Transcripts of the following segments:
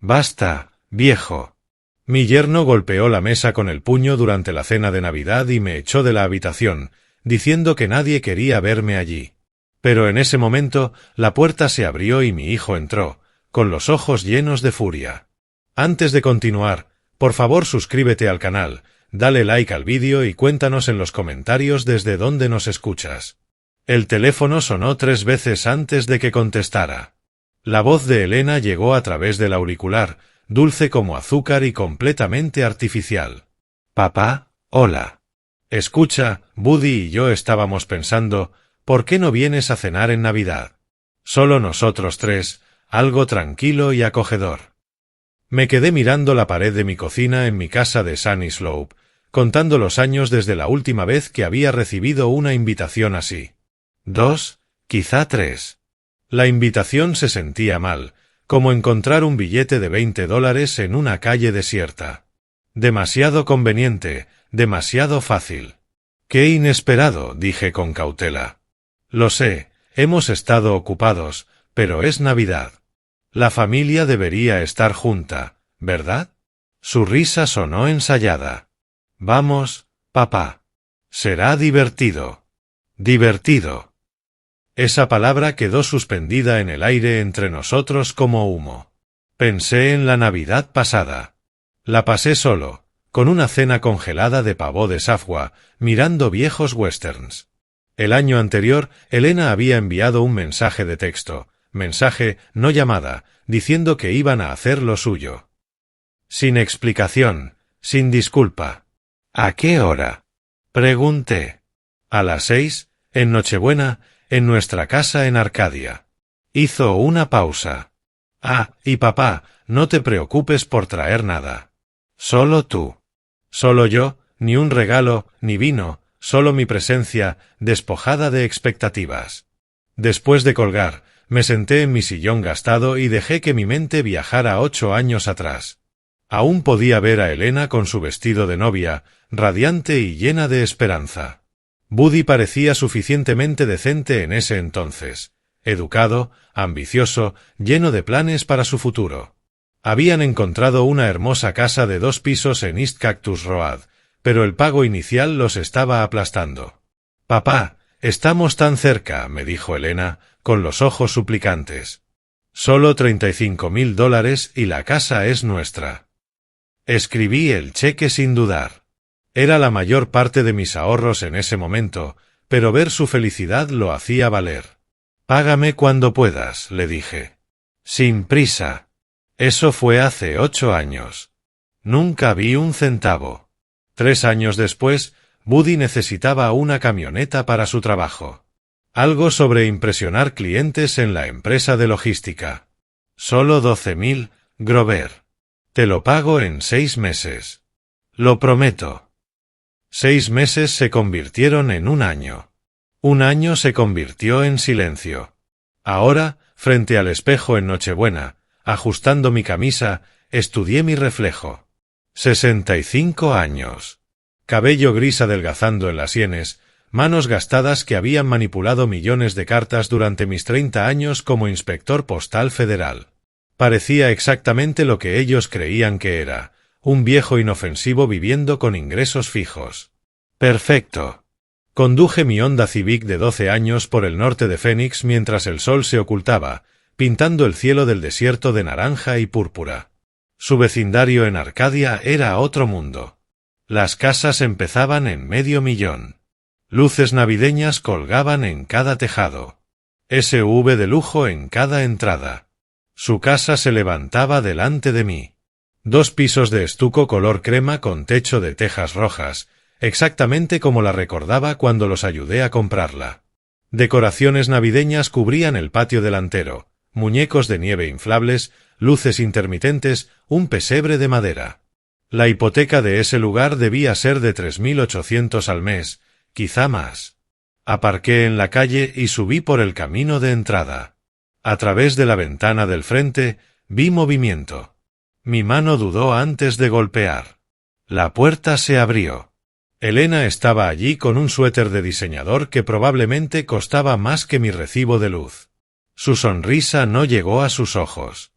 Basta, viejo. Mi yerno golpeó la mesa con el puño durante la cena de Navidad y me echó de la habitación, diciendo que nadie quería verme allí. Pero en ese momento, la puerta se abrió y mi hijo entró, con los ojos llenos de furia. Antes de continuar, por favor suscríbete al canal, dale like al vídeo y cuéntanos en los comentarios desde dónde nos escuchas. El teléfono sonó 3 veces antes de que contestara. La voz de Elena llegó a través del auricular, dulce como azúcar y completamente artificial. Papá, hola. Escucha, Buddy y yo estábamos pensando, ¿por qué no vienes a cenar en Navidad? Solo nosotros 3, algo tranquilo y acogedor. Me quedé mirando la pared de mi cocina en mi casa de Sunny Slope, contando los años desde la última vez que había recibido una invitación así. 2, quizá 3. La invitación se sentía mal, como encontrar un billete de $20 en una calle desierta. Demasiado conveniente, demasiado fácil. Qué inesperado, dije con cautela. Lo sé, hemos estado ocupados, pero es Navidad. La familia debería estar junta, ¿verdad? Su risa sonó ensayada. Vamos, papá. Será divertido. Divertido. Esa palabra quedó suspendida en el aire entre nosotros como humo. Pensé en la Navidad pasada. La pasé solo, con una cena congelada de pavó de Safwa, mirando viejos westerns. El año anterior, Elena había enviado un mensaje de texto, mensaje, no llamada, diciendo que iban a hacer lo suyo. Sin explicación, sin disculpa. ¿A qué hora? Pregunté. A las 6, en Nochebuena, en nuestra casa en Arcadia. Hizo una pausa. Ah, y papá, no te preocupes por traer nada. Solo tú. Solo yo, ni un regalo, ni vino, solo mi presencia, despojada de expectativas. Después de colgar, me senté en mi sillón gastado y dejé que mi mente viajara 8 años atrás. Aún podía ver a Elena con su vestido de novia, radiante y llena de esperanza. Buddy parecía suficientemente decente en ese entonces, educado, ambicioso, lleno de planes para su futuro. Habían encontrado una hermosa casa de 2 pisos en East Cactus Road, pero el pago inicial los estaba aplastando. Papá, estamos tan cerca, me dijo Elena, con los ojos suplicantes. Solo $35,000 y la casa es nuestra. Escribí el cheque sin dudar. Era la mayor parte de mis ahorros en ese momento, pero ver su felicidad lo hacía valer. Págame cuando puedas, le dije. Sin prisa. Eso fue hace 8 años. Nunca vi un centavo. 3 años después, Buddy necesitaba una camioneta para su trabajo. Algo sobre impresionar clientes en la empresa de logística. Solo 12,000, Grover. Te lo pago en 6 meses. Lo prometo. 6 meses se convirtieron en 1 año. 1 año se convirtió en silencio. Ahora, frente al espejo en Nochebuena, ajustando mi camisa, estudié mi reflejo. 65 años. Cabello gris adelgazando en las sienes, manos gastadas que habían manipulado millones de cartas durante mis 30 años como inspector postal federal. Parecía exactamente lo que ellos creían que era, un viejo inofensivo viviendo con ingresos fijos. Perfecto. Conduje mi Honda Civic de 12 años por el norte de Phoenix mientras el sol se ocultaba, pintando el cielo del desierto de naranja y púrpura. Su vecindario en Arcadia era otro mundo. Las casas empezaban en $500,000. Luces navideñas colgaban en cada tejado. SUV de lujo en cada entrada. Su casa se levantaba delante de mí. 2 pisos de estuco color crema con techo de tejas rojas, exactamente como la recordaba cuando los ayudé a comprarla. Decoraciones navideñas cubrían el patio delantero, muñecos de nieve inflables, luces intermitentes, un pesebre de madera. La hipoteca de ese lugar debía ser de $3,800 al mes, quizá más. Aparqué en la calle y subí por el camino de entrada. A través de la ventana del frente, vi movimiento. Mi mano dudó antes de golpear. La puerta se abrió. Elena estaba allí con un suéter de diseñador que probablemente costaba más que mi recibo de luz. Su sonrisa no llegó a sus ojos.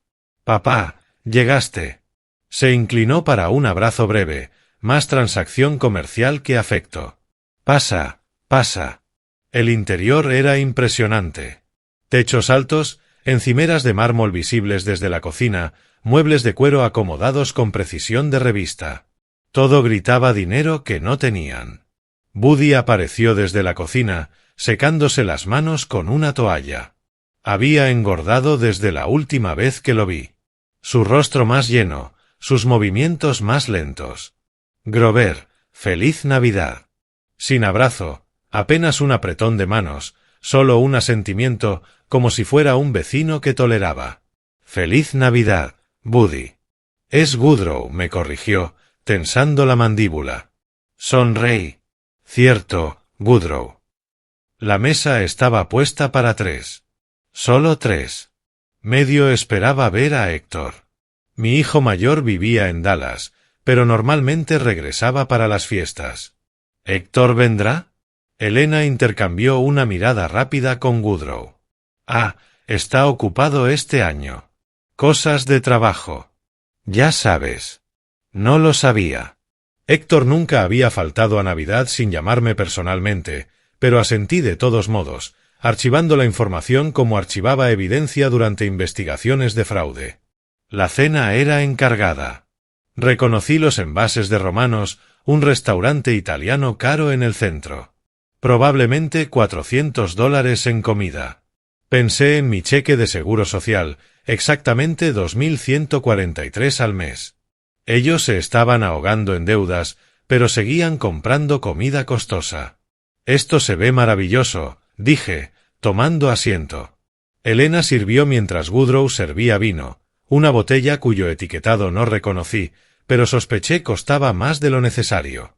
Papá, Llegaste. Se inclinó para un abrazo breve, más transacción comercial que afecto. Pasa, pasa. El interior era impresionante. Techos altos, encimeras de mármol visibles desde la cocina, muebles de cuero acomodados con precisión de revista. Todo gritaba dinero que no tenían. Buddy apareció desde la cocina, secándose las manos con una toalla. Había engordado desde la última vez que lo vi. Su rostro más lleno, sus movimientos más lentos. Grover, feliz Navidad. Sin abrazo, apenas un apretón de manos, solo un asentimiento, como si fuera un vecino que toleraba. Feliz Navidad, Buddy. Es Woodrow, me corrigió, tensando la mandíbula. Sonreí. Cierto, Woodrow. La mesa estaba puesta para 3. Solo 3. Medio esperaba ver a Héctor. Mi hijo mayor vivía en Dallas, pero normalmente regresaba para las fiestas. ¿Héctor vendrá? Elena intercambió una mirada rápida con Woodrow. Ah, está ocupado este año. Cosas de trabajo. Ya sabes. No lo sabía. Héctor nunca había faltado a Navidad sin llamarme personalmente, pero asentí de todos modos, archivando la información como archivaba evidencia durante investigaciones de fraude. La cena era encargada. Reconocí los envases de Romanos, un restaurante italiano caro en el centro. Probablemente $400 en comida. Pensé en mi cheque de seguro social, exactamente 2.143 al mes. Ellos se estaban ahogando en deudas, pero seguían comprando comida costosa. Esto se ve maravilloso, dije, tomando asiento. Elena sirvió mientras Woodrow servía vino, una botella cuyo etiquetado no reconocí, pero sospeché costaba más de lo necesario.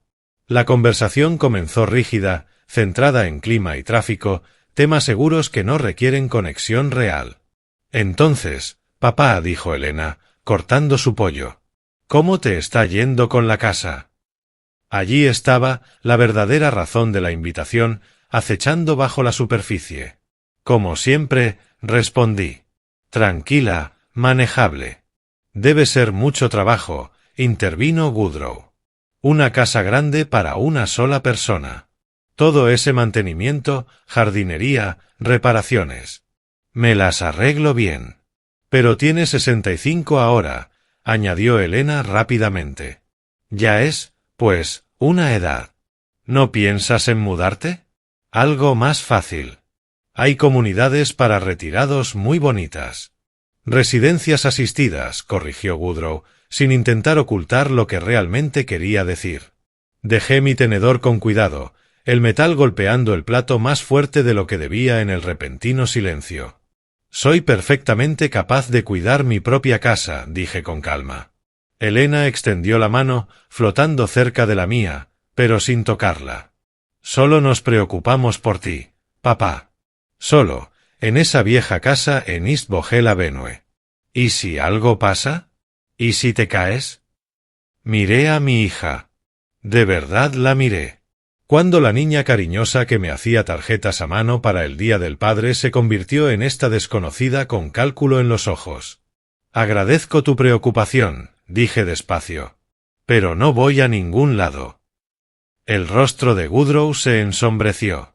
La conversación comenzó rígida, centrada en clima y tráfico, temas seguros que no requieren conexión real. Entonces, papá, dijo Elena, cortando su pollo. ¿Cómo te está yendo con la casa? Allí estaba, la verdadera razón de la invitación, acechando bajo la superficie. Como siempre, respondí. Tranquila, manejable. Debe ser mucho trabajo, intervino Woodrow. Una casa grande para una sola persona. Todo ese mantenimiento, jardinería, reparaciones. Me las arreglo bien. Pero tiene 65 ahora, añadió Elena rápidamente. Ya es, pues, una edad. ¿No piensas en mudarte? Algo más fácil. Hay comunidades para retirados muy bonitas. Residencias asistidas, corrigió Woodrow, sin intentar ocultar lo que realmente quería decir. Dejé mi tenedor con cuidado, el metal golpeando el plato más fuerte de lo que debía en el repentino silencio. Soy perfectamente capaz de cuidar mi propia casa, dije con calma. Elena extendió la mano, flotando cerca de la mía, pero sin tocarla. Solo nos preocupamos por ti, papá. Solo, en esa vieja casa en East Vogel Avenue. ¿Y si algo pasa? ¿Y si te caes? Miré a mi hija. De verdad la miré. Cuando la niña cariñosa que me hacía tarjetas a mano para el Día del Padre se convirtió en esta desconocida con cálculo en los ojos. Agradezco tu preocupación, dije despacio. Pero no voy a ningún lado. El rostro de Woodrow se ensombreció.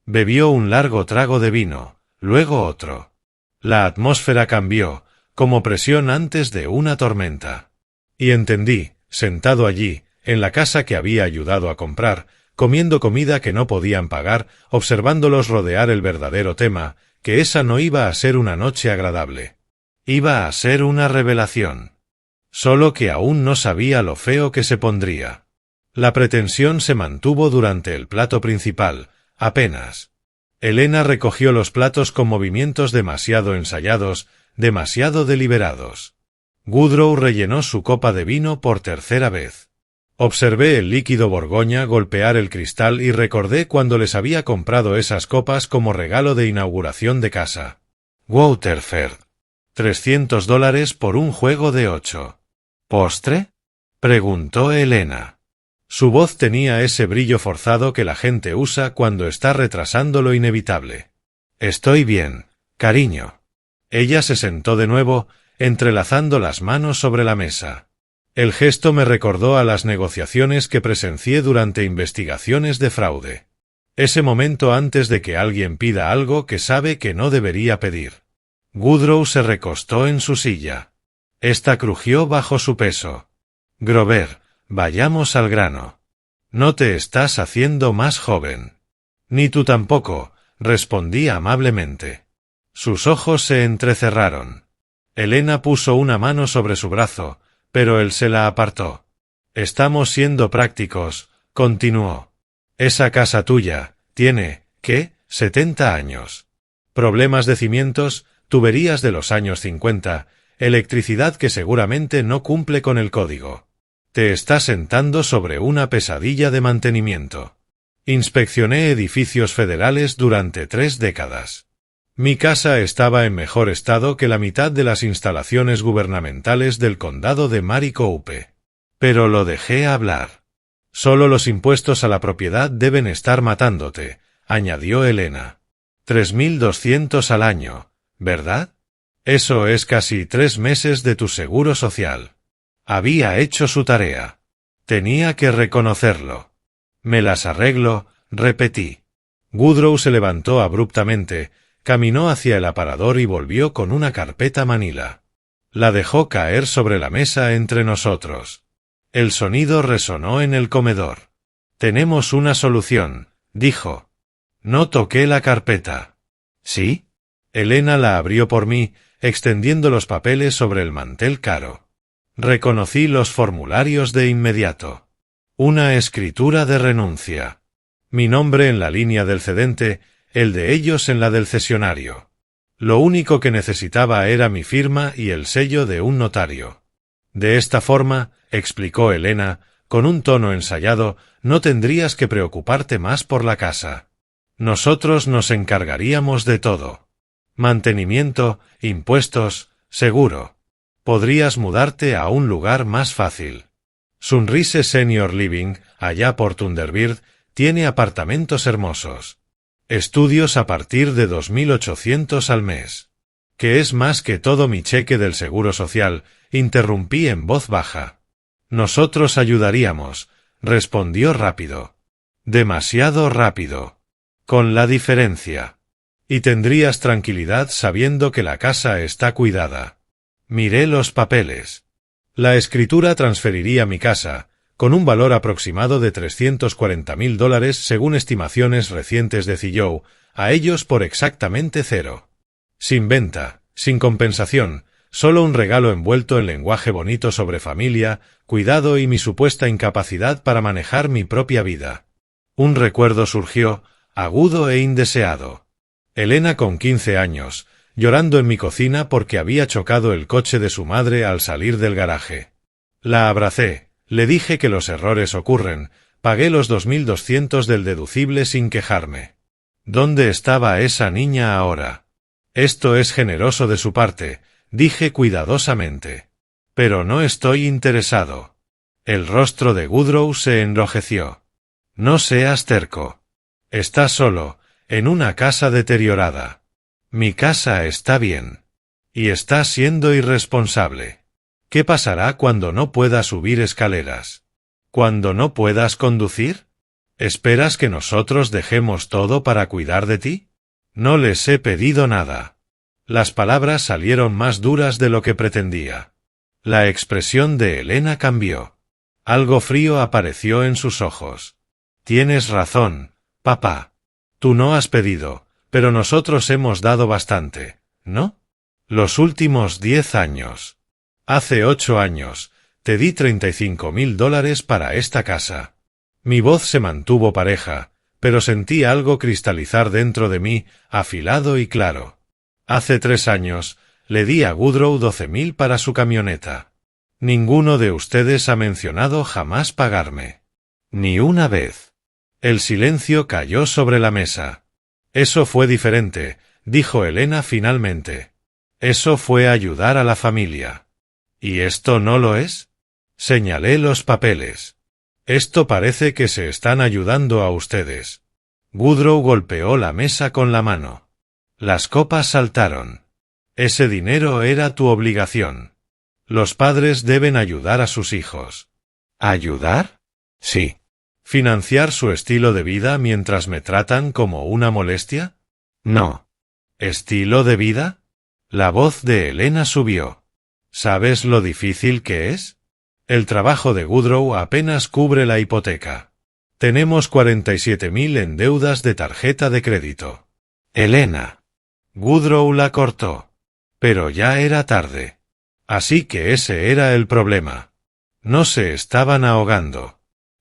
Bebió un largo trago de vino, luego otro. La atmósfera cambió, como presión antes de una tormenta. Y entendí, sentado allí, en la casa que había ayudado a comprar, comiendo comida que no podían pagar, observándolos rodear el verdadero tema, que esa no iba a ser una noche agradable. Iba a ser una revelación. Solo que aún no sabía lo feo que se pondría. La pretensión se mantuvo durante el plato principal, apenas. Elena recogió los platos con movimientos demasiado ensayados, demasiado deliberados. Woodrow rellenó su copa de vino por tercera vez. Observé el líquido Borgoña golpear el cristal y recordé cuando les había comprado esas copas como regalo de inauguración de casa. Waterford. $300 por un juego de 8. ¿Postre? Preguntó Elena. Su voz tenía ese brillo forzado que la gente usa cuando está retrasando lo inevitable. Estoy bien, cariño. Ella se sentó de nuevo, entrelazando las manos sobre la mesa. El gesto me recordó a las negociaciones que presencié durante investigaciones de fraude. Ese momento antes de que alguien pida algo que sabe que no debería pedir. Woodrow se recostó en su silla. Esta crujió bajo su peso. Grover, vayamos al grano. No te estás haciendo más joven. Ni tú tampoco, respondí amablemente. Sus ojos se entrecerraron. Elena puso una mano sobre su brazo, pero él se la apartó. Estamos siendo prácticos, continuó. Esa casa tuya tiene, ¿qué? 70 años. Problemas de cimientos, tuberías de los años 50, electricidad que seguramente no cumple con el código. Te estás sentando sobre una pesadilla de mantenimiento. Inspeccioné edificios federales durante 3 décadas. Mi casa estaba en mejor estado que la mitad de las instalaciones gubernamentales del condado de Maricopa. Pero lo dejé hablar. Solo los impuestos a la propiedad deben estar matándote, añadió Elena. 3.200 al año, ¿verdad? Eso es casi 3 meses de tu seguro social. Había hecho su tarea. Tenía que reconocerlo. Me las arreglo, repetí. Woodrow se levantó abruptamente, caminó hacia el aparador y volvió con una carpeta manila. La dejó caer sobre la mesa entre nosotros. El sonido resonó en el comedor. Tenemos una solución, dijo. No toqué la carpeta. ¿Sí? Elena la abrió por mí, extendiendo los papeles sobre el mantel caro. Reconocí los formularios de inmediato. Una escritura de renuncia. Mi nombre en la línea del cedente, el de ellos en la del cesionario. Lo único que necesitaba era mi firma y el sello de un notario. De esta forma, explicó Elena, con un tono ensayado, no tendrías que preocuparte más por la casa. Nosotros nos encargaríamos de todo. Mantenimiento, impuestos, seguro. Podrías mudarte a un lugar más fácil. Sunrise Senior Living, allá por Thunderbird, tiene apartamentos hermosos. Estudios a partir de 2.800 al mes. Que es más que todo mi cheque del Seguro Social, interrumpí en voz baja. Nosotros ayudaríamos, respondió rápido. Demasiado rápido. Con la diferencia. Y tendrías tranquilidad sabiendo que la casa está cuidada. Miré los papeles. La escritura transferiría mi casa, con un valor aproximado de $340.000 según estimaciones recientes de CIO, a ellos por exactamente 0. Sin venta, sin compensación, solo un regalo envuelto en lenguaje bonito sobre familia, cuidado y mi supuesta incapacidad para manejar mi propia vida. Un recuerdo surgió, agudo e indeseado. Elena con 15 años, llorando en mi cocina porque había chocado el coche de su madre al salir del garaje. La abracé, le dije que los errores ocurren, pagué los 2.200 del deducible sin quejarme. ¿Dónde estaba esa niña ahora? Esto es generoso de su parte, dije cuidadosamente. Pero no estoy interesado. El rostro de Woodrow se enrojeció. No seas terco. Estás solo, en una casa deteriorada. Mi casa está bien. Y estás siendo irresponsable. ¿Qué pasará cuando no puedas subir escaleras? ¿Cuando no puedas conducir? ¿Esperas que nosotros dejemos todo para cuidar de ti? No les he pedido nada. Las palabras salieron más duras de lo que pretendía. La expresión de Elena cambió. Algo frío apareció en sus ojos. Tienes razón, papá. Tú no has pedido, pero nosotros hemos dado bastante, ¿no? Los últimos 10 años. Hace 8 años, te di $35.000 para esta casa. Mi voz se mantuvo pareja, pero sentí algo cristalizar dentro de mí, afilado y claro. Hace 3 años, le di a Woodrow 12.000 para su camioneta. Ninguno de ustedes ha mencionado jamás pagarme. Ni una vez. El silencio cayó sobre la mesa. Eso fue diferente, dijo Elena finalmente. Eso fue ayudar a la familia. ¿Y esto no lo es? Señalé los papeles. Esto parece que se están ayudando a ustedes. Woodrow golpeó la mesa con la mano. Las copas saltaron. Ese dinero era tu obligación. Los padres deben ayudar a sus hijos. ¿Ayudar? Sí. ¿Financiar su estilo de vida mientras me tratan como una molestia? No. ¿Estilo de vida? La voz de Elena subió. ¿Sabes lo difícil que es? El trabajo de Woodrow apenas cubre la hipoteca. Tenemos 47.000 en deudas de tarjeta de crédito. Elena. Woodrow la cortó. Pero ya era tarde. Así que ese era el problema. No se estaban ahogando.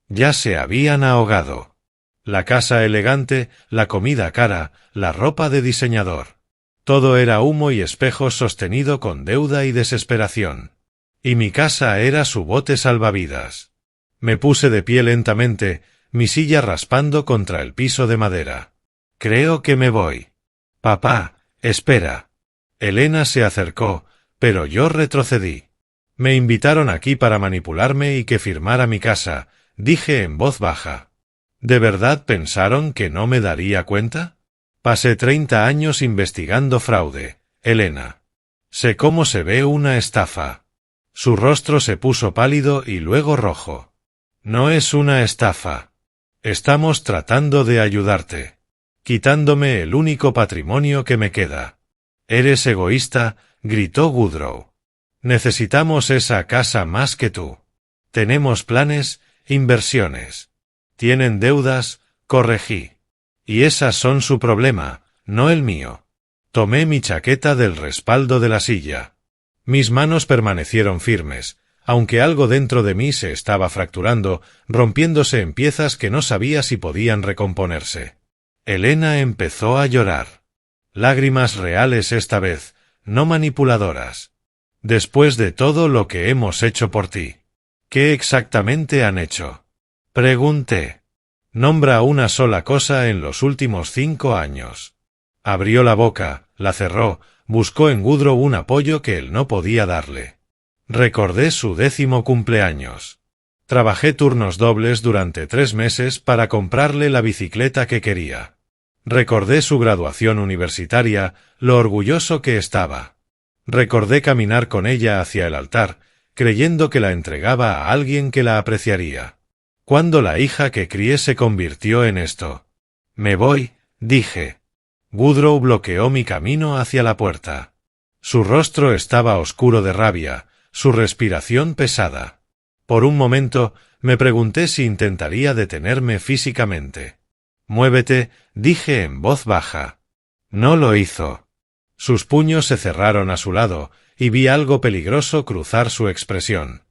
Ya se habían ahogado. La casa elegante, la comida cara, la ropa de diseñador. Todo era humo y espejos sostenido con deuda y desesperación. Y mi casa era su bote salvavidas. Me puse de pie lentamente, mi silla raspando contra el piso de madera. Creo que me voy. Papá, espera. Elena se acercó, pero yo retrocedí. Me invitaron aquí para manipularme y que firmara mi casa, dije en voz baja. ¿De verdad pensaron que no me daría cuenta? Pasé 30 años investigando fraude, Elena. Sé cómo se ve una estafa. Su rostro se puso pálido y luego rojo. No es una estafa. Estamos tratando de ayudarte. Quitándome el único patrimonio que me queda. Eres egoísta, gritó Woodrow. Necesitamos esa casa más que tú. Tenemos planes, inversiones. Tienen deudas, corregí. Y esas son su problema, no el mío. Tomé mi chaqueta del respaldo de la silla. Mis manos permanecieron firmes, aunque algo dentro de mí se estaba fracturando, rompiéndose en piezas que no sabía si podían recomponerse. Elena empezó a llorar. Lágrimas reales esta vez, no manipuladoras. Después de todo lo que hemos hecho por ti. ¿Qué exactamente han hecho? Pregunté. Nombra una sola cosa en los últimos 5 años. Abrió la boca, la cerró, buscó en Woodrow un apoyo que él no podía darle. Recordé su 10º cumpleaños. Trabajé turnos dobles durante 3 meses para comprarle la bicicleta que quería. Recordé su graduación universitaria, lo orgulloso que estaba. Recordé caminar con ella hacia el altar, creyendo que la entregaba a alguien que la apreciaría. Cuando la hija que crié se convirtió en esto. Me voy, dije. Woodrow bloqueó mi camino hacia la puerta. Su rostro estaba oscuro de rabia, su respiración pesada. Por un momento, me pregunté si intentaría detenerme físicamente. Muévete, dije en voz baja. No lo hizo. Sus puños se cerraron a su lado, y vi algo peligroso cruzar su expresión.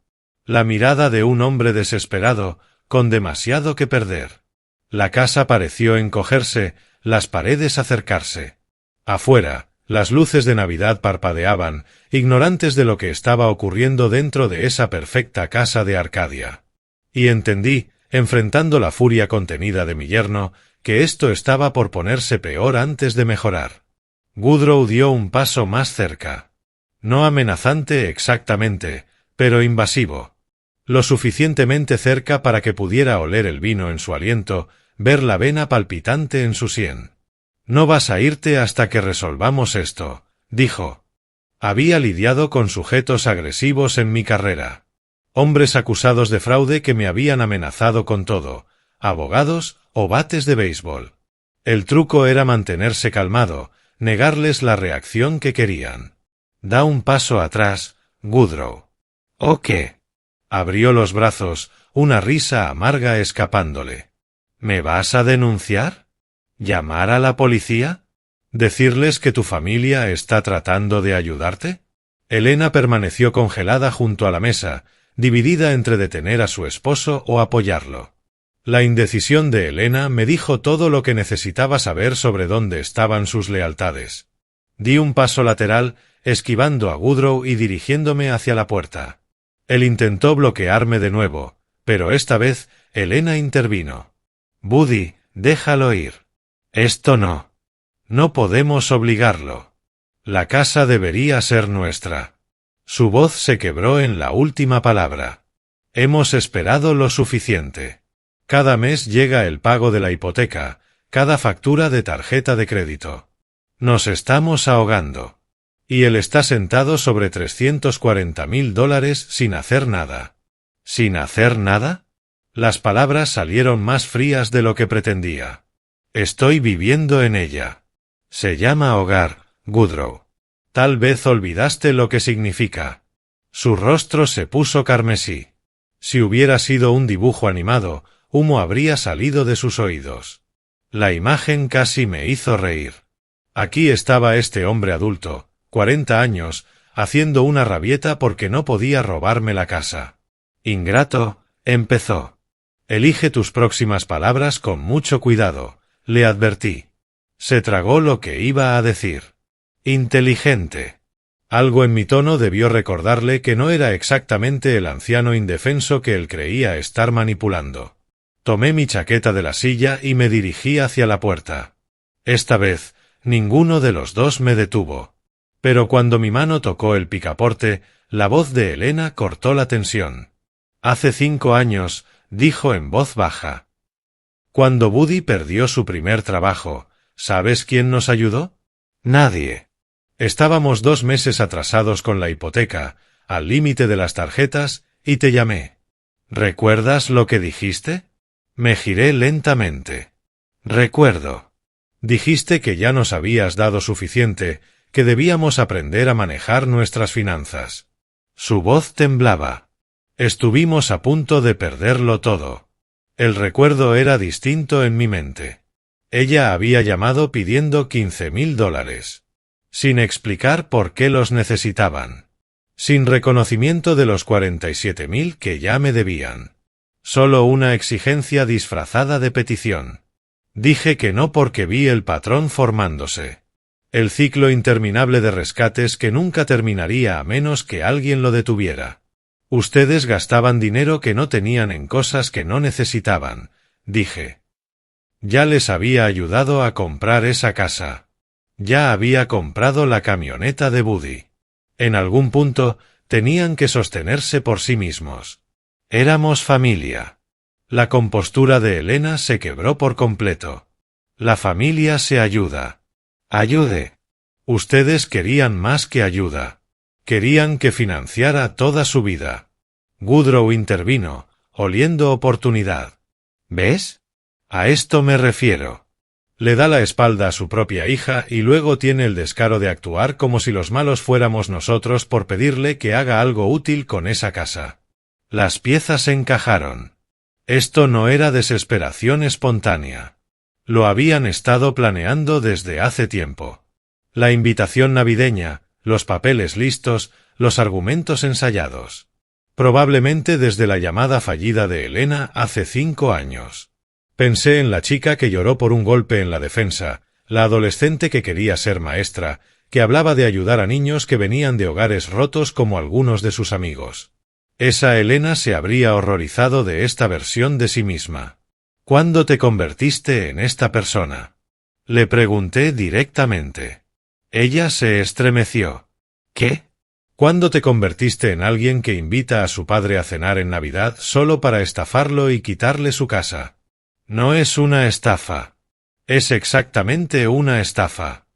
La mirada de un hombre desesperado, con demasiado que perder. La casa pareció encogerse, las paredes acercarse. Afuera, las luces de Navidad parpadeaban, ignorantes de lo que estaba ocurriendo dentro de esa perfecta casa de Arcadia. Y entendí, enfrentando la furia contenida de mi yerno, que esto estaba por ponerse peor antes de mejorar. Woodrow dio un paso más cerca. No amenazante exactamente, pero invasivo. Lo suficientemente cerca para que pudiera oler el vino en su aliento, ver la vena palpitante en su sien. No vas a irte hasta que resolvamos esto, dijo. Había lidiado con sujetos agresivos en mi carrera. Hombres acusados de fraude que me habían amenazado con todo, abogados o bates de béisbol. El truco era mantenerse calmado, negarles la reacción que querían. Da un paso atrás, Woodrow. ¿O qué? Abrió los brazos, una risa amarga escapándole. ¿Me vas a denunciar? ¿Llamar a la policía? ¿Decirles que tu familia está tratando de ayudarte? Elena permaneció congelada junto a la mesa, dividida entre detener a su esposo o apoyarlo. La indecisión de Elena me dijo todo lo que necesitaba saber sobre dónde estaban sus lealtades. Di un paso lateral, esquivando a Woodrow y dirigiéndome hacia la puerta. Él intentó bloquearme de nuevo, pero esta vez Elena intervino. Buddy, déjalo ir. Esto no. No podemos obligarlo. La casa debería ser nuestra. Su voz se quebró en la última palabra. Hemos esperado lo suficiente. Cada mes llega el pago de la hipoteca, cada factura de tarjeta de crédito. Nos estamos ahogando. Y él está sentado sobre $340.000 sin hacer nada. ¿Sin hacer nada? Las palabras salieron más frías de lo que pretendía. Estoy viviendo en ella. Se llama hogar, Woodrow. Tal vez olvidaste lo que significa. Su rostro se puso carmesí. Si hubiera sido un dibujo animado, humo habría salido de sus oídos. La imagen casi me hizo reír. Aquí estaba este hombre adulto, 40 años, haciendo una rabieta porque no podía robarme la casa. Ingrato, empezó. Elige tus próximas palabras con mucho cuidado, le advertí. Se tragó lo que iba a decir. Inteligente. Algo en mi tono debió recordarle que no era exactamente el anciano indefenso que él creía estar manipulando. Tomé mi chaqueta de la silla y me dirigí hacia la puerta. Esta vez, ninguno de los dos me detuvo. Pero cuando mi mano tocó el picaporte, la voz de Elena cortó la tensión. Hace 5 años, dijo en voz baja. Cuando Buddy perdió su primer trabajo, ¿sabes quién nos ayudó? Nadie. Estábamos 2 meses atrasados con la hipoteca, al límite de las tarjetas, y te llamé. ¿Recuerdas lo que dijiste? Me giré lentamente. Recuerdo. Dijiste que ya nos habías dado suficiente, que debíamos aprender a manejar nuestras finanzas. Su voz temblaba. Estuvimos a punto de perderlo todo. El recuerdo era distinto en mi mente. Ella había llamado pidiendo $15.000. Sin explicar por qué los necesitaban. Sin reconocimiento de los 47.000 que ya me debían. Solo una exigencia disfrazada de petición. Dije que no porque vi el patrón formándose. El ciclo interminable de rescates que nunca terminaría a menos que alguien lo detuviera. Ustedes gastaban dinero que no tenían en cosas que no necesitaban, dije. Ya les había ayudado a comprar esa casa. Ya había comprado la camioneta de Buddy. En algún punto, tenían que sostenerse por sí mismos. Éramos familia. La compostura de Elena se quebró por completo. La familia se ayuda. Ayude. Ustedes querían más que ayuda. Querían que financiara toda su vida. Woodrow intervino, oliendo oportunidad. ¿Ves? A esto me refiero. Le da la espalda a su propia hija y luego tiene el descaro de actuar como si los malos fuéramos nosotros por pedirle que haga algo útil con esa casa. Las piezas encajaron. Esto no era desesperación espontánea. Lo habían estado planeando desde hace tiempo. La invitación navideña, los papeles listos, los argumentos ensayados. Probablemente desde la llamada fallida de Elena hace 5 años. Pensé en la chica que lloró por un golpe en la defensa, la adolescente que quería ser maestra, que hablaba de ayudar a niños que venían de hogares rotos como algunos de sus amigos. Esa Elena se habría horrorizado de esta versión de sí misma. ¿Cuándo te convertiste en esta persona? Le pregunté directamente. Ella se estremeció. ¿Qué? ¿Cuándo te convertiste en alguien que invita a su padre a cenar en Navidad solo para estafarlo y quitarle su casa? No es una estafa. Es exactamente una estafa.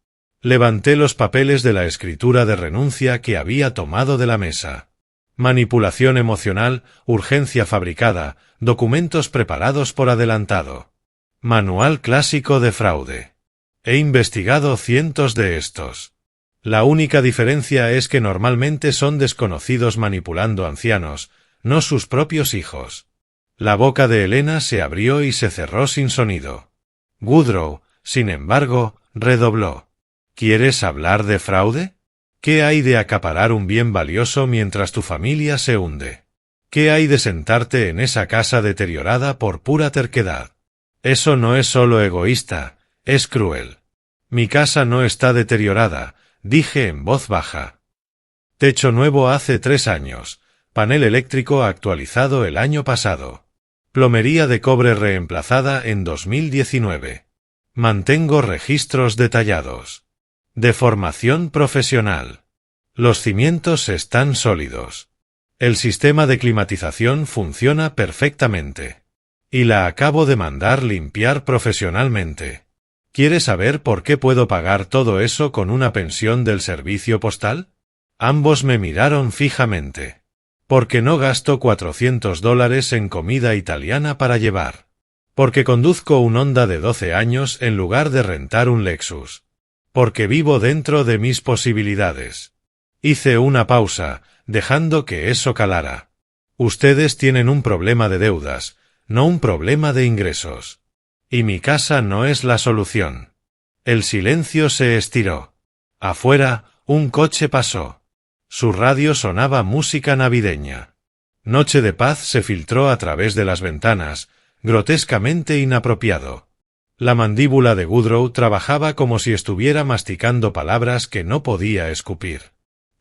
Levanté los papeles de la escritura de renuncia que había tomado de la mesa. Manipulación emocional, urgencia fabricada, documentos preparados por adelantado. Manual clásico de fraude. He investigado cientos de estos. La única diferencia es que normalmente son desconocidos manipulando ancianos, no sus propios hijos. La boca de Elena se abrió y se cerró sin sonido. Woodrow, sin embargo, redobló. ¿Quieres hablar de fraude? ¿Qué hay de acaparar un bien valioso mientras tu familia se hunde? ¿Qué hay de sentarte en esa casa deteriorada por pura terquedad? Eso no es solo egoísta, es cruel. Mi casa no está deteriorada, dije en voz baja. Techo nuevo hace 3 años, panel eléctrico actualizado el año pasado. Plomería de cobre reemplazada en 2019. Mantengo registros detallados. De formación profesional. Los cimientos están sólidos. El sistema de climatización funciona perfectamente. Y la acabo de mandar limpiar profesionalmente. ¿Quiere saber por qué puedo pagar todo eso con una pensión del servicio postal? Ambos me miraron fijamente. Porque no gasto $400 en comida italiana para llevar. Porque conduzco un Honda de 12 años en lugar de rentar un Lexus. Porque vivo dentro de mis posibilidades. Hice una pausa, dejando que eso calara. Ustedes tienen un problema de deudas, no un problema de ingresos. Y mi casa no es la solución. El silencio se estiró. Afuera, un coche pasó. Su radio sonaba música navideña. Noche de Paz se filtró a través de las ventanas, grotescamente inapropiado. La mandíbula de Woodrow trabajaba como si estuviera masticando palabras que no podía escupir.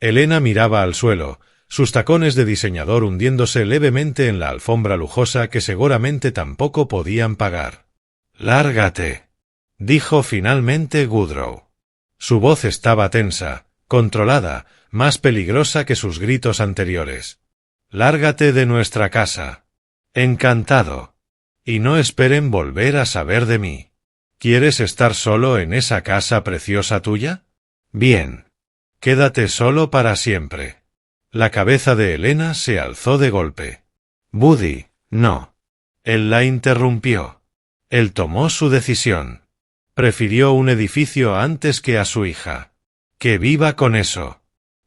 Elena miraba al suelo, sus tacones de diseñador hundiéndose levemente en la alfombra lujosa que seguramente tampoco podían pagar. «Lárgate», dijo finalmente Woodrow. Su voz estaba tensa, controlada, más peligrosa que sus gritos anteriores. «Lárgate de nuestra casa. Encantado. Y no esperen volver a saber de mí. ¿Quieres estar solo en esa casa preciosa tuya? Bien. Quédate solo para siempre». La cabeza de Elena se alzó de golpe. «Buddy, no». Él la interrumpió. Él tomó su decisión. Prefirió un edificio antes que a su hija. Que viva con eso.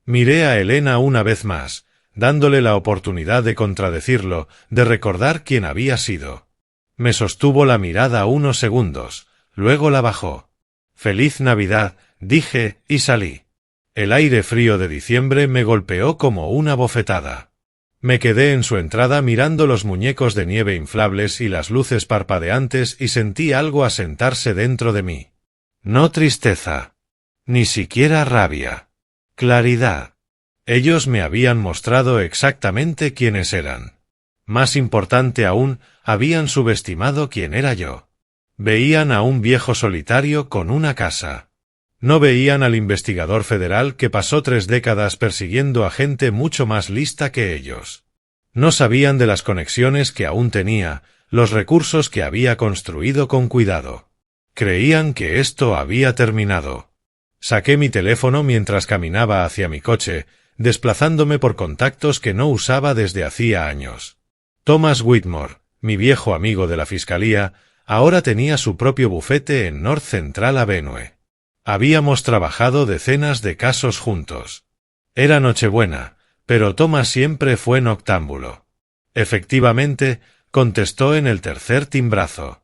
Miré a Elena una vez más, dándole la oportunidad de contradecirlo, de recordar quién había sido. Me sostuvo la mirada unos segundos, luego la bajó. «Feliz Navidad», dije, y salí. El aire frío de diciembre me golpeó como una bofetada. Me quedé en su entrada mirando los muñecos de nieve inflables y las luces parpadeantes y sentí algo asentarse dentro de mí. No tristeza. Ni siquiera rabia. Claridad. Ellos me habían mostrado exactamente quiénes eran. Más importante aún, habían subestimado quién era yo. Veían a un viejo solitario con una casa. No veían al investigador federal que pasó 3 décadas persiguiendo a gente mucho más lista que ellos. No sabían de las conexiones que aún tenía, los recursos que había construido con cuidado. Creían que esto había terminado. Saqué mi teléfono mientras caminaba hacia mi coche, desplazándome por contactos que no usaba desde hacía años. Thomas Whitmore, mi viejo amigo de la fiscalía, ahora tenía su propio bufete en North Central Avenue. Habíamos trabajado decenas de casos juntos. Era Nochebuena, pero Thomas siempre fue noctámbulo. Efectivamente, contestó en el tercer timbrazo.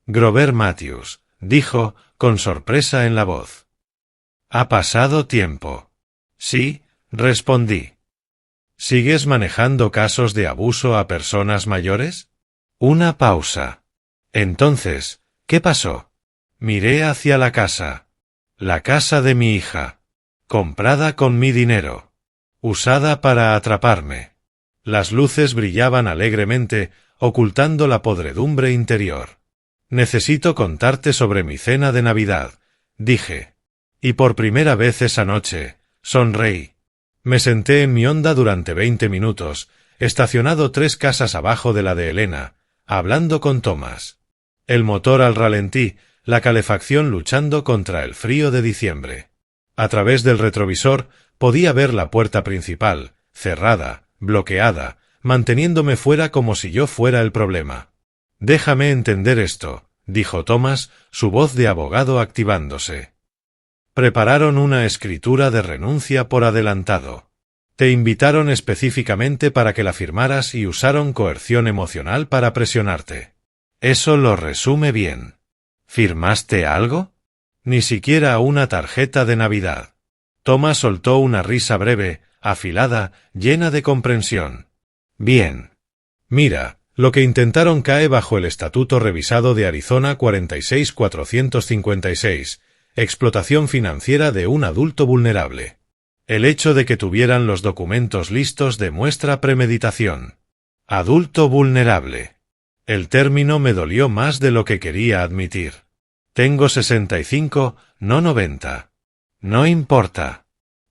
Grover Matthews, dijo, con sorpresa en la voz. «Ha pasado tiempo». «Sí», respondí. «¿Sigues manejando casos de abuso a personas mayores?» Una pausa. «Entonces, ¿qué pasó?» Miré hacia la casa. La casa de mi hija. Comprada con mi dinero. Usada para atraparme. Las luces brillaban alegremente, ocultando la podredumbre interior. «Necesito contarte sobre mi cena de Navidad», dije. Y por primera vez esa noche, sonreí. Me senté en mi Honda durante 20 minutos, estacionado 3 casas abajo de la de Elena, hablando con Thomas. El motor al ralentí, la calefacción luchando contra el frío de diciembre. A través del retrovisor podía ver la puerta principal, cerrada, bloqueada, manteniéndome fuera como si yo fuera el problema. «Déjame entender esto», dijo Thomas, su voz de abogado activándose. «Prepararon una escritura de renuncia por adelantado. Te invitaron específicamente para que la firmaras y usaron coerción emocional para presionarte. Eso lo resume bien. ¿Firmaste algo? Ni siquiera una tarjeta de Navidad». Thomas soltó una risa breve, afilada, llena de comprensión. «Bien. Mira, lo que intentaron cae bajo el Estatuto Revisado de Arizona 46456, explotación financiera de un adulto vulnerable. El hecho de que tuvieran los documentos listos demuestra premeditación. Adulto vulnerable. El término me dolió más de lo que quería admitir. Tengo 65, no 90. No importa.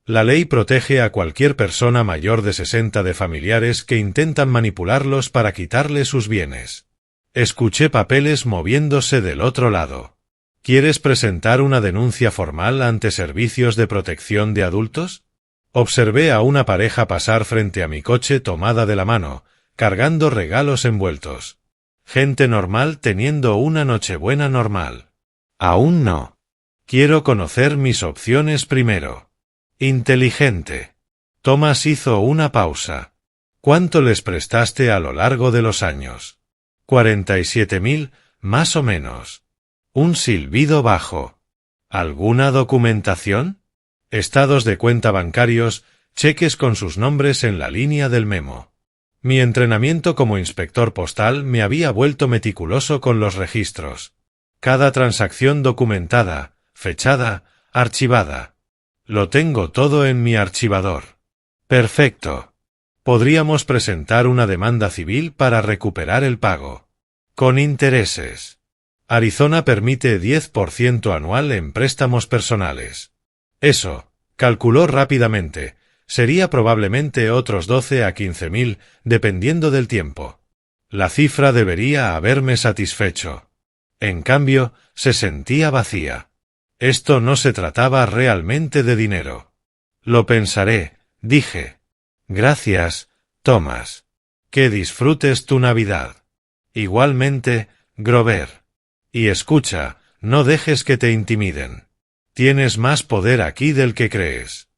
La ley protege a cualquier persona mayor de 60 de familiares que intentan manipularlos para quitarle sus bienes. Escuché papeles moviéndose del otro lado. ¿Quieres presentar una denuncia formal ante Servicios de Protección de Adultos? Observé a una pareja pasar frente a mi coche tomada de la mano, cargando regalos envueltos. Gente normal teniendo una Nochebuena normal. Aún no. Quiero conocer mis opciones primero. Inteligente. Thomas hizo una pausa. ¿Cuánto les prestaste a lo largo de los años? 47.000, más o menos. Un silbido bajo. ¿Alguna documentación? Estados de cuenta bancarios, cheques con sus nombres en la línea del memo. Mi entrenamiento como inspector postal me había vuelto meticuloso con los registros. Cada transacción documentada, fechada, archivada. Lo tengo todo en mi archivador. Perfecto. Podríamos presentar una demanda civil para recuperar el pago. Con intereses. Arizona permite 10% anual en préstamos personales. Eso, calculó rápidamente, sería probablemente otros 12 a 15.000, dependiendo del tiempo. La cifra debería haberme satisfecho. En cambio, se sentía vacía. Esto no se trataba realmente de dinero. Lo pensaré, dije. Gracias, Thomas. Que disfrutes tu Navidad. Igualmente, Grover. Y escucha, no dejes que te intimiden. Tienes más poder aquí del que crees.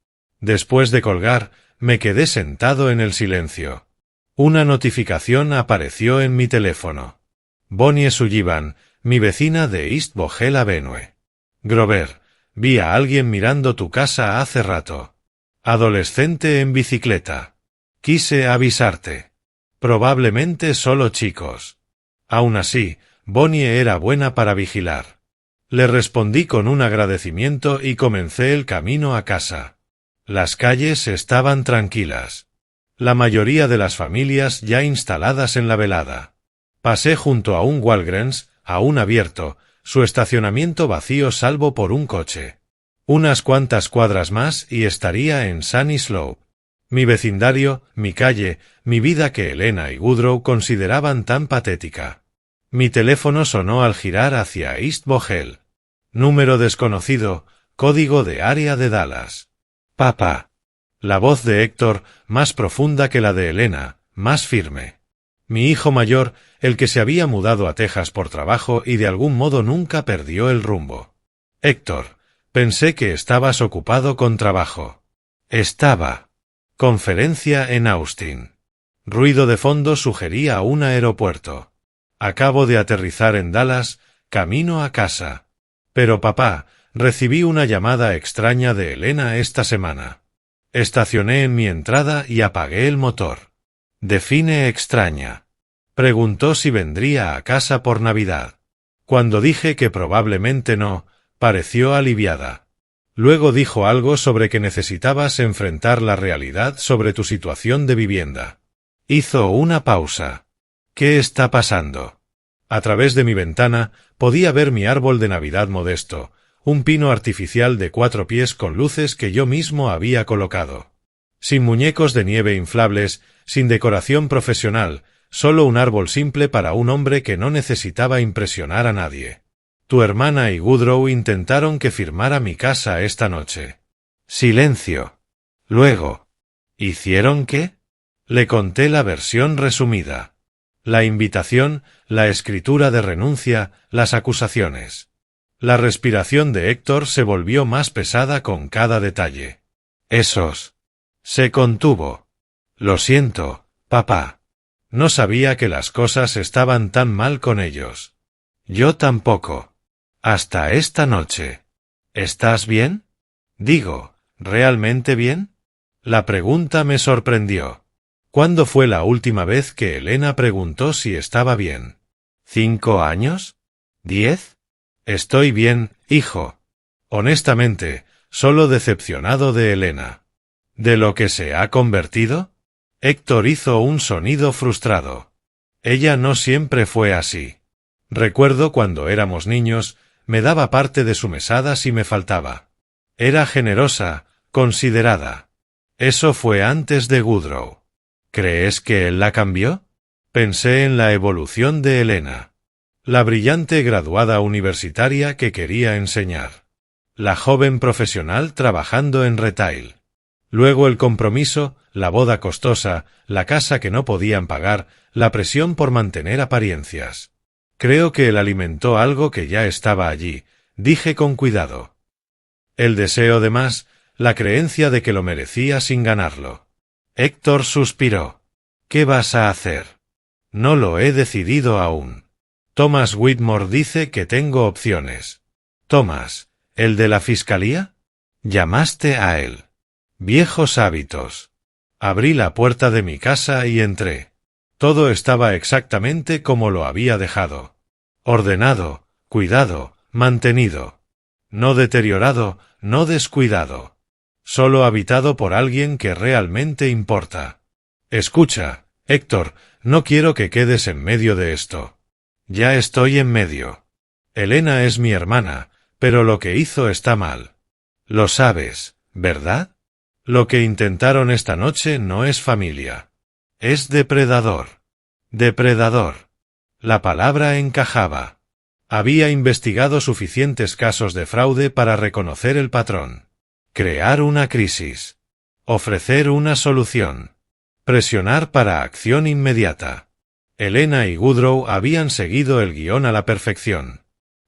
Después de colgar, me quedé sentado en el silencio. Una notificación apareció en mi teléfono. Bonnie Sullivan, mi vecina de East Vogel Avenue. Grover, vi a alguien mirando tu casa hace rato. Adolescente en bicicleta. Quise avisarte. Probablemente solo chicos. Aún así, Bonnie era buena para vigilar. Le respondí con un agradecimiento y comencé el camino a casa. Las calles estaban tranquilas. La mayoría de las familias ya instaladas en la velada. Pasé junto a un Walgreens, aún abierto, su estacionamiento vacío salvo por un coche. Unas cuantas cuadras más y estaría en Sunny Slope. Mi vecindario, mi calle, mi vida que Elena y Woodrow consideraban tan patética. Mi teléfono sonó al girar hacia East Vogel. Número desconocido, código de área de Dallas. Papá. La voz de Héctor, más profunda que la de Elena, más firme. Mi hijo mayor, el que se había mudado a Texas por trabajo y de algún modo nunca perdió el rumbo. Héctor, pensé que estabas ocupado con trabajo. Estaba. Conferencia en Austin. Ruido de fondo sugería un aeropuerto. Acabo de aterrizar en Dallas, camino a casa. Pero papá, recibí una llamada extraña de Elena esta semana. Estacioné en mi entrada y apagué el motor. Define extraña. Preguntó si vendría a casa por Navidad. Cuando dije que probablemente no, pareció aliviada. Luego dijo algo sobre que necesitabas enfrentar la realidad sobre tu situación de vivienda. Hizo una pausa. ¿Qué está pasando? A través de mi ventana podía ver mi árbol de Navidad modesto, un pino artificial de 4 pies con luces que yo mismo había colocado. Sin muñecos de nieve inflables, sin decoración profesional, solo un árbol simple para un hombre que no necesitaba impresionar a nadie. Tu hermana y Woodrow intentaron que firmara mi casa esta noche. Silencio. Luego. ¿Hicieron qué? Le conté la versión resumida. La invitación, la escritura de renuncia, las acusaciones. La respiración de Héctor se volvió más pesada con cada detalle. Esos. Se contuvo. Lo siento, papá. No sabía que las cosas estaban tan mal con ellos. Yo tampoco. Hasta esta noche. ¿Estás bien? Digo, ¿realmente bien? La pregunta me sorprendió. ¿Cuándo fue la última vez que Elena preguntó si estaba bien? ¿5 años? ¿10? Estoy bien, hijo. Honestamente, solo decepcionado de Elena. ¿De lo que se ha convertido? Héctor hizo un sonido frustrado. Ella no siempre fue así. Recuerdo cuando éramos niños, me daba parte de su mesada si me faltaba. Era generosa, considerada. Eso fue antes de Woodrow. ¿Crees que él la cambió? Pensé en la evolución de Elena. La brillante graduada universitaria que quería enseñar. La joven profesional trabajando en retail. Luego el compromiso, la boda costosa, la casa que no podían pagar, la presión por mantener apariencias. Creo que él alimentó algo que ya estaba allí, dije con cuidado. El deseo de más, la creencia de que lo merecía sin ganarlo. Héctor suspiró. ¿Qué vas a hacer? No lo he decidido aún. Thomas Whitmore dice que tengo opciones. Thomas, ¿el de la fiscalía? Llamaste a él. Viejos hábitos. Abrí la puerta de mi casa y entré. Todo estaba exactamente como lo había dejado. Ordenado, cuidado, mantenido. No deteriorado, no descuidado. Solo habitado por alguien que realmente importa. Escucha, Héctor, no quiero que quedes en medio de esto. Ya estoy en medio. Elena es mi hermana, pero lo que hizo está mal. Lo sabes, ¿verdad? Lo que intentaron esta noche no es familia. Es depredador. Depredador. La palabra encajaba. Había investigado suficientes casos de fraude para reconocer el patrón. Crear una crisis. Ofrecer una solución. Presionar para acción inmediata. Elena y Woodrow habían seguido el guión a la perfección.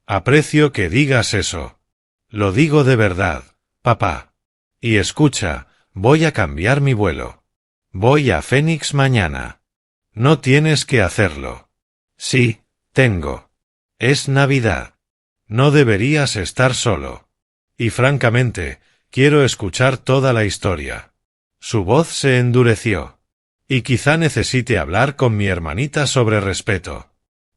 Aprecio que digas eso. Lo digo de verdad, papá. Y escucha, voy a cambiar mi vuelo. Voy a Phoenix mañana. No tienes que hacerlo. Sí, tengo. Es Navidad. No deberías estar solo. Y francamente, quiero escuchar toda la historia. Su voz se endureció. Y quizá necesite hablar con mi hermanita sobre respeto.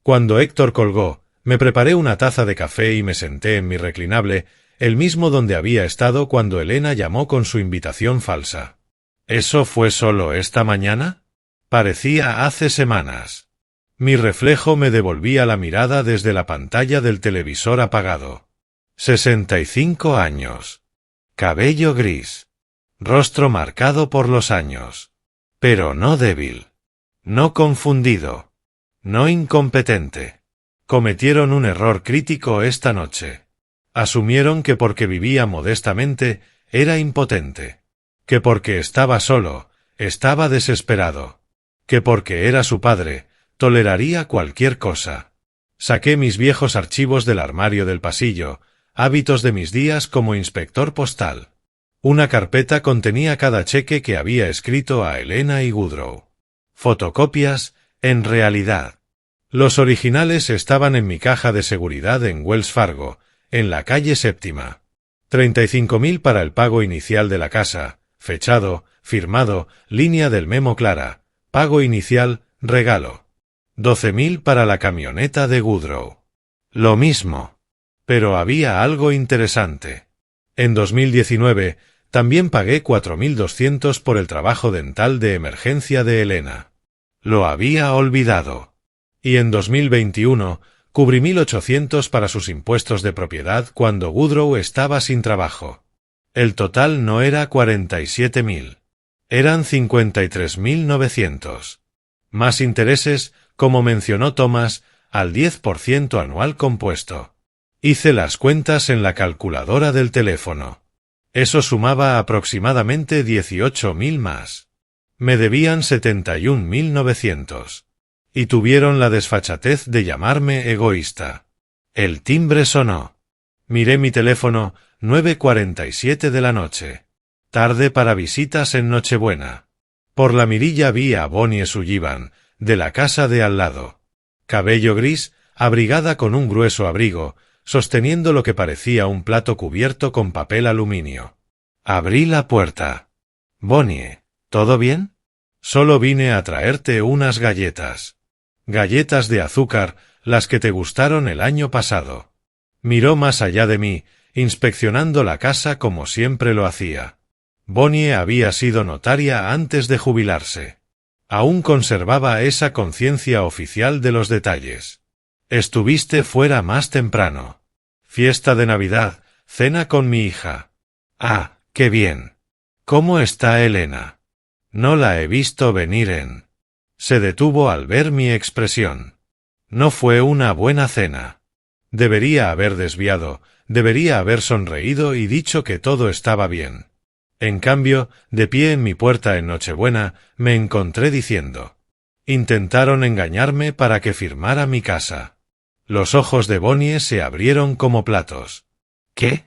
Cuando Héctor colgó, me preparé una taza de café y me senté en mi reclinable, el mismo donde había estado cuando Elena llamó con su invitación falsa. ¿Eso fue solo esta mañana? Parecía hace semanas. Mi reflejo me devolvía la mirada desde la pantalla del televisor apagado. 65 años. Cabello gris. Rostro marcado por los años. Pero no débil. No confundido. No incompetente. Cometieron un error crítico esta noche. Asumieron que porque vivía modestamente, era impotente. Que porque estaba solo, estaba desesperado. Que porque era su padre, toleraría cualquier cosa. Saqué mis viejos archivos del armario del pasillo, hábitos de mis días como inspector postal. Una carpeta contenía cada cheque que había escrito a Elena y Woodrow. Fotocopias, en realidad. Los originales estaban en mi caja de seguridad en Wells Fargo, en la calle Séptima. 35.000 para el pago inicial de la casa, fechado, firmado, línea del memo clara, pago inicial, regalo. 12.000 para la camioneta de Woodrow. Lo mismo. Pero había algo interesante. En 2019, también pagué 4.200 por el trabajo dental de emergencia de Elena. Lo había olvidado. Y en 2021, cubrí 1.800 para sus impuestos de propiedad cuando Woodrow estaba sin trabajo. El total no era 47.000. Eran 53.900. Más intereses, como mencionó Thomas, al 10% anual compuesto. Hice las cuentas en la calculadora del teléfono. Eso sumaba aproximadamente 18.000 más. Me debían 71.900. Y tuvieron la desfachatez de llamarme egoísta. El timbre sonó. Miré mi teléfono, 9:47 de la noche. Tarde para visitas en Nochebuena. Por la mirilla vi a Bonnie Sullivan, de la casa de al lado. Cabello gris, abrigada con un grueso abrigo, sosteniendo lo que parecía un plato cubierto con papel aluminio. Abrí la puerta. Bonnie, ¿todo bien? Solo vine a traerte unas galletas. Galletas de azúcar, las que te gustaron el año pasado. Miró más allá de mí, inspeccionando la casa como siempre lo hacía. Bonnie había sido notaria antes de jubilarse. Aún conservaba esa conciencia oficial de los detalles. Estuviste fuera más temprano. Fiesta de Navidad, cena con mi hija. Ah, qué bien. ¿Cómo está Elena? No la he visto venir en... Se detuvo al ver mi expresión. No fue una buena cena. Debería haber desviado, debería haber sonreído y dicho que todo estaba bien. En cambio, de pie en mi puerta en Nochebuena, me encontré diciendo: intentaron engañarme para que firmara mi casa. Los ojos de Bonnie se abrieron como platos. ¿Qué?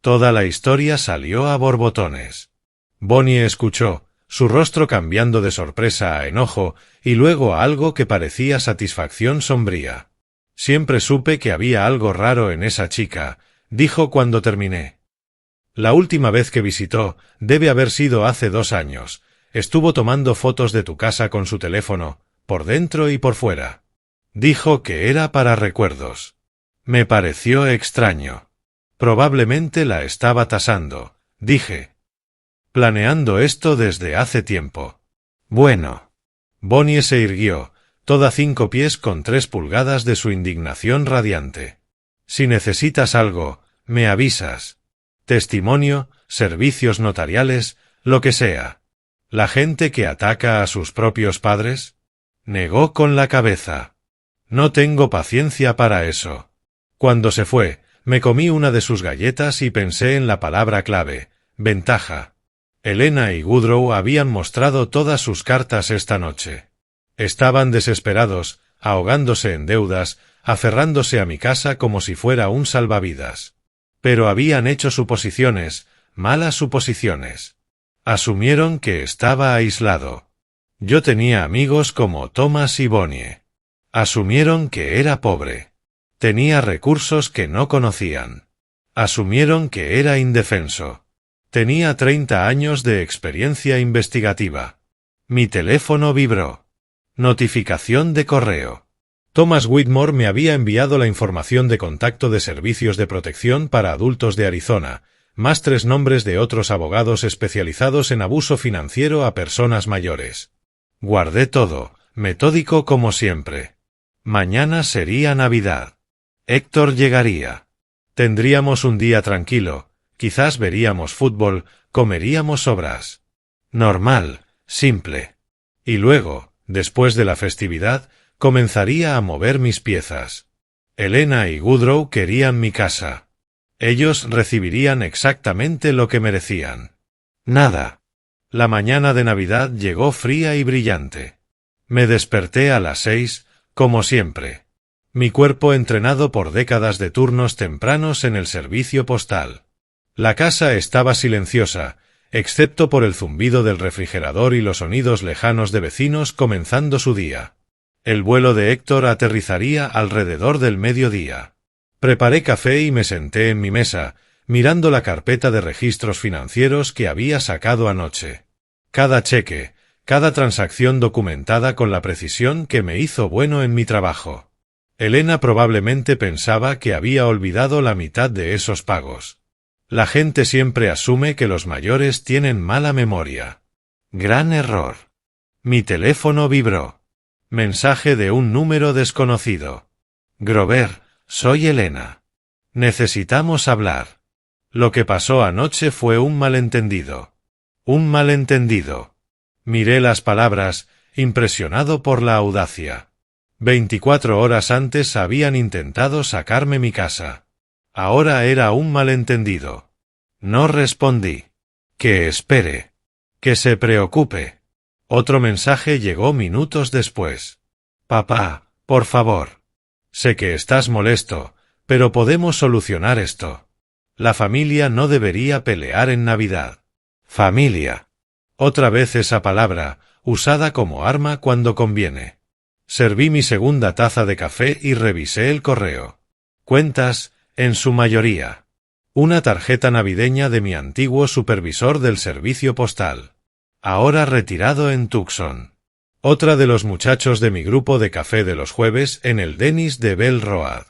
Toda la historia salió a borbotones. Bonnie escuchó, su rostro cambiando de sorpresa a enojo, y luego a algo que parecía satisfacción sombría. Siempre supe que había algo raro en esa chica, dijo cuando terminé. La última vez que visitó debe haber sido hace 2 años. Estuvo tomando fotos de tu casa con su teléfono, por dentro y por fuera. Dijo que era para recuerdos. Me pareció extraño. Probablemente la estaba tasando, dije. Planeando esto desde hace tiempo. Bueno. Bonnie se irguió, toda 5 pies con 3 pulgadas de su indignación radiante. Si necesitas algo, me avisas. Testimonio, servicios notariales, lo que sea. ¿La gente que ataca a sus propios padres? Negó con la cabeza. No tengo paciencia para eso. Cuando se fue, me comí una de sus galletas y pensé en la palabra clave: ventaja. Elena y Woodrow habían mostrado todas sus cartas esta noche. Estaban desesperados, ahogándose en deudas, aferrándose a mi casa como si fuera un salvavidas. Pero habían hecho suposiciones, malas suposiciones. Asumieron que estaba aislado. Yo tenía amigos como Thomas y Bonnie. Asumieron que era pobre. Tenía recursos que no conocían. Asumieron que era indefenso. Tenía 30 años de experiencia investigativa. Mi teléfono vibró. Notificación de correo. Thomas Whitmore me había enviado la información de contacto de servicios de protección para adultos de Arizona, más 3 nombres de otros abogados especializados en abuso financiero a personas mayores. Guardé todo, metódico como siempre. Mañana sería Navidad. Héctor llegaría. Tendríamos un día tranquilo, quizás veríamos fútbol, comeríamos sobras. Normal, simple. Y luego, después de la festividad, comenzaría a mover mis piezas. Elena y Woodrow querían mi casa. Ellos recibirían exactamente lo que merecían. Nada. La mañana de Navidad llegó fría y brillante. Me desperté a las 6, como siempre. Mi cuerpo entrenado por décadas de turnos tempranos en el servicio postal. La casa estaba silenciosa, excepto por el zumbido del refrigerador y los sonidos lejanos de vecinos comenzando su día. El vuelo de Héctor aterrizaría alrededor del mediodía. Preparé café y me senté en mi mesa, mirando la carpeta de registros financieros que había sacado anoche. Cada cheque, cada transacción documentada con la precisión que me hizo bueno en mi trabajo. Elena probablemente pensaba que había olvidado la mitad de esos pagos. La gente siempre asume que los mayores tienen mala memoria. Gran error. Mi teléfono vibró. Mensaje de un número desconocido. Grover, soy Elena. Necesitamos hablar. Lo que pasó anoche fue un malentendido. Un malentendido. Miré las palabras, impresionado por la audacia. 24 horas antes habían intentado sacarme mi casa. Ahora era un malentendido. No respondí. Que espere. Que se preocupe. Otro mensaje llegó minutos después. Papá, por favor. Sé que estás molesto, pero podemos solucionar esto. La familia no debería pelear en Navidad. Familia. Otra vez esa palabra, usada como arma cuando conviene. Serví mi segunda taza de café y revisé el correo. Cuentas, en su mayoría. Una tarjeta navideña de mi antiguo supervisor del servicio postal. Ahora retirado en Tucson. Otra de los muchachos de mi grupo de café de los jueves en el Denny's de Bell Road.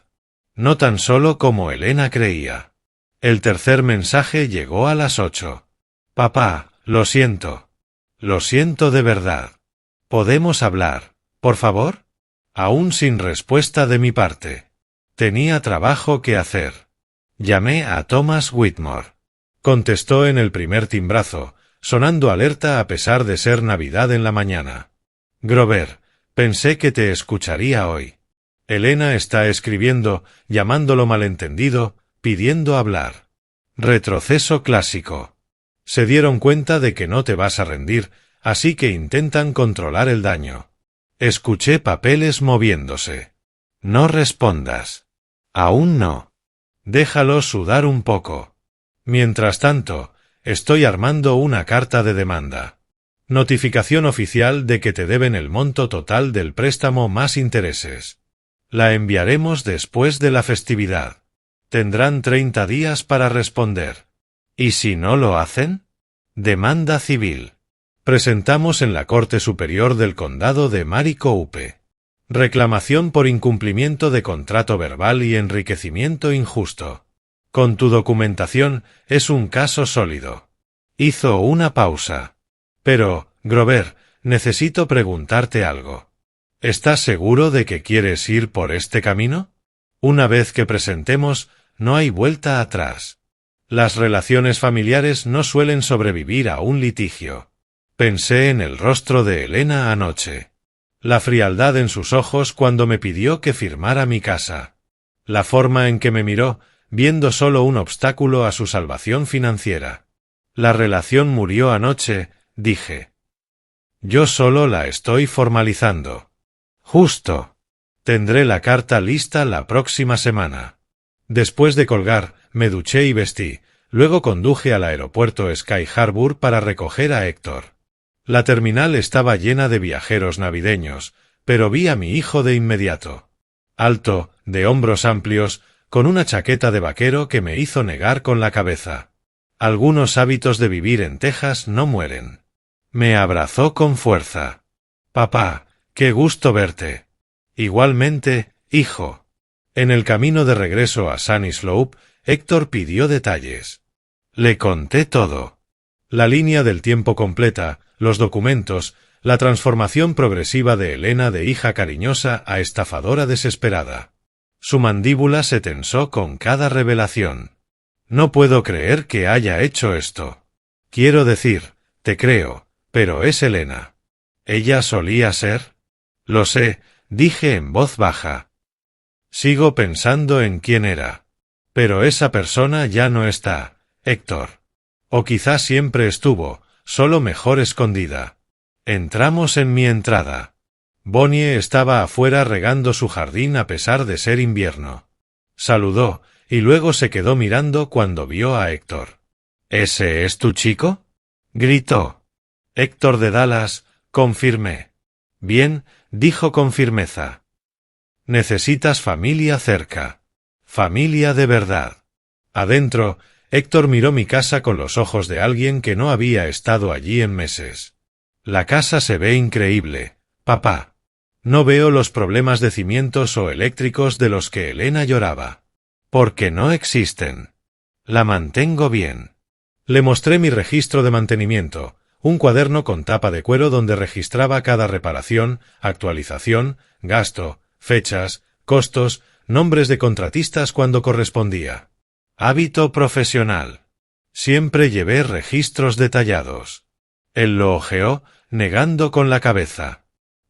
No tan solo como Elena creía. El tercer mensaje llegó a las 8. Papá, lo siento. Lo siento de verdad. ¿Podemos hablar, por favor? Aún sin respuesta de mi parte. Tenía trabajo que hacer. Llamé a Thomas Whitmore. Contestó en el primer timbrazo, sonando alerta a pesar de ser Navidad en la mañana. Grover, pensé que te escucharía hoy. Elena está escribiendo, llamándolo malentendido, pidiendo hablar. Retroceso clásico. Se dieron cuenta de que no te vas a rendir, así que intentan controlar el daño. Escuché papeles moviéndose. No respondas. Aún no. Déjalo sudar un poco. Mientras tanto, estoy armando una carta de demanda. Notificación oficial de que te deben el monto total del préstamo más intereses. La enviaremos después de la festividad. Tendrán 30 días para responder. ¿Y si no lo hacen? Demanda civil. Presentamos en la Corte Superior del Condado de Maricopa. Reclamación por incumplimiento de contrato verbal y enriquecimiento injusto. Con tu documentación es un caso sólido. Hizo una pausa. Pero, Grover, necesito preguntarte algo. ¿Estás seguro de que quieres ir por este camino? Una vez que presentemos, no hay vuelta atrás. Las relaciones familiares no suelen sobrevivir a un litigio. Pensé en el rostro de Elena anoche. La frialdad en sus ojos cuando me pidió que firmara mi casa. La forma en que me miró, viendo solo un obstáculo a su salvación financiera. La relación murió anoche, dije. Yo solo la estoy formalizando. Justo. Tendré la carta lista la próxima semana. Después de colgar, me duché y vestí, luego conduje al aeropuerto Sky Harbor para recoger a Héctor. La terminal estaba llena de viajeros navideños, pero vi a mi hijo de inmediato. Alto, de hombros amplios, con una chaqueta de vaquero que me hizo negar con la cabeza. Algunos hábitos de vivir en Texas no mueren. Me abrazó con fuerza. Papá, qué gusto verte. Igualmente, hijo. En el camino de regreso a Sunny Slope, Héctor pidió detalles. Le conté todo. La línea del tiempo completa, los documentos, la transformación progresiva de Elena de hija cariñosa a estafadora desesperada. Su mandíbula se tensó con cada revelación. No puedo creer que haya hecho esto. Quiero decir, te creo, pero es Elena. ¿Ella solía ser? Lo sé, dije en voz baja. Sigo pensando en quién era. Pero esa persona ya no está, Héctor. O quizás siempre estuvo, solo mejor escondida. Entramos en mi entrada. Bonnie estaba afuera regando su jardín a pesar de ser invierno. Saludó, y luego se quedó mirando cuando vio a Héctor. ¿Ese es tu chico? Gritó. Héctor de Dallas, confirmé. Bien, dijo con firmeza. Necesitas familia cerca. Familia de verdad. Adentro, Héctor miró mi casa con los ojos de alguien que no había estado allí en meses. La casa se ve increíble, papá. No veo los problemas de cimientos o eléctricos de los que Elena lloraba. Porque no existen. La mantengo bien. Le mostré mi registro de mantenimiento, un cuaderno con tapa de cuero donde registraba cada reparación, actualización, gasto, fechas, costos, nombres de contratistas cuando correspondía. Hábito profesional. Siempre llevé registros detallados. Él lo hojeó, negando con la cabeza.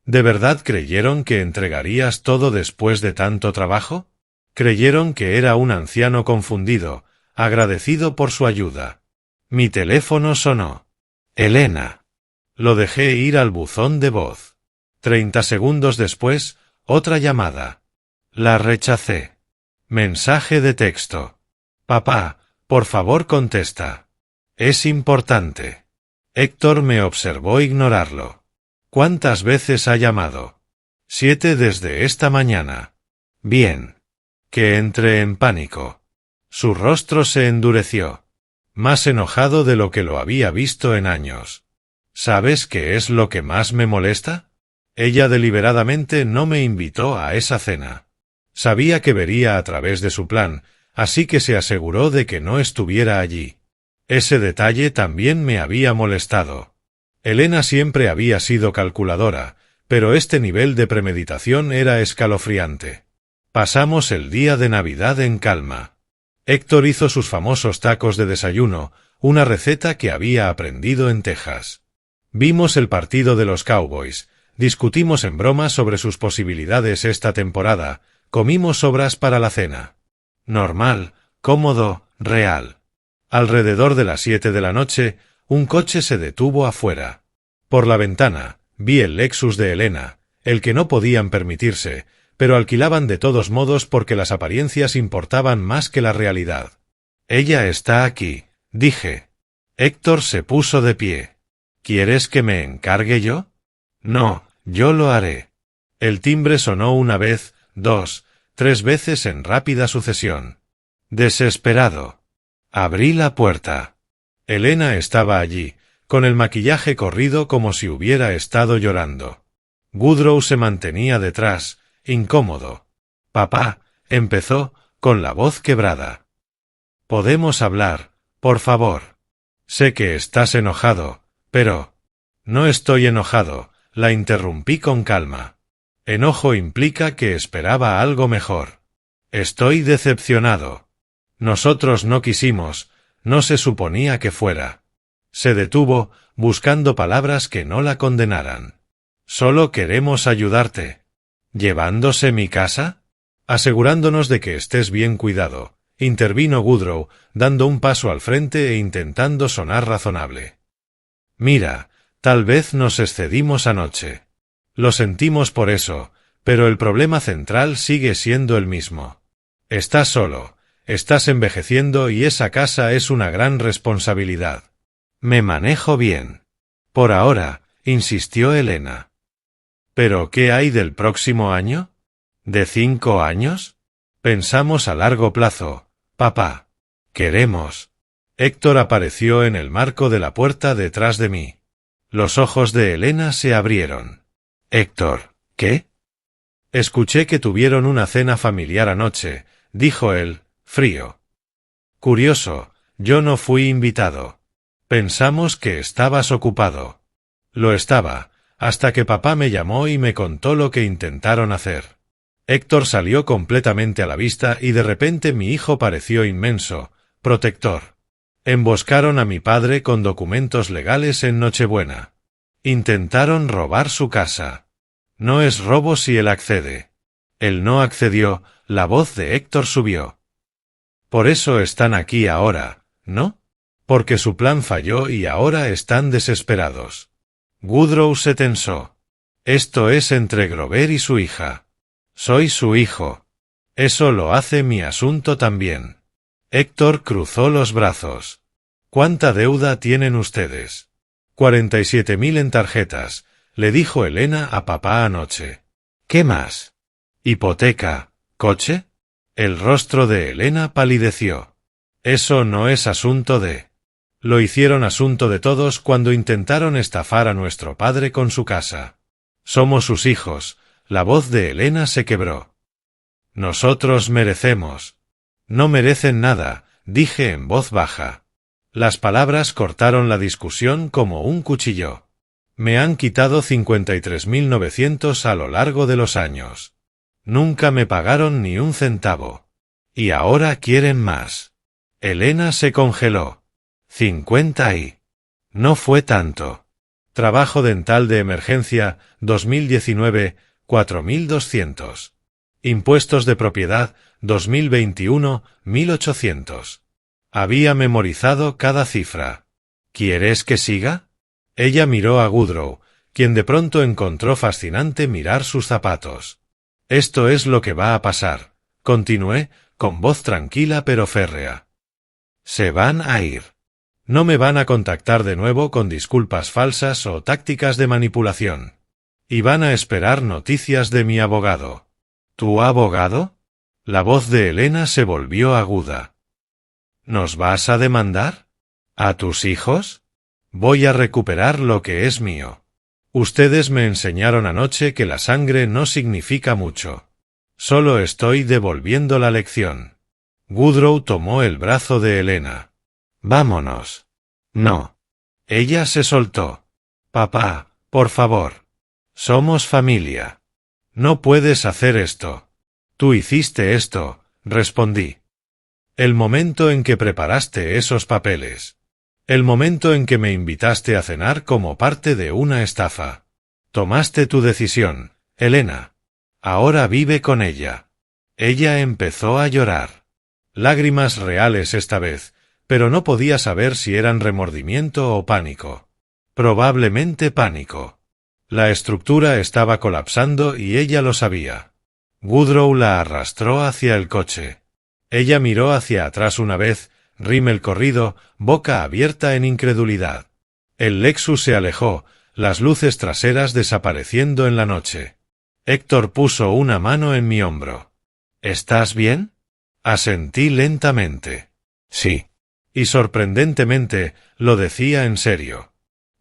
¿De verdad creyeron que entregarías todo después de tanto trabajo? Creyeron que era un anciano confundido, agradecido por su ayuda. Mi teléfono sonó. Elena. Lo dejé ir al buzón de voz. 30 segundos después, otra llamada. La rechacé. Mensaje de texto. Papá, por favor contesta. Es importante. Héctor me observó ignorarlo. ¿Cuántas veces ha llamado? 7 desde esta mañana. Bien. Que entré en pánico. Su rostro se endureció. Más enojado de lo que lo había visto en años. ¿Sabes qué es lo que más me molesta? Ella deliberadamente no me invitó a esa cena. Sabía que vería a través de su plan, así que se aseguró de que no estuviera allí. Ese detalle también me había molestado. Elena siempre había sido calculadora, pero este nivel de premeditación era escalofriante. Pasamos el día de Navidad en calma. Héctor hizo sus famosos tacos de desayuno, una receta que había aprendido en Texas. Vimos el partido de los Cowboys, discutimos en broma sobre sus posibilidades esta temporada, Comimos sobras para la cena. Normal, cómodo, real. Alrededor de las 7 de la noche, un coche se detuvo afuera. Por la ventana, vi el Lexus de Elena, el que no podían permitirse, pero alquilaban de todos modos porque las apariencias importaban más que la realidad. «Ella está aquí», dije. Héctor se puso de pie. «¿Quieres que me encargue yo?» «No, yo lo haré». El timbre sonó una vez, 2, 3 veces en rápida sucesión. Desesperado. Abrí la puerta. Elena estaba allí, con el maquillaje corrido como si hubiera estado llorando. Woodrow se mantenía detrás, incómodo. «Papá», empezó, con la voz quebrada. «¿Podemos hablar, por favor? Sé que estás enojado, pero...» «No estoy enojado», la interrumpí con calma. Enojo implica que esperaba algo mejor. Estoy decepcionado. Nosotros no quisimos, no se suponía que fuera. Se detuvo, buscando palabras que no la condenaran. «Solo queremos ayudarte». «¿Llevándose mi casa?» «Asegurándonos de que estés bien cuidado», intervino Woodrow, dando un paso al frente e intentando sonar razonable. «Mira, tal vez nos excedimos anoche. Lo sentimos por eso, pero el problema central sigue siendo el mismo. Estás solo, estás envejeciendo y esa casa es una gran responsabilidad. Me manejo bien. Por ahora», insistió Elena. «¿Pero qué hay del próximo año? ¿De 5 años? Pensamos a largo plazo, papá. Queremos». Héctor apareció en el marco de la puerta detrás de mí. Los ojos de Elena se abrieron. «Héctor, ¿qué?» «Escuché que tuvieron una cena familiar anoche», dijo él, frío. «Curioso, yo no fui invitado. Pensamos que estabas ocupado». Lo estaba, hasta que papá me llamó y me contó lo que intentaron hacer. Héctor salió completamente a la vista y de repente mi hijo pareció inmenso, protector. Emboscaron a mi padre con documentos legales en Nochebuena. Intentaron robar su casa. No es robo si él accede. Él no accedió, la voz de Héctor subió. Por eso están aquí ahora, ¿no? Porque su plan falló y ahora están desesperados. Woodrow se tensó. Esto es entre Grover y su hija. Soy su hijo. Eso lo hace mi asunto también. Héctor cruzó los brazos. ¿Cuánta deuda tienen ustedes? 47.000 en tarjetas, le dijo Elena a papá anoche. ¿Qué más? ¿Hipoteca? ¿Coche? El rostro de Elena palideció. Eso no es asunto de... Lo hicieron asunto de todos cuando intentaron estafar a nuestro padre con su casa. Somos sus hijos. La voz de Elena se quebró. Nosotros merecemos. No merecen nada, dije en voz baja. Las palabras cortaron la discusión como un cuchillo. Me han quitado 53.900 a lo largo de los años. Nunca me pagaron ni un centavo. Y ahora quieren más. Elena se congeló. 50 y... No fue tanto. Trabajo dental de emergencia, 2019, 4.200. Impuestos de propiedad, 2021, 1.800. Había memorizado cada cifra. ¿Quieres que siga? Ella miró a Woodrow, quien de pronto encontró fascinante mirar sus zapatos. Esto es lo que va a pasar, continué, con voz tranquila pero férrea. Se van a ir. No me van a contactar de nuevo con disculpas falsas o tácticas de manipulación. Y van a esperar noticias de mi abogado. ¿Tu abogado? La voz de Elena se volvió aguda. ¿Nos vas a demandar? ¿A tus hijos? Voy a recuperar lo que es mío. Ustedes me enseñaron anoche que la sangre no significa mucho. Solo estoy devolviendo la lección. Woodrow tomó el brazo de Elena. Vámonos. No. Ella se soltó. Papá, por favor. Somos familia. No puedes hacer esto. Tú hiciste esto, respondí. El momento en que preparaste esos papeles. El momento en que me invitaste a cenar como parte de una estafa. Tomaste tu decisión, Elena. Ahora vive con ella. Ella empezó a llorar. Lágrimas reales esta vez, pero no podía saber si eran remordimiento o pánico. Probablemente pánico. La estructura estaba colapsando y ella lo sabía. Woodrow la arrastró hacia el coche. Ella miró hacia atrás una vez, rímel corrido, boca abierta en incredulidad. El Lexus se alejó, las luces traseras desapareciendo en la noche. Héctor puso una mano en mi hombro. ¿Estás bien? Asentí lentamente. Sí. Y sorprendentemente, lo decía en serio.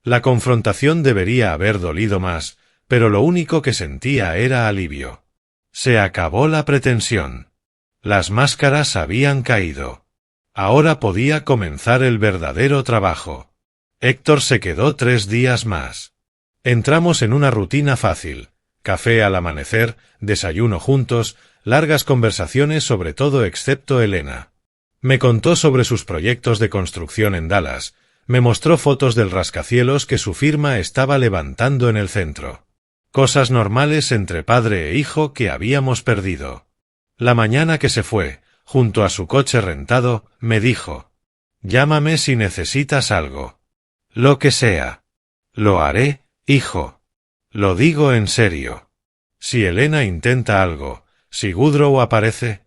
La confrontación debería haber dolido más, pero lo único que sentía era alivio. Se acabó la pretensión. Las máscaras habían caído. Ahora podía comenzar el verdadero trabajo. Héctor se quedó 3 días más. Entramos en una rutina fácil. Café al amanecer, desayuno juntos, largas conversaciones sobre todo excepto Elena. Me contó sobre sus proyectos de construcción en Dallas. Me mostró fotos del rascacielos que su firma estaba levantando en el centro. Cosas normales entre padre e hijo que habíamos perdido. La mañana que se fue, junto a su coche rentado, me dijo: «Llámame si necesitas algo. Lo que sea. Lo haré, hijo. Lo digo en serio. Si Elena intenta algo, si Woodrow aparece».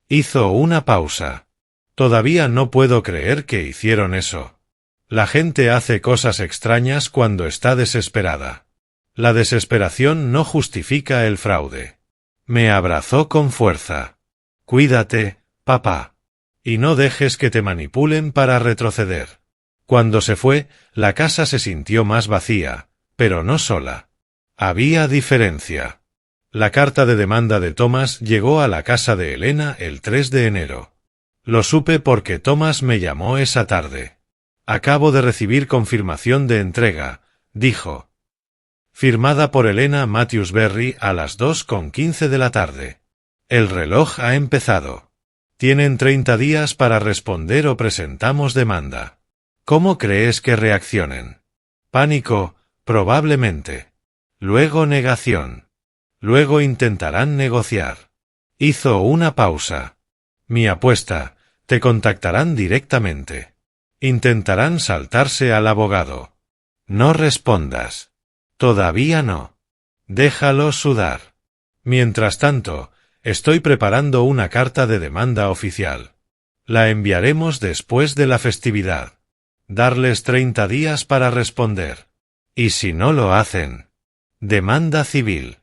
Hizo una pausa. Todavía no puedo creer que hicieron eso. La gente hace cosas extrañas cuando está desesperada. La desesperación no justifica el fraude. Me abrazó con fuerza. «Cuídate, papá. Y no dejes que te manipulen para retroceder». Cuando se fue, la casa se sintió más vacía, pero no sola. Había diferencia. La carta de demanda de Thomas llegó a la casa de Elena el 3 de enero. Lo supe porque Thomas me llamó esa tarde. «Acabo de recibir confirmación de entrega», dijo. Firmada por Elena Matthews Berry a las 2:15 de la tarde. El reloj ha empezado. Tienen 30 días para responder o presentamos demanda. ¿Cómo crees que reaccionen? Pánico, probablemente. Luego negación. Luego intentarán negociar. Hizo una pausa. Mi apuesta, te contactarán directamente. Intentarán saltarse al abogado. No respondas. Todavía no. Déjalo sudar. Mientras tanto, estoy preparando una carta de demanda oficial. La enviaremos después de la festividad. Darles 30 días para responder. Y si no lo hacen, demanda civil.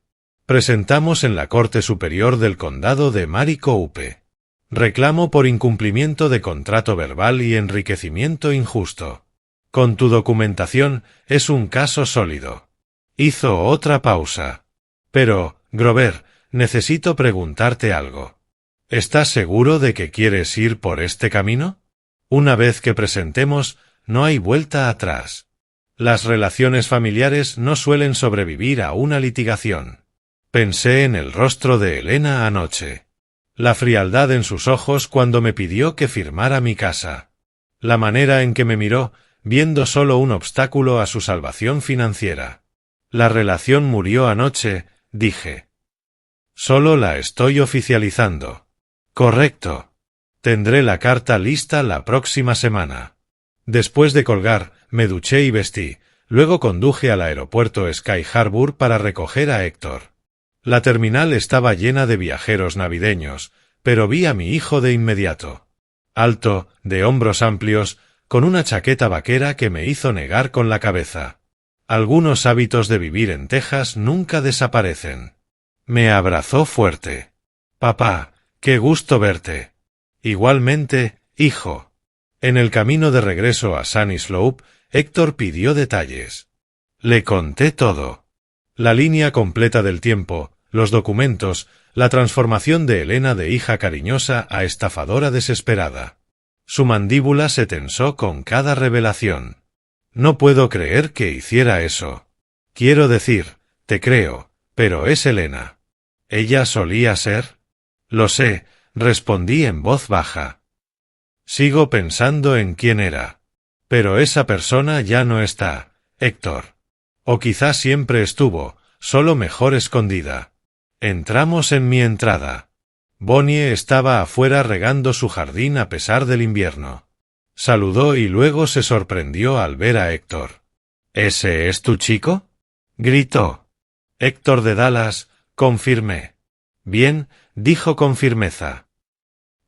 Presentamos en la Corte Superior del Condado de Maricopa. Reclamo por incumplimiento de contrato verbal y enriquecimiento injusto. Con tu documentación es un caso sólido. Hizo otra pausa. Pero, Grover, necesito preguntarte algo. ¿Estás seguro de que quieres ir por este camino? Una vez que presentemos, no hay vuelta atrás. Las relaciones familiares no suelen sobrevivir a una litigación. Pensé en el rostro de Elena anoche. La frialdad en sus ojos cuando me pidió que firmara mi casa. La manera en que me miró, viendo solo un obstáculo a su salvación financiera. La relación murió anoche, dije. Solo la estoy oficializando. Correcto. Tendré la carta lista la próxima semana. Después de colgar, me duché y vestí, luego conduje al aeropuerto Sky Harbor para recoger a Héctor. La terminal estaba llena de viajeros navideños, pero vi a mi hijo de inmediato. Alto, de hombros amplios, con una chaqueta vaquera que me hizo negar con la cabeza. Algunos hábitos de vivir en Texas nunca desaparecen. Me abrazó fuerte. «Papá, qué gusto verte». «Igualmente, hijo». En el camino de regreso a Sunny Slope, Héctor pidió detalles. Le conté todo. La línea completa del tiempo, los documentos, la transformación de Elena de hija cariñosa a estafadora desesperada. Su mandíbula se tensó con cada revelación. No puedo creer que hiciera eso. Quiero decir, te creo, pero es Elena. ¿Ella solía ser? Lo sé, respondí en voz baja. Sigo pensando en quién era. Pero esa persona ya no está, Héctor. O quizás siempre estuvo, solo mejor escondida. Entramos en mi entrada. Bonnie estaba afuera regando su jardín a pesar del invierno. Saludó y luego se sorprendió al ver a Héctor. —¿Ese es tu chico? —gritó. —Héctor de Dallas, confirmé. —Bien —dijo con firmeza—.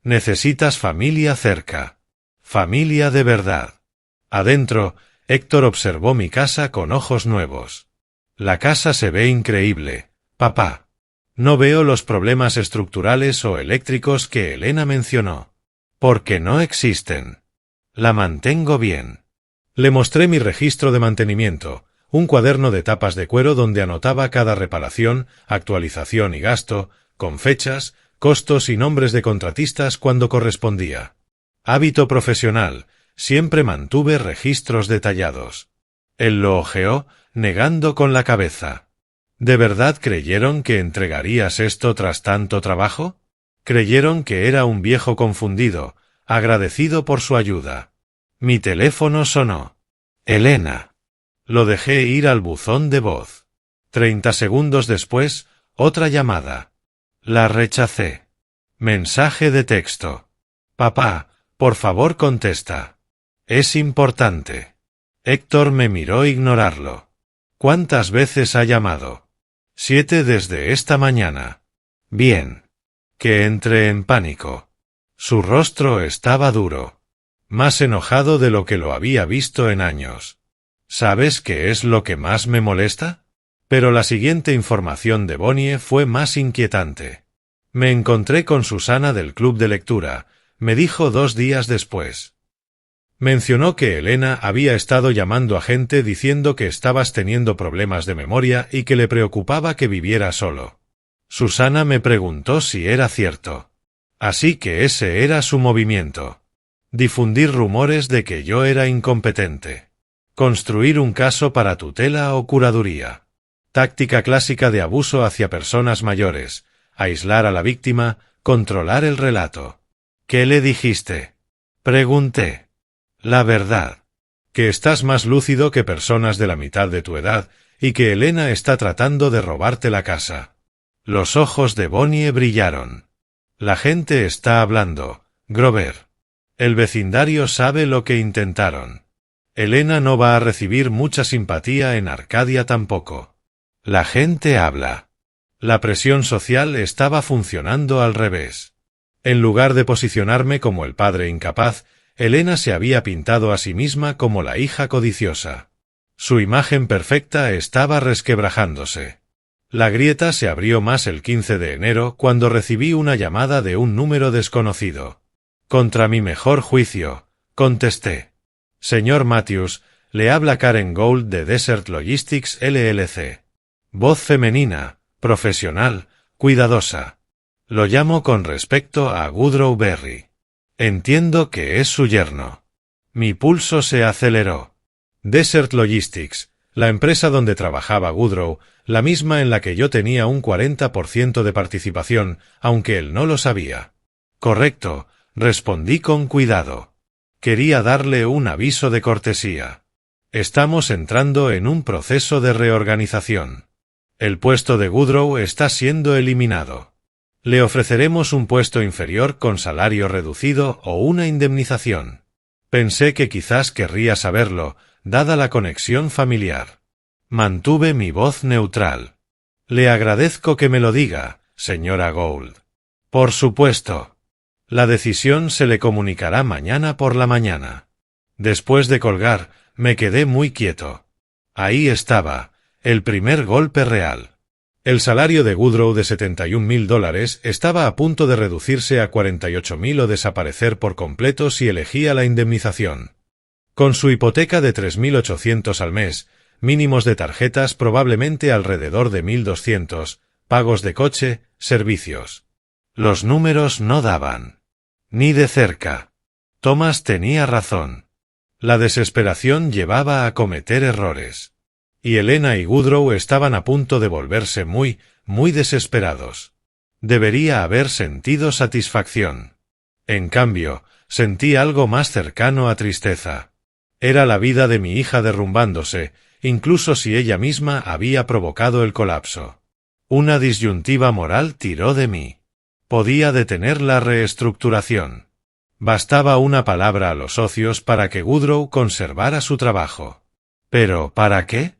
Necesitas familia cerca. Familia de verdad. Adentro, Héctor observó mi casa con ojos nuevos. La casa se ve increíble, papá. No veo los problemas estructurales o eléctricos que Elena mencionó. Porque no existen. La mantengo bien. Le mostré mi registro de mantenimiento, un cuaderno de tapas de cuero donde anotaba cada reparación, actualización y gasto, con fechas, costos y nombres de contratistas cuando correspondía. Hábito profesional, siempre mantuve registros detallados. Él lo hojeó, negando con la cabeza. ¿De verdad creyeron que entregarías esto tras tanto trabajo? Creyeron que era un viejo confundido, agradecido por su ayuda. Mi teléfono sonó. Elena. Lo dejé ir al buzón de voz. 30 segundos después, otra llamada. La rechacé. Mensaje de texto. Papá, por favor contesta. Es importante. Héctor me miró ignorarlo. ¿Cuántas veces ha llamado? 7 desde esta mañana. Bien. Que entré en pánico. Su rostro estaba duro. Más enojado de lo que lo había visto en años. ¿Sabes qué es lo que más me molesta? Pero la siguiente información de Bonnie fue más inquietante. Me encontré con Susana del club de lectura, me dijo 2 días después. Mencionó que Elena había estado llamando a gente diciendo que estabas teniendo problemas de memoria y que le preocupaba que viviera solo. Susana me preguntó si era cierto. Así que ese era su movimiento. Difundir rumores de que yo era incompetente. Construir un caso para tutela o curaduría. Táctica clásica de abuso hacia personas mayores. Aislar a la víctima, controlar el relato. ¿Qué le dijiste? Pregunté. La verdad. Que estás más lúcido que personas de la mitad de tu edad y que Elena está tratando de robarte la casa. Los ojos de Bonnie brillaron. La gente está hablando, Grover. El vecindario sabe lo que intentaron. Elena no va a recibir mucha simpatía en Arcadia tampoco. La gente habla. La presión social estaba funcionando al revés. En lugar de posicionarme como el padre incapaz, Elena se había pintado a sí misma como la hija codiciosa. Su imagen perfecta estaba resquebrajándose. La grieta se abrió más el 15 de enero cuando recibí una llamada de un número desconocido. Contra mi mejor juicio, contesté. Señor Matthews, le habla Karen Gould de Desert Logistics LLC. Voz femenina, profesional, cuidadosa. Lo llamo con respecto a Woodrow Berry. Entiendo que es su yerno. Mi pulso se aceleró. Desert Logistics, la empresa donde trabajaba Woodrow, la misma en la que yo tenía un 40% de participación, aunque él no lo sabía. Correcto, respondí con cuidado. Quería darle un aviso de cortesía. Estamos entrando en un proceso de reorganización. El puesto de Woodrow está siendo eliminado. Le ofreceremos un puesto inferior con salario reducido o una indemnización. Pensé que quizás querría saberlo, dada la conexión familiar. Mantuve mi voz neutral. Le agradezco que me lo diga, señora Gould. Por supuesto. La decisión se le comunicará mañana por la mañana. Después de colgar, me quedé muy quieto. Ahí estaba, el primer golpe real. El salario de Woodrow de $71.000 estaba a punto de reducirse a $48.000 o desaparecer por completo si elegía la indemnización. Con su hipoteca de $3.800 al mes, mínimos de tarjetas probablemente alrededor de $1.200, pagos de coche, servicios. Los números no daban. Ni de cerca. Thomas tenía razón. La desesperación llevaba a cometer errores. Y Elena y Woodrow estaban a punto de volverse muy, muy desesperados. Debería haber sentido satisfacción. En cambio, sentí algo más cercano a tristeza. Era la vida de mi hija derrumbándose, incluso si ella misma había provocado el colapso. Una disyuntiva moral tiró de mí. Podía detener la reestructuración. Bastaba una palabra a los socios para que Woodrow conservara su trabajo. ¿Pero para qué?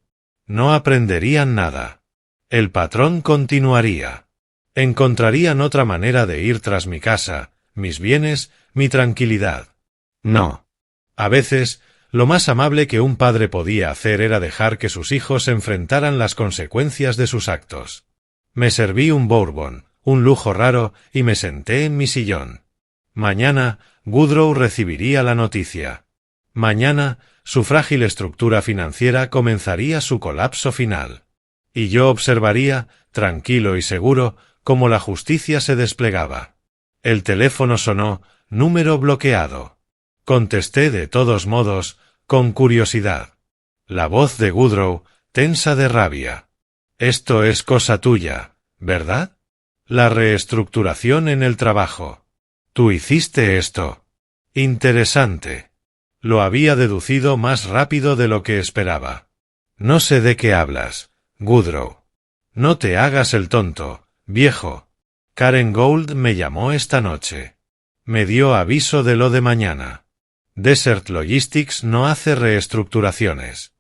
No aprenderían nada. El patrón continuaría. Encontrarían otra manera de ir tras mi casa, mis bienes, mi tranquilidad. No. A veces, lo más amable que un padre podía hacer era dejar que sus hijos enfrentaran las consecuencias de sus actos. Me serví un bourbon, un lujo raro, y me senté en mi sillón. Mañana, Woodrow recibiría la noticia. Mañana, su frágil estructura financiera comenzaría su colapso final. Y yo observaría, tranquilo y seguro, cómo la justicia se desplegaba. El teléfono sonó, número bloqueado. Contesté de todos modos, con curiosidad. La voz de Woodrow, tensa de rabia. Esto es cosa tuya, ¿verdad? La reestructuración en el trabajo. Tú hiciste esto. Interesante. Lo había deducido más rápido de lo que esperaba. No sé de qué hablas, Woodrow. No te hagas el tonto, viejo. Karen Gould me llamó esta noche. Me dio aviso de lo de mañana. Desert Logistics no hace reestructuraciones.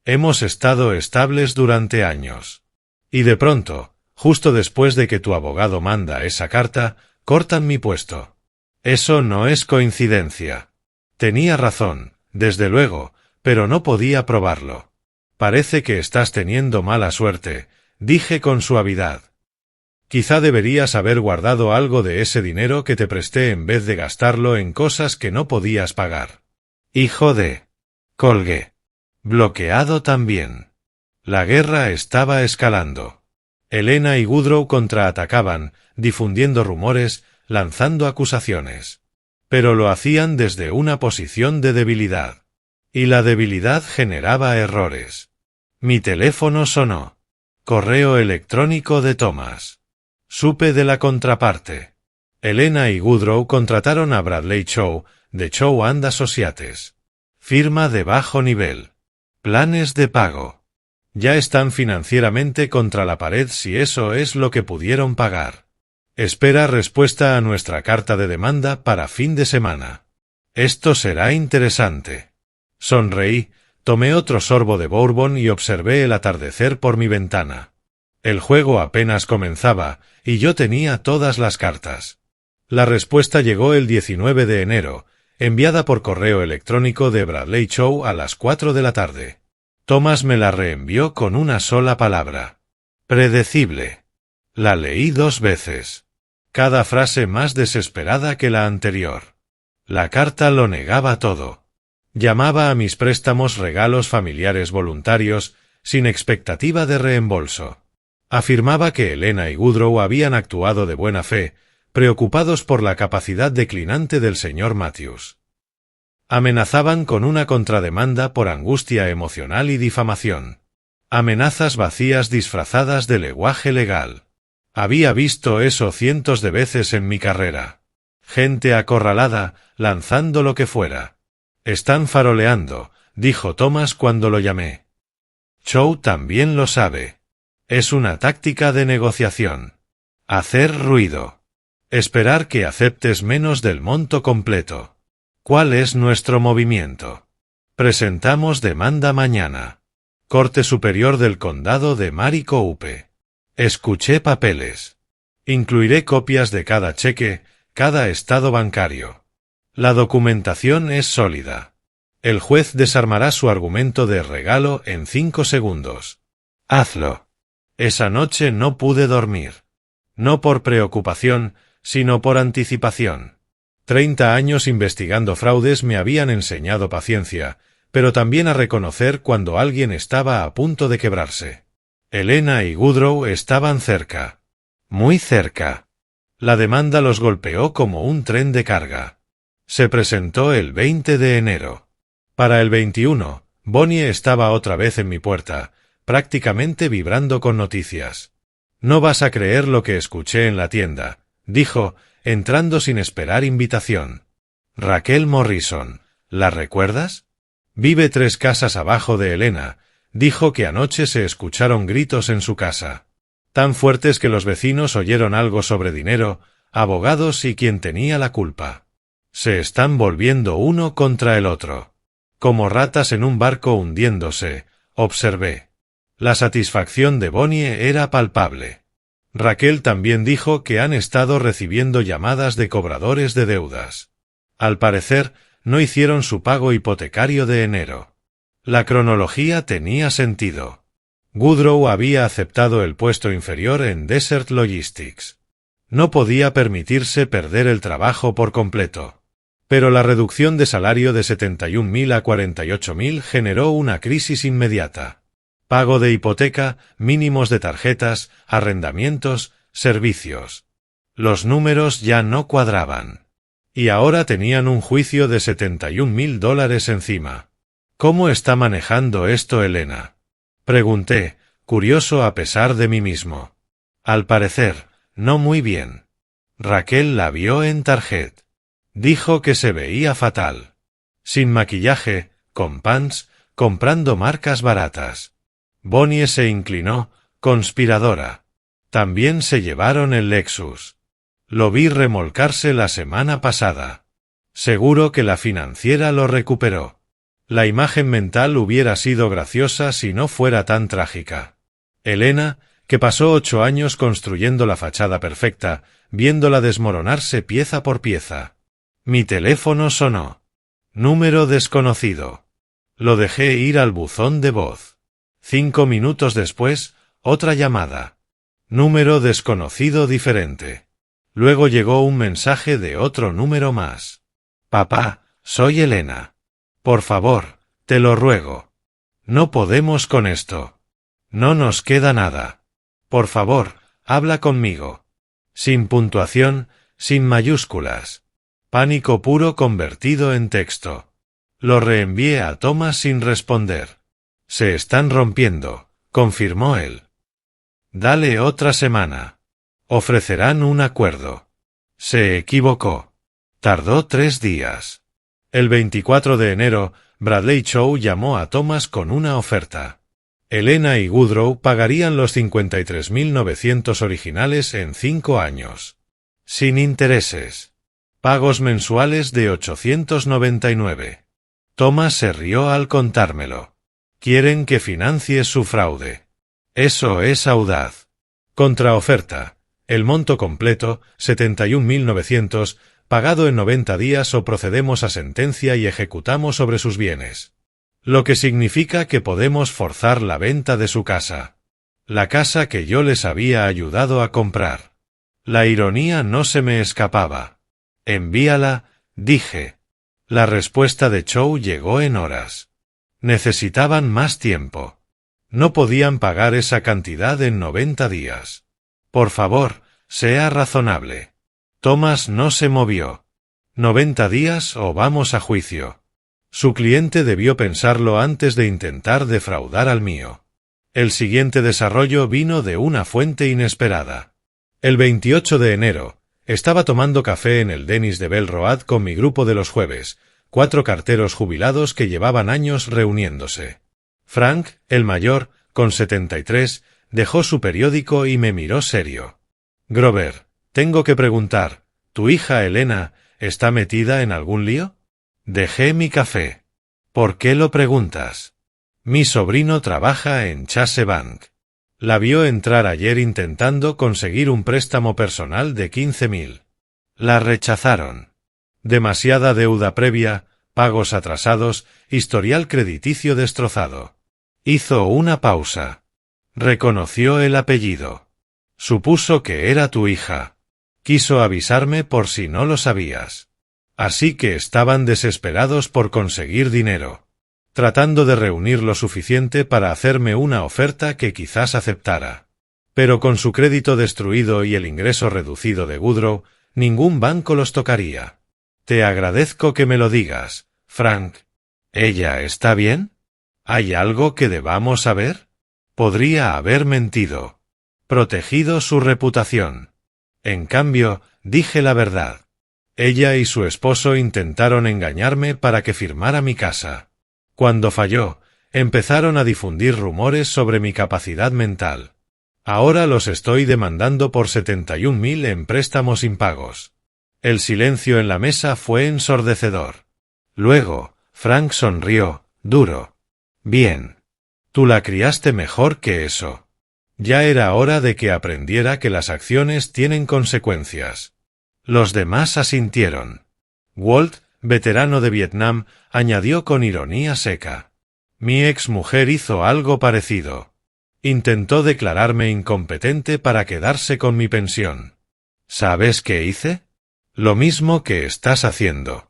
Hemos estado estables durante años. Y de pronto, justo después de que tu abogado manda esa carta, cortan mi puesto. Eso no es coincidencia. Tenía razón, desde luego, pero no podía probarlo. Parece que estás teniendo mala suerte, dije con suavidad. Quizá deberías haber guardado algo de ese dinero que te presté en vez de gastarlo en cosas que no podías pagar. Hijo de... Colgué. Bloqueado también. La guerra estaba escalando. Helena y Woodrow contraatacaban, difundiendo rumores, lanzando acusaciones. Pero lo hacían desde una posición de debilidad. Y la debilidad generaba errores. Mi teléfono sonó. Correo electrónico de Thomas. Supe de la contraparte. Helena y Woodrow contrataron a Bradley Chow, de Chow and Associates. Firma de bajo nivel. Planes de pago. Ya están financieramente contra la pared si eso es lo que pudieron pagar. Espera respuesta a nuestra carta de demanda para fin de semana. Esto será interesante. Sonreí, tomé otro sorbo de bourbon y observé el atardecer por mi ventana. El juego apenas comenzaba, y yo tenía todas las cartas. La respuesta llegó el 19 de enero, enviada por correo electrónico de Bradley Chow a las 4 de la tarde. Thomas me la reenvió con una sola palabra. Predecible. La leí 2 veces. Cada frase más desesperada que la anterior. La carta lo negaba todo. Llamaba a mis préstamos regalos familiares voluntarios, sin expectativa de reembolso. Afirmaba que Helena y Woodrow habían actuado de buena fe, preocupados por la capacidad declinante del señor Matthews. Amenazaban con una contrademanda por angustia emocional y difamación. Amenazas vacías disfrazadas de lenguaje legal. Había visto eso cientos de veces en mi carrera. Gente acorralada, lanzando lo que fuera. Están faroleando, dijo Thomas cuando lo llamé. Chow también lo sabe. Es una táctica de negociación. Hacer ruido. Esperar que aceptes menos del monto completo. ¿Cuál es nuestro movimiento? Presentamos demanda mañana. Corte Superior del Condado de Maricopa. Escuché papeles. Incluiré copias de cada cheque, cada estado bancario. La documentación es sólida. El juez desarmará su argumento de regalo en 5 segundos. Hazlo. Esa noche no pude dormir. No por preocupación, sino por anticipación. 30 años investigando fraudes me habían enseñado paciencia, pero también a reconocer cuando alguien estaba a punto de quebrarse. Helena y Woodrow estaban cerca. Muy cerca. La demanda los golpeó como un tren de carga. Se presentó el 20 de enero. Para el 21, Bonnie estaba otra vez en mi puerta, prácticamente vibrando con noticias. No vas a creer lo que escuché en la tienda, dijo, entrando sin esperar invitación. Raquel Morrison, ¿la recuerdas? Vive 3 casas abajo de Helena, dijo que anoche se escucharon gritos en su casa. Tan fuertes que los vecinos oyeron algo sobre dinero, abogados y quien tenía la culpa. Se están volviendo uno contra el otro. Como ratas en un barco hundiéndose, observé. La satisfacción de Bonnie era palpable. Raquel también dijo que han estado recibiendo llamadas de cobradores de deudas. Al parecer, no hicieron su pago hipotecario de enero. La cronología tenía sentido. Woodrow había aceptado el puesto inferior en Desert Logistics. No podía permitirse perder el trabajo por completo. Pero la reducción de salario de 71.000 a 48.000 generó una crisis inmediata. Pago de hipoteca, mínimos de tarjetas, arrendamientos, servicios. Los números ya no cuadraban. Y ahora tenían un juicio de $71.000 encima. ¿Cómo está manejando esto Elena? Pregunté, curioso a pesar de mí mismo. Al parecer, no muy bien. Raquel la vio en Target. Dijo que se veía fatal. Sin maquillaje, con pants, comprando marcas baratas. Bonnie se inclinó, conspiradora. También se llevaron el Lexus. Lo vi remolcarse la semana pasada. Seguro que la financiera lo recuperó. La imagen mental hubiera sido graciosa si no fuera tan trágica. Elena, que pasó 8 años construyendo la fachada perfecta, viéndola desmoronarse pieza por pieza. Mi teléfono sonó. Número desconocido. Lo dejé ir al buzón de voz. 5 minutos después, otra llamada. Número desconocido diferente. Luego llegó un mensaje de otro número más. Papá, soy Elena. Por favor, te lo ruego. No podemos con esto. No nos queda nada. Por favor, habla conmigo. Sin puntuación, sin mayúsculas. Pánico puro convertido en texto. Lo reenvié a Thomas sin responder. Se están rompiendo, confirmó él. Dale otra semana. Ofrecerán un acuerdo. Se equivocó. Tardó 3 días. El 24 de enero, Bradley Chow llamó a Thomas con una oferta. Elena y Woodrow pagarían los 53.900 originales en 5 años. Sin intereses. Pagos mensuales de 899. Thomas se rió al contármelo. Quieren que financie su fraude. Eso es audaz. Contraoferta. El monto completo, 71.900, pagado en 90 días o procedemos a sentencia y ejecutamos sobre sus bienes. Lo que significa que podemos forzar la venta de su casa. La casa que yo les había ayudado a comprar. La ironía no se me escapaba. Envíala, dije. La respuesta de Chow llegó en horas. Necesitaban más tiempo. No podían pagar esa cantidad en 90 días. Por favor, sea razonable. Thomas no se movió. 90 días o vamos a juicio. Su cliente debió pensarlo antes de intentar defraudar al mío. El siguiente desarrollo vino de una fuente inesperada. El 28 de enero, estaba tomando café en el Dennis de Bell Road con mi grupo de los jueves, 4 carteros jubilados que llevaban años reuniéndose. Frank, el mayor, con 73, dejó su periódico y me miró serio. Grover, tengo que preguntar, ¿tu hija Elena está metida en algún lío? Dejé mi café. ¿Por qué lo preguntas? Mi sobrino trabaja en Chase Bank. La vio entrar ayer intentando conseguir un préstamo personal de 15.000. La rechazaron. Demasiada deuda previa, pagos atrasados, historial crediticio destrozado. Hizo una pausa. Reconoció el apellido. Supuso que era tu hija. Quiso avisarme por si no lo sabías. Así que estaban desesperados por conseguir dinero. Tratando de reunir lo suficiente para hacerme una oferta que quizás aceptara. Pero con su crédito destruido y el ingreso reducido de Woodrow, ningún banco los tocaría. Te agradezco que me lo digas, Frank. ¿Ella está bien? ¿Hay algo que debamos saber? Podría haber mentido. Protegido su reputación. En cambio, dije la verdad. Ella y su esposo intentaron engañarme para que firmara mi casa. Cuando falló, empezaron a difundir rumores sobre mi capacidad mental. Ahora los estoy demandando por 71.000 en préstamos impagos. El silencio en la mesa fue ensordecedor. Luego, Frank sonrió, duro. Bien. Tú la criaste mejor que eso. Ya era hora de que aprendiera que las acciones tienen consecuencias. Los demás asintieron. Walt, veterano de Vietnam, añadió con ironía seca. Mi exmujer hizo algo parecido. Intentó declararme incompetente para quedarse con mi pensión. ¿Sabes qué hice? Lo mismo que estás haciendo.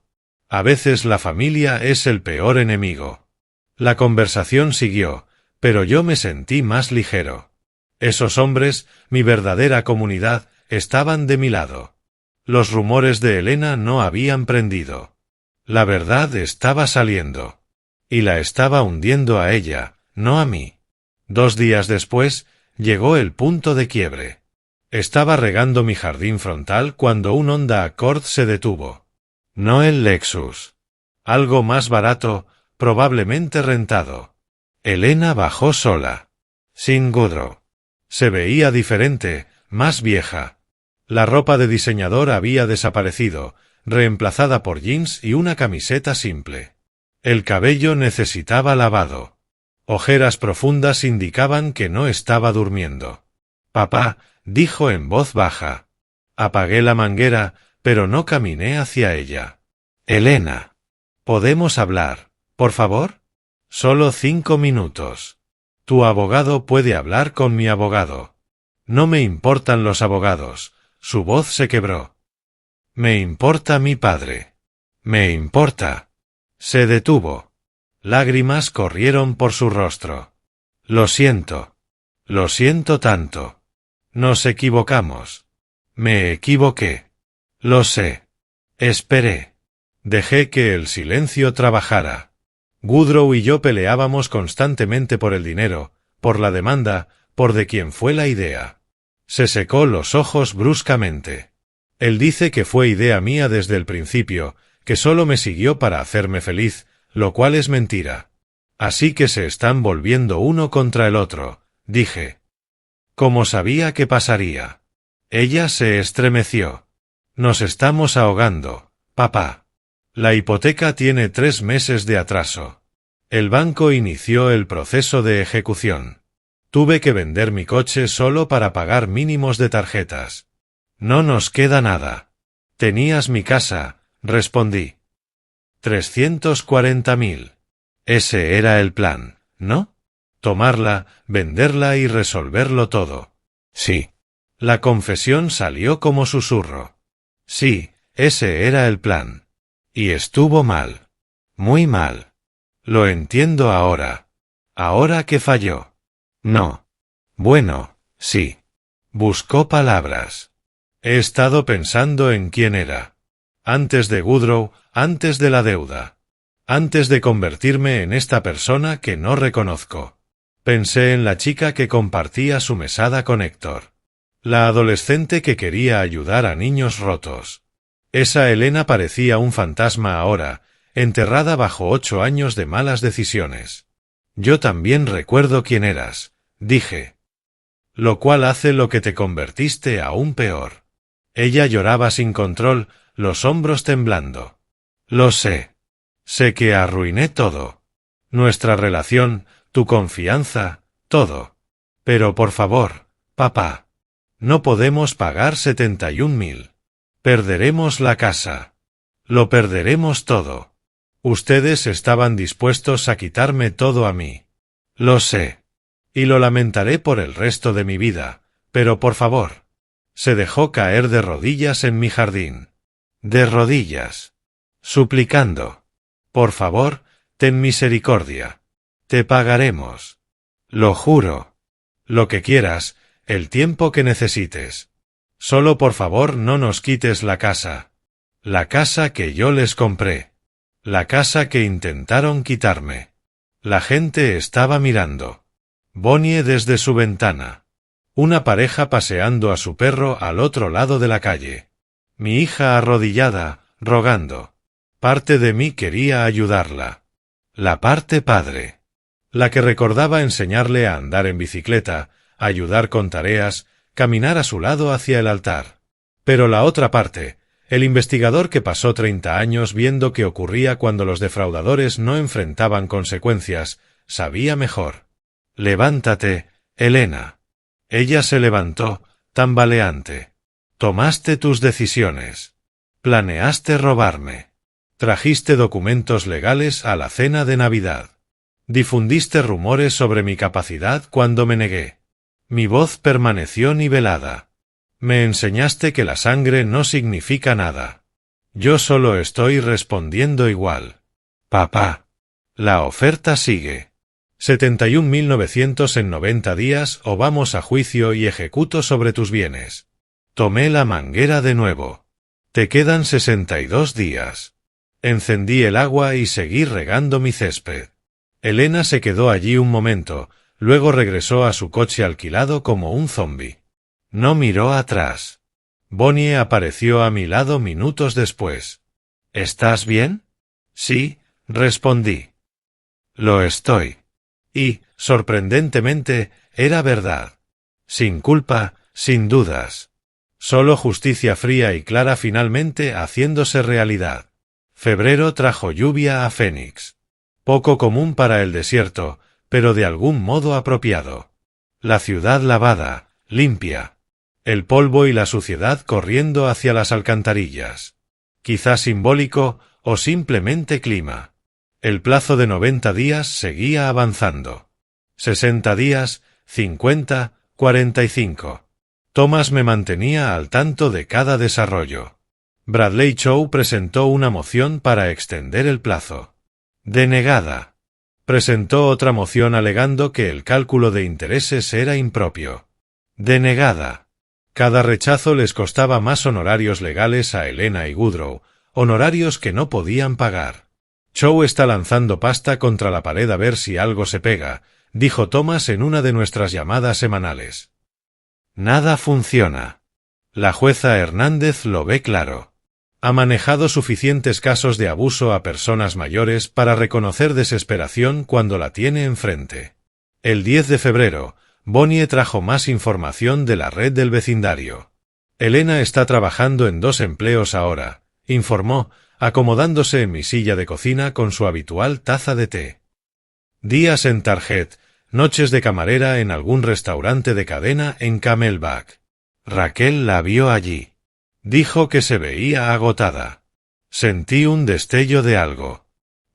A veces la familia es el peor enemigo. La conversación siguió, pero yo me sentí más ligero. Esos hombres, mi verdadera comunidad, estaban de mi lado. Los rumores de Elena no habían prendido. La verdad estaba saliendo. Y la estaba hundiendo a ella, no a mí. 2 días después, llegó el punto de quiebre. Estaba regando mi jardín frontal cuando un Honda Accord se detuvo. No el Lexus. Algo más barato, probablemente rentado. Elena bajó sola. Sin Woodrow. Se veía diferente, más vieja. La ropa de diseñador había desaparecido, reemplazada por jeans y una camiseta simple. El cabello necesitaba lavado. Ojeras profundas indicaban que no estaba durmiendo. Papá, dijo en voz baja. Apagué la manguera, pero no caminé hacia ella. Elena. ¿Podemos hablar, por favor? Solo 5 minutos. Tu abogado puede hablar con mi abogado. No me importan los abogados. Su voz se quebró. Me importa mi padre. Me importa. Se detuvo. Lágrimas corrieron por su rostro. Lo siento. Lo siento tanto. Nos equivocamos. Me equivoqué. Lo sé. Esperé. Dejé que el silencio trabajara. Woodrow y yo peleábamos constantemente por el dinero, por la demanda, por de quién fue la idea. Se secó los ojos bruscamente. Él dice que fue idea mía desde el principio, que solo me siguió para hacerme feliz, lo cual es mentira. Así que se están volviendo uno contra el otro, dije. Como sabía que pasaría. Ella se estremeció. Nos estamos ahogando, papá. La hipoteca tiene 3 meses de atraso. El banco inició el proceso de ejecución. Tuve que vender mi coche solo para pagar mínimos de tarjetas. No nos queda nada. Tenías mi casa, respondí. 340.000. Ese era el plan, ¿no? Tomarla, venderla y resolverlo todo. Sí. La confesión salió como susurro. Sí, ese era el plan. Y estuvo mal. Muy mal. Lo entiendo ahora. Ahora que falló. No. Bueno, sí. Buscó palabras. He estado pensando en quién era. Antes de Woodrow, antes de la deuda. Antes de convertirme en esta persona que no reconozco. Pensé en la chica que compartía su mesada con Héctor. La adolescente que quería ayudar a niños rotos. Esa Elena parecía un fantasma ahora, enterrada bajo 8 años de malas decisiones. Yo también recuerdo quién eras, dije. Lo cual hace lo que te convertiste aún peor. Ella lloraba sin control, los hombros temblando. Lo sé. Sé que arruiné todo. Nuestra relación, tu confianza, todo. Pero por favor, papá. No podemos pagar 71.000. Perderemos la casa. Lo perderemos todo. Ustedes estaban dispuestos a quitarme todo a mí. Lo sé. Y lo lamentaré por el resto de mi vida, pero por favor. Se dejó caer de rodillas en mi jardín. De rodillas. Suplicando. Por favor, ten misericordia. Te pagaremos. Lo juro. Lo que quieras, el tiempo que necesites. Solo por favor no nos quites la casa. La casa que yo les compré. La casa que intentaron quitarme. La gente estaba mirando. Bonnie desde su ventana. Una pareja paseando a su perro al otro lado de la calle. Mi hija arrodillada, rogando. Parte de mí quería ayudarla. La parte padre. La que recordaba enseñarle a andar en bicicleta, ayudar con tareas, caminar a su lado hacia el altar. Pero la otra parte, el investigador que pasó 30 años viendo qué ocurría cuando los defraudadores no enfrentaban consecuencias, sabía mejor. «Levántate, Elena». Ella se levantó, tambaleante. «Tomaste tus decisiones. Planeaste robarme. Trajiste documentos legales a la cena de Navidad. Difundiste rumores sobre mi capacidad cuando me negué. Mi voz permaneció nivelada. Me enseñaste que la sangre no significa nada. Yo solo estoy respondiendo igual. Papá. La oferta sigue. 71.900 en 90 días o vamos a juicio y ejecuto sobre tus bienes. Tomé la manguera de nuevo. Te quedan 62 días. Encendí el agua y seguí regando mi césped. Elena se quedó allí un momento, luego regresó a su coche alquilado como un zombi. No miró atrás. Bonnie apareció a mi lado minutos después. ¿Estás bien? Sí, respondí. Lo estoy. Y, sorprendentemente, era verdad. Sin culpa, sin dudas. Solo justicia fría y clara finalmente haciéndose realidad. Febrero trajo lluvia a Phoenix. Poco común para el desierto, pero de algún modo apropiado. La ciudad lavada, limpia. El polvo y la suciedad corriendo hacia las alcantarillas. Quizá simbólico o simplemente clima. El plazo de 90 días seguía avanzando. 60 días, 50, 45. Thomas me mantenía al tanto de cada desarrollo. Bradley Chow presentó una moción para extender el plazo. Denegada. Presentó otra moción alegando que el cálculo de intereses era impropio. Denegada. Cada rechazo les costaba más honorarios legales a Elena y Goodrow, honorarios que no podían pagar. Chow está lanzando pasta contra la pared a ver si algo se pega, dijo Thomas en una de nuestras llamadas semanales. Nada funciona. La jueza Hernández lo ve claro. Ha manejado suficientes casos de abuso a personas mayores para reconocer desesperación cuando la tiene enfrente. El 10 de febrero, Bonnie trajo más información de la red del vecindario. Elena está trabajando en 2 empleos ahora, informó, acomodándose en mi silla de cocina con su habitual taza de té. Días en Target, noches de camarera en algún restaurante de cadena en Camelback. Raquel la vio allí. Dijo que se veía agotada. Sentí un destello de algo.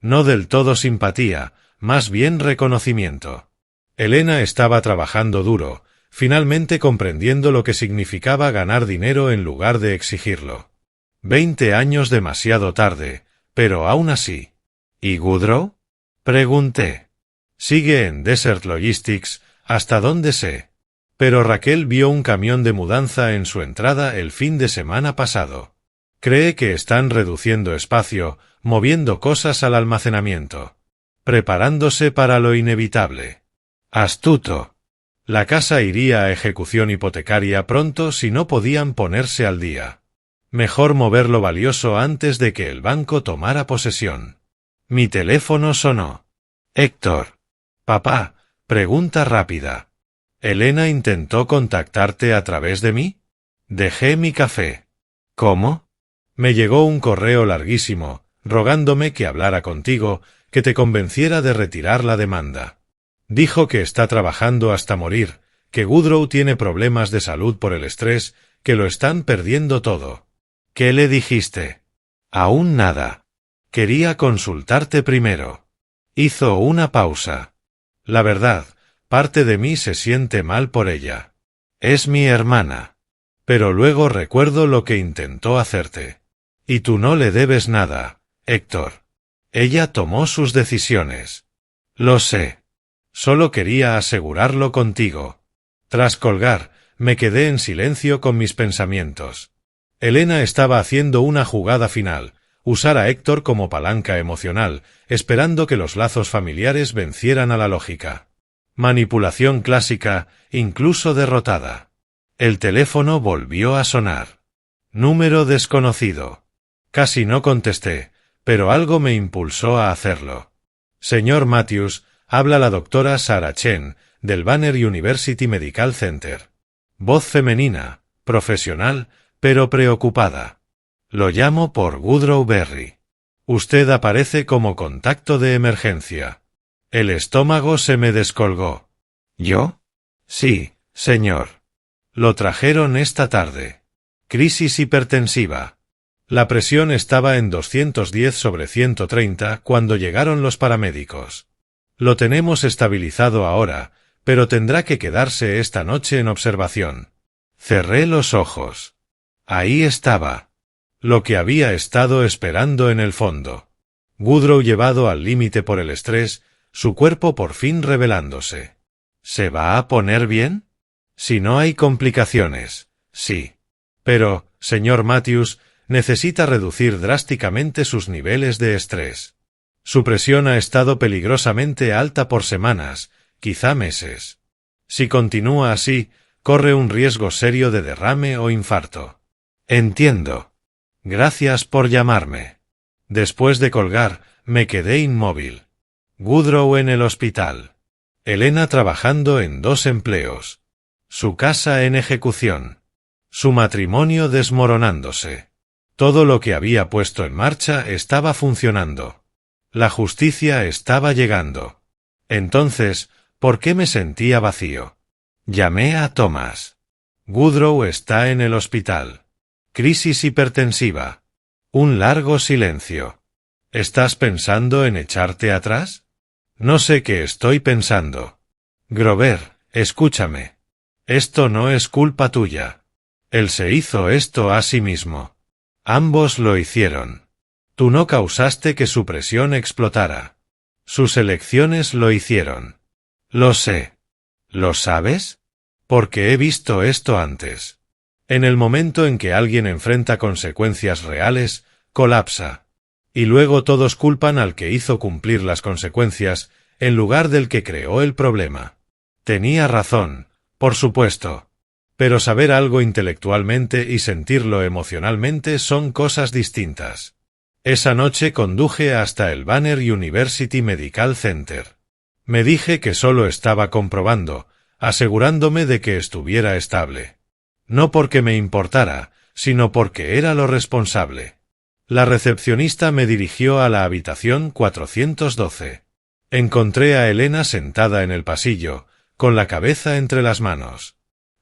No del todo simpatía, más bien reconocimiento. Elena estaba trabajando duro, finalmente comprendiendo lo que significaba ganar dinero en lugar de exigirlo. 20 años demasiado tarde, pero aún así. ¿Y Goodrow? Pregunté. Sigue en Desert Logistics, hasta donde sé. Pero Raquel vio un camión de mudanza en su entrada el fin de semana pasado. Cree que están reduciendo espacio, moviendo cosas al almacenamiento. Preparándose para lo inevitable. Astuto. La casa iría a ejecución hipotecaria pronto si no podían ponerse al día. Mejor mover lo valioso antes de que el banco tomara posesión. Mi teléfono sonó. Héctor. Papá, pregunta rápida. ¿Elena intentó contactarte a través de mí? Dejé mi café. ¿Cómo? Me llegó un correo larguísimo, rogándome que hablara contigo, que te convenciera de retirar la demanda. Dijo que está trabajando hasta morir, que Goodrow tiene problemas de salud por el estrés, que lo están perdiendo todo. ¿Qué le dijiste? Aún nada. Quería consultarte primero. Hizo una pausa. La verdad, parte de mí se siente mal por ella. Es mi hermana. Pero luego recuerdo lo que intentó hacerte. Y tú no le debes nada, Héctor. Ella tomó sus decisiones. Lo sé. Solo quería asegurarlo contigo. Tras colgar, me quedé en silencio con mis pensamientos. Elena estaba haciendo una jugada final, usar a Héctor como palanca emocional, esperando que los lazos familiares vencieran a la lógica. Manipulación clásica, incluso derrotada. El teléfono volvió a sonar. Número desconocido. Casi no contesté, pero algo me impulsó a hacerlo. Señor Matthews, habla la doctora Sarah Chen, del Banner University Medical Center. Voz femenina, profesional, pero preocupada. Lo llamo por Woodrow Berry. Usted aparece como contacto de emergencia. El estómago se me descolgó. ¿Yo? Sí, señor. Lo trajeron esta tarde. Crisis hipertensiva. La presión estaba en 210/130 cuando llegaron los paramédicos. Lo tenemos estabilizado ahora, pero tendrá que quedarse esta noche en observación. Cerré los ojos. Ahí estaba. Lo que había estado esperando en el fondo. Woodrow llevado al límite por el estrés, su cuerpo por fin revelándose. ¿Se va a poner bien? Si no hay complicaciones, sí. Pero, señor Matthews, necesita reducir drásticamente sus niveles de estrés. Su presión ha estado peligrosamente alta por semanas, quizá meses. Si continúa así, corre un riesgo serio de derrame o infarto. Entiendo. Gracias por llamarme. Después de colgar, me quedé inmóvil. Woodrow en el hospital. Elena trabajando en 2 empleos. Su casa en ejecución. Su matrimonio desmoronándose. Todo lo que había puesto en marcha estaba funcionando. La justicia estaba llegando. Entonces, ¿por qué me sentía vacío? Llamé a Thomas. Woodrow está en el hospital. Crisis hipertensiva. Un largo silencio. ¿Estás pensando en echarte atrás? No sé qué estoy pensando. Grover, escúchame. Esto no es culpa tuya. Él se hizo esto a sí mismo. Ambos lo hicieron. Tú no causaste que su presión explotara. Sus elecciones lo hicieron. Lo sé. ¿Lo sabes? Porque he visto esto antes. En el momento en que alguien enfrenta consecuencias reales, colapsa. Y luego todos culpan al que hizo cumplir las consecuencias, en lugar del que creó el problema. Tenía razón, por supuesto. Pero saber algo intelectualmente y sentirlo emocionalmente son cosas distintas. Esa noche conduje hasta el Banner University Medical Center. Me dije que solo estaba comprobando, asegurándome de que estuviera estable. No porque me importara, sino porque era lo responsable. La recepcionista me dirigió a la habitación 412. Encontré a Elena sentada en el pasillo, con la cabeza entre las manos.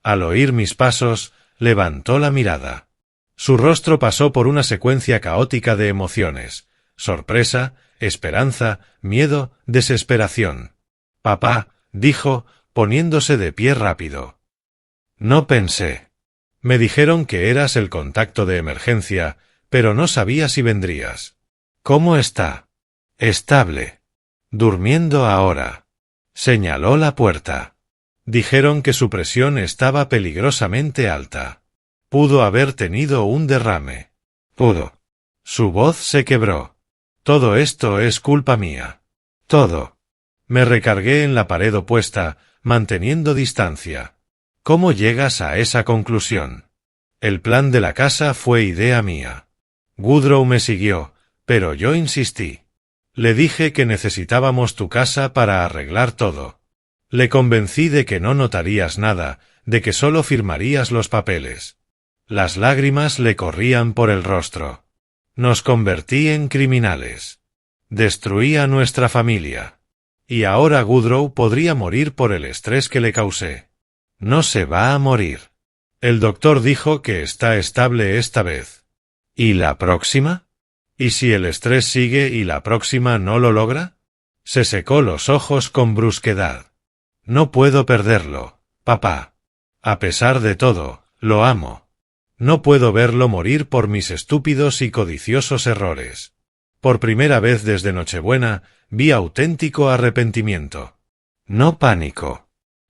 Al oír mis pasos, levantó la mirada. Su rostro pasó por una secuencia caótica de emociones: sorpresa, esperanza, miedo, desesperación. «Papá», dijo, poniéndose de pie rápido. No pensé. Me dijeron que eras el contacto de emergencia, pero no sabía si vendrías. ¿Cómo está? Estable. Durmiendo ahora. Señaló la puerta. Dijeron que su presión estaba peligrosamente alta. Pudo haber tenido un derrame. Pudo. Su voz se quebró. Todo esto es culpa mía. Todo. Me recargué en la pared opuesta, manteniendo distancia. ¿Cómo llegas a esa conclusión? El plan de la casa fue idea mía. Woodrow me siguió, pero yo insistí. Le dije que necesitábamos tu casa para arreglar todo. Le convencí de que no notarías nada, de que solo firmarías los papeles. Las lágrimas le corrían por el rostro. Nos convertí en criminales. Destruí a nuestra familia. Y ahora Woodrow podría morir por el estrés que le causé. No se va a morir. El doctor dijo que está estable esta vez. ¿Y la próxima? ¿Y si el estrés sigue y la próxima no lo logra? Se secó los ojos con brusquedad. No puedo perderlo, papá. A pesar de todo, lo amo. No puedo verlo morir por mis estúpidos y codiciosos errores. Por primera vez desde Nochebuena, vi auténtico arrepentimiento. No pánico.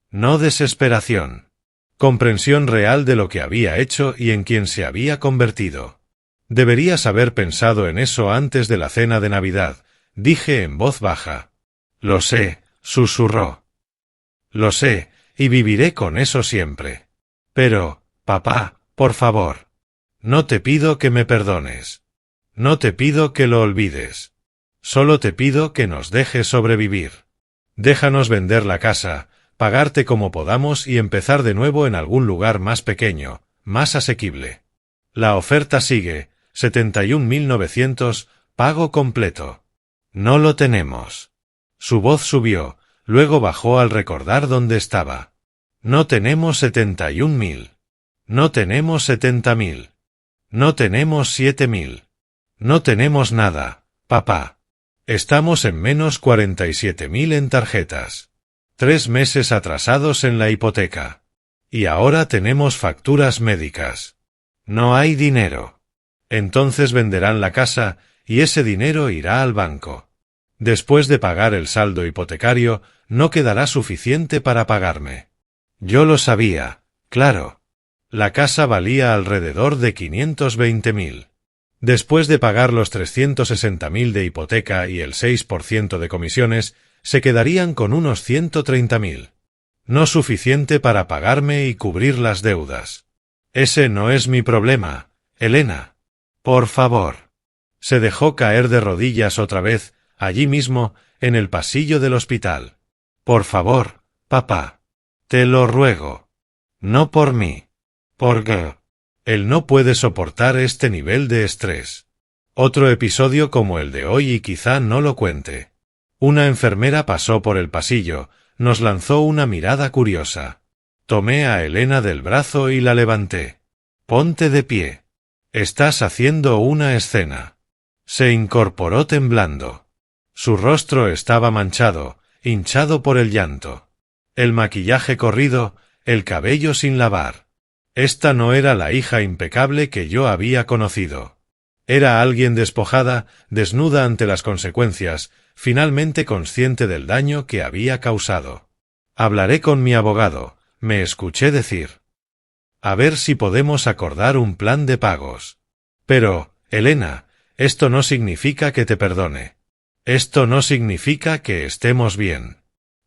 No desesperación. Comprensión real de lo que había hecho y en quien se había convertido. Deberías haber pensado en eso antes de la cena de Navidad, dije en voz baja. Lo sé, susurró. Lo sé, y viviré con eso siempre. Pero, papá, por favor. No te pido que me perdones. No te pido que lo olvides. Solo te pido que nos dejes sobrevivir. Déjanos vender la casa, pagarte como podamos y empezar de nuevo en algún lugar más pequeño, más asequible. La oferta sigue, 71.900, pago completo. No lo tenemos. Su voz subió, luego bajó al recordar dónde estaba. No tenemos 71.000. No tenemos 70.000. No tenemos 7.000. No tenemos nada, papá. Estamos en menos 47.000 en tarjetas. 3 meses atrasados en la hipoteca. Y ahora tenemos facturas médicas. No hay dinero. Entonces venderán la casa y ese dinero irá al banco. Después de pagar el saldo hipotecario, no quedará suficiente para pagarme. Yo lo sabía, claro. La casa valía alrededor de 520.000. Después de pagar los 360.000 de hipoteca y el 6% de comisiones, se quedarían con unos 130.000. No suficiente para pagarme y cubrir las deudas. Ese no es mi problema, Elena. Por favor. Se dejó caer de rodillas otra vez, allí mismo, en el pasillo del hospital. Por favor, papá. Te lo ruego. No por mí. Porque él no puede soportar este nivel de estrés. Otro episodio como el de hoy y quizá no lo cuente. Una enfermera pasó por el pasillo, nos lanzó una mirada curiosa. Tomé a Elena del brazo y la levanté. Ponte de pie. Estás haciendo una escena. Se incorporó temblando. Su rostro estaba manchado, hinchado por el llanto. El maquillaje corrido, el cabello sin lavar. Esta no era la hija impecable que yo había conocido. Era alguien despojada, desnuda ante las consecuencias, finalmente consciente del daño que había causado. Hablaré con mi abogado, me escuché decir. A ver si podemos acordar un plan de pagos. Pero, Elena, esto no significa que te perdone. Esto no significa que estemos bien.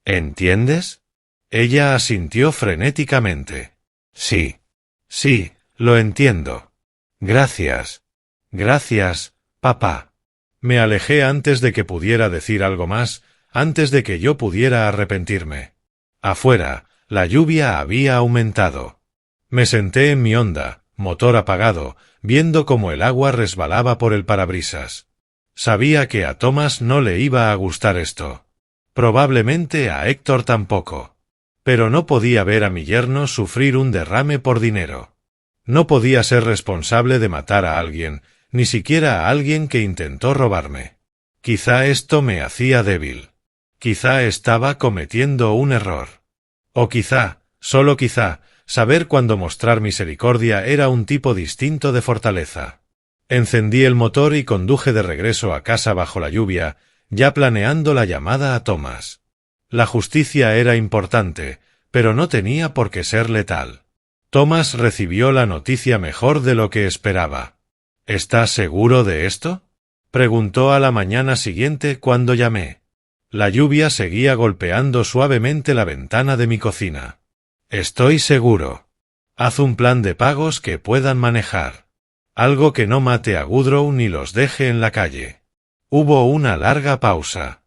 ¿Entiendes? Ella asintió frenéticamente. Sí. Sí, lo entiendo. Gracias. Gracias, papá. Me alejé antes de que pudiera decir algo más, antes de que yo pudiera arrepentirme. Afuera, la lluvia había aumentado. Me senté en mi Honda, motor apagado, viendo cómo el agua resbalaba por el parabrisas. Sabía que a Thomas no le iba a gustar esto. Probablemente a Héctor tampoco. Pero no podía ver a mi yerno sufrir un derrame por dinero. No podía ser responsable de matar a alguien, ni siquiera a alguien que intentó robarme. Quizá esto me hacía débil. Quizá estaba cometiendo un error. O quizá, solo quizá, saber cuándo mostrar misericordia era un tipo distinto de fortaleza. Encendí el motor y conduje de regreso a casa bajo la lluvia, ya planeando la llamada a Thomas. La justicia era importante, pero no tenía por qué ser letal. Thomas recibió la noticia mejor de lo que esperaba. ¿Estás seguro de esto?, preguntó a la mañana siguiente cuando llamé. La lluvia seguía golpeando suavemente la ventana de mi cocina. Estoy seguro. Haz un plan de pagos que puedan manejar. Algo que no mate a Woodrow ni los deje en la calle. Hubo una larga pausa.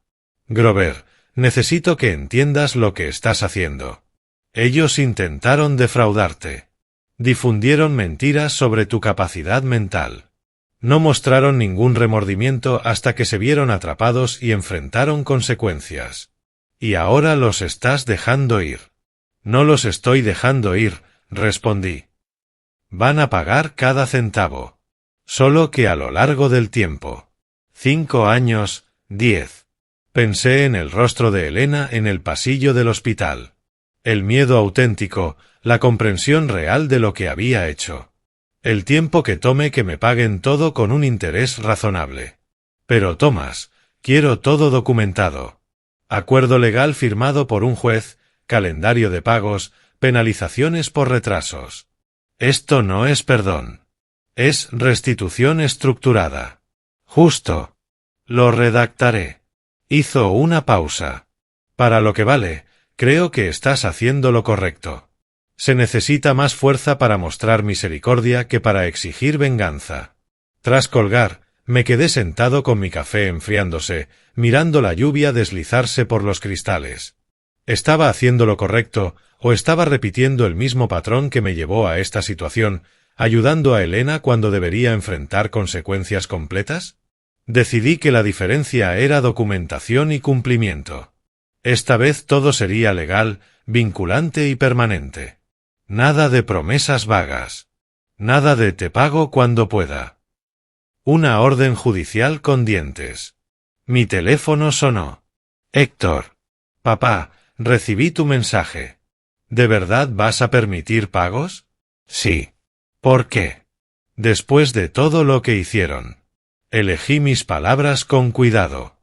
Grover, necesito que entiendas lo que estás haciendo. Ellos intentaron defraudarte. Difundieron mentiras sobre tu capacidad mental. No mostraron ningún remordimiento hasta que se vieron atrapados y enfrentaron consecuencias. Y ahora los estás dejando ir. No los estoy dejando ir, respondí. Van a pagar cada centavo. Solo que a lo largo del tiempo. 5 años, 10. Pensé en el rostro de Elena en el pasillo del hospital. El miedo auténtico, la comprensión real de lo que había hecho. El tiempo que tome que me paguen todo con un interés razonable. Pero Thomas, quiero todo documentado. Acuerdo legal firmado por un juez, calendario de pagos, penalizaciones por retrasos. Esto no es perdón. Es restitución estructurada. Justo. Lo redactaré. Hizo una pausa. Para lo que vale, creo que estás haciendo lo correcto. Se necesita más fuerza para mostrar misericordia que para exigir venganza. Tras colgar, me quedé sentado con mi café enfriándose, mirando la lluvia deslizarse por los cristales. ¿Estaba haciendo lo correcto o estaba repitiendo el mismo patrón que me llevó a esta situación, ayudando a Elena cuando debería enfrentar consecuencias completas? Decidí que la diferencia era documentación y cumplimiento. Esta vez todo sería legal, vinculante y permanente. Nada de promesas vagas. Nada de te pago cuando pueda. Una orden judicial con dientes. Mi teléfono sonó. Héctor. Papá, recibí tu mensaje. ¿De verdad vas a permitir pagos? Sí. ¿Por qué? Después de todo lo que hicieron. Elegí mis palabras con cuidado.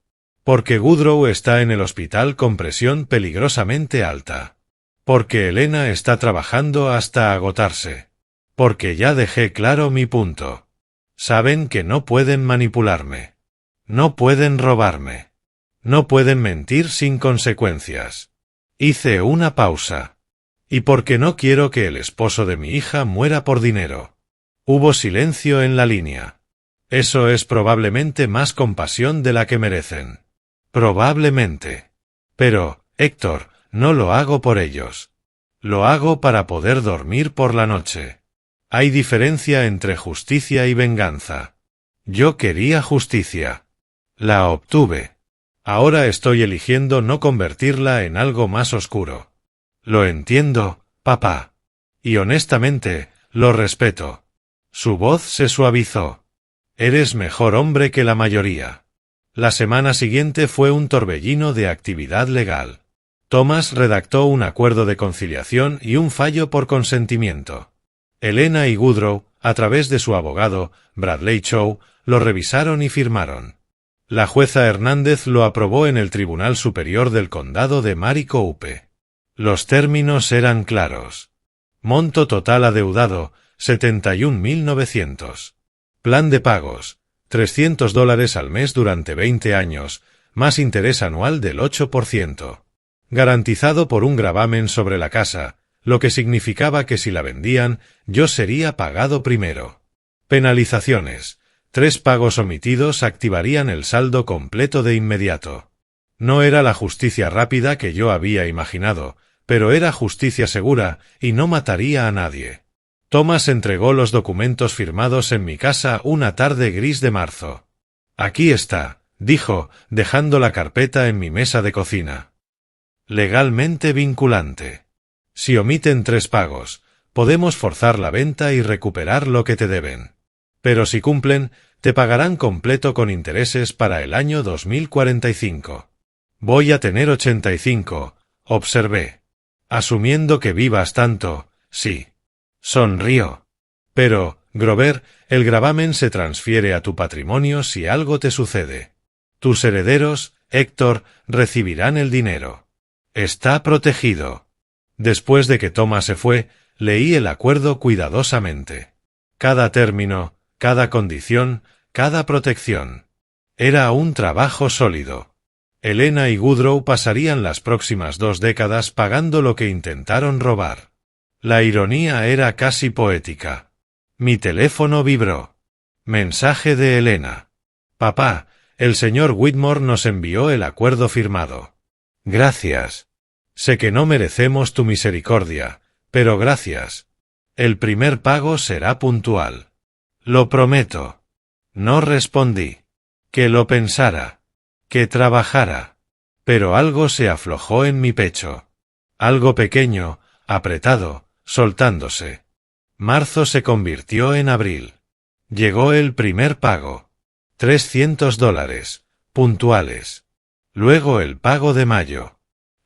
Porque Woodrow está en el hospital con presión peligrosamente alta. Porque Elena está trabajando hasta agotarse. Porque ya dejé claro mi punto. Saben que no pueden manipularme. No pueden robarme. No pueden mentir sin consecuencias. Hice una pausa. Y porque no quiero que el esposo de mi hija muera por dinero. Hubo silencio en la línea. Eso es probablemente más compasión de la que merecen. Probablemente. Pero, Héctor, no lo hago por ellos. Lo hago para poder dormir por la noche. Hay diferencia entre justicia y venganza. Yo quería justicia. La obtuve. Ahora estoy eligiendo no convertirla en algo más oscuro. Lo entiendo, papá. Y honestamente, lo respeto. Su voz se suavizó. Eres mejor hombre que la mayoría. La semana siguiente fue un torbellino de actividad legal. Thomas redactó un acuerdo de conciliación y un fallo por consentimiento. Elena y Woodrow, a través de su abogado, Bradley Chow, lo revisaron y firmaron. La jueza Hernández lo aprobó en el Tribunal Superior del Condado de Maricopa. Los términos eran claros. Monto total adeudado, $71.900. Plan de pagos, $300 al mes durante 20 años, más interés anual del 8%. Garantizado por un gravamen sobre la casa, lo que significaba que si la vendían, yo sería pagado primero. Penalizaciones. 3 pagos omitidos activarían el saldo completo de inmediato. No era la justicia rápida que yo había imaginado, pero era justicia segura y no mataría a nadie. Thomas entregó los documentos firmados en mi casa una tarde gris de marzo. Aquí está, dijo, dejando la carpeta en mi mesa de cocina. Legalmente vinculante. Si omiten 3 pagos, podemos forzar la venta y recuperar lo que te deben. Pero si cumplen, te pagarán completo con intereses para el año 2045. Voy a tener 85, observé. Asumiendo que vivas tanto, sí. Sonrió. Pero, Grover, el gravamen se transfiere a tu patrimonio si algo te sucede. Tus herederos, Héctor, recibirán el dinero. Está protegido. Después de que Thomas se fue, leí el acuerdo cuidadosamente. Cada término, cada condición, cada protección. Era un trabajo sólido. Elena y Woodrow pasarían las próximas 2 décadas pagando lo que intentaron robar. La ironía era casi poética. Mi teléfono vibró. Mensaje de Elena. Papá, el señor Whitmore nos envió el acuerdo firmado. Gracias. Sé que no merecemos tu misericordia, pero gracias. El primer pago será puntual. Lo prometo. No respondí. Que lo pensara. Que trabajara. Pero algo se aflojó en mi pecho. Algo pequeño, apretado, soltándose. Marzo se convirtió en abril. Llegó el primer pago. $300, puntuales. Luego el pago de mayo.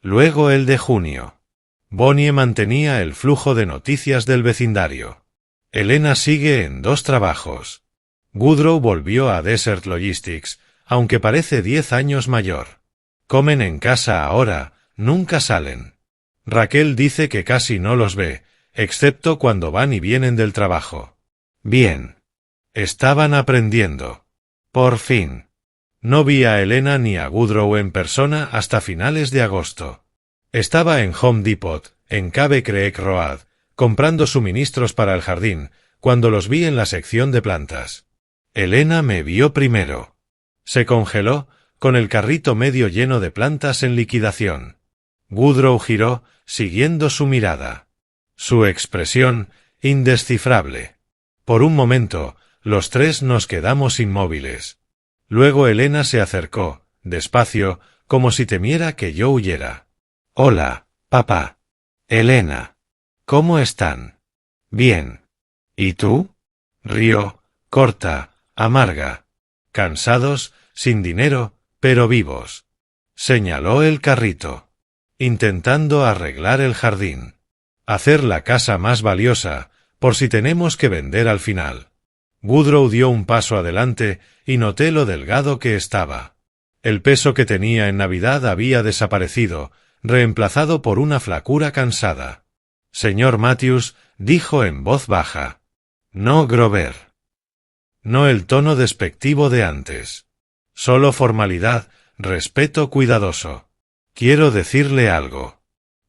Luego el de junio. Bonnie mantenía el flujo de noticias del vecindario. Elena sigue en 2 trabajos. Woodrow volvió a Desert Logistics, aunque parece 10 años mayor. Comen en casa ahora, nunca salen. Raquel dice que casi no los ve, excepto cuando van y vienen del trabajo. Bien. Estaban aprendiendo. Por fin. No vi a Elena ni a Woodrow en persona hasta finales de agosto. Estaba en Home Depot, en Cave Creek Road, comprando suministros para el jardín, cuando los vi en la sección de plantas. Elena me vio primero. Se congeló, con el carrito medio lleno de plantas en liquidación. Woodrow giró, siguiendo su mirada. Su expresión, indescifrable. Por un momento, los tres nos quedamos inmóviles. Luego Elena se acercó, despacio, como si temiera que yo huyera. «Hola, papá. Elena. ¿Cómo están?» «Bien. ¿Y tú?» Rió, corta, amarga. «Cansados, sin dinero, pero vivos». Señaló el carrito. «Intentando arreglar el jardín. Hacer la casa más valiosa, por si tenemos que vender al final». Woodrow dio un paso adelante y noté lo delgado que estaba. El peso que tenía en Navidad había desaparecido, reemplazado por una flacura cansada. «Señor Matthews», dijo en voz baja. «No Grover». No el tono despectivo de antes. Solo formalidad, respeto cuidadoso. «Quiero decirle algo.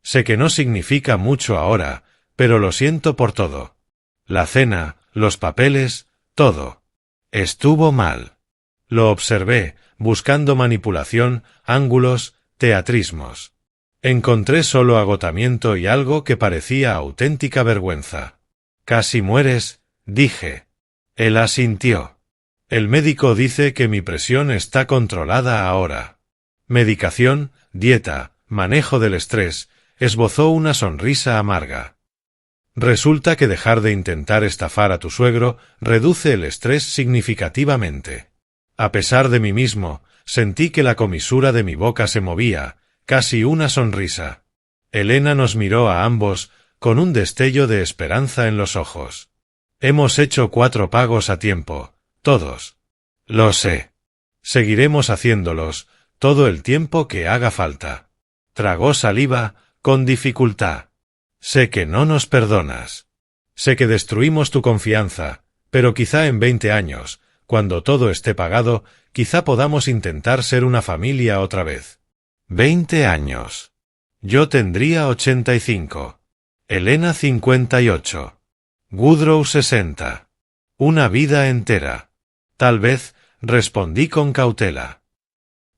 Sé que no significa mucho ahora, pero lo siento por todo. La cena, los papeles, todo. Estuvo mal. Lo observé, buscando manipulación, ángulos, teatrismos. Encontré solo agotamiento y algo que parecía auténtica vergüenza. «Casi mueres», dije. Él asintió. «El médico dice que mi presión está controlada ahora. Medicación, dieta, manejo del estrés», esbozó una sonrisa amarga. «Resulta que dejar de intentar estafar a tu suegro reduce el estrés significativamente». A pesar de mí mismo, sentí que la comisura de mi boca se movía, casi una sonrisa. Elena nos miró a ambos, con un destello de esperanza en los ojos. «Hemos hecho 4 pagos a tiempo, todos». «Lo sé. Seguiremos haciéndolos, todo el tiempo que haga falta». Tragó saliva, con dificultad. «Sé que no nos perdonas. Sé que destruimos tu confianza, pero quizá en 20 años, cuando todo esté pagado, quizá podamos intentar ser una familia otra vez». 20 años. Yo tendría 85. Elena 58. Woodrow 60. Una vida entera. Tal vez, respondí con cautela.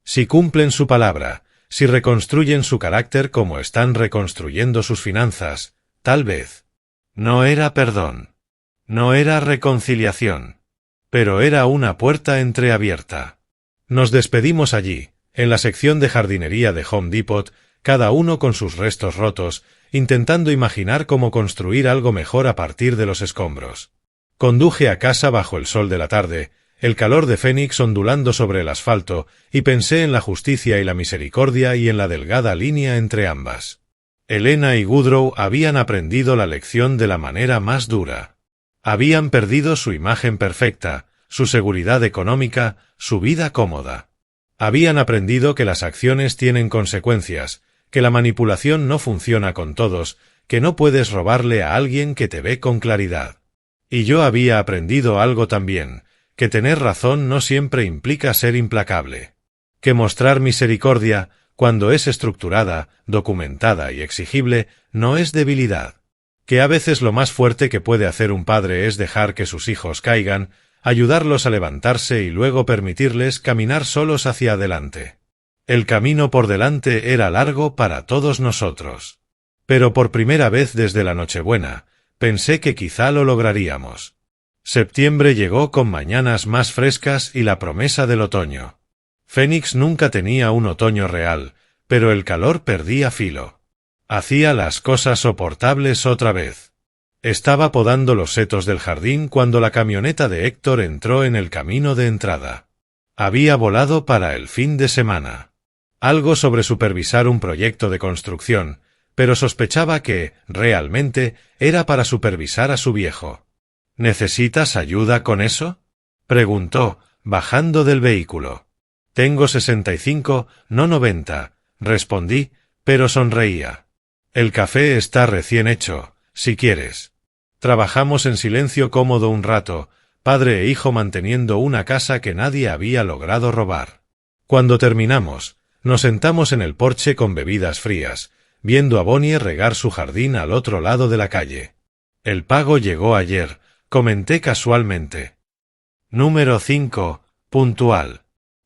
Si cumplen su palabra, si reconstruyen su carácter como están reconstruyendo sus finanzas, tal vez. No era perdón. No era reconciliación. Pero era una puerta entreabierta. Nos despedimos allí, en la sección de jardinería de Home Depot, cada uno con sus restos rotos, intentando imaginar cómo construir algo mejor a partir de los escombros. Conduje a casa bajo el sol de la tarde, el calor de Phoenix ondulando sobre el asfalto, y pensé en la justicia y la misericordia y en la delgada línea entre ambas. Elena y Woodrow habían aprendido la lección de la manera más dura. Habían perdido su imagen perfecta, su seguridad económica, su vida cómoda. Habían aprendido que las acciones tienen consecuencias, que la manipulación no funciona con todos, que no puedes robarle a alguien que te ve con claridad. Y yo había aprendido algo también, que tener razón no siempre implica ser implacable. Que mostrar misericordia, cuando es estructurada, documentada y exigible, no es debilidad. Que a veces lo más fuerte que puede hacer un padre es dejar que sus hijos caigan, ayudarlos a levantarse y luego permitirles caminar solos hacia adelante. El camino por delante era largo para todos nosotros. Pero por primera vez desde la Nochebuena, pensé que quizá lo lograríamos. Septiembre llegó con mañanas más frescas y la promesa del otoño. Phoenix nunca tenía un otoño real, pero el calor perdía filo. Hacía las cosas soportables otra vez. Estaba podando los setos del jardín cuando la camioneta de Héctor entró en el camino de entrada. Había volado para el fin de semana. Algo sobre supervisar un proyecto de construcción, pero sospechaba que, realmente, era para supervisar a su viejo. «¿Necesitas ayuda con eso?», preguntó, bajando del vehículo. «Tengo 65, no 90», respondí, pero sonreía. «El café está recién hecho, si quieres». Trabajamos en silencio cómodo un rato, padre e hijo manteniendo una casa que nadie había logrado robar. Cuando terminamos, nos sentamos en el porche con bebidas frías, viendo a Bonnie regar su jardín al otro lado de la calle. «El pago llegó ayer», comenté casualmente. Número 5, puntual.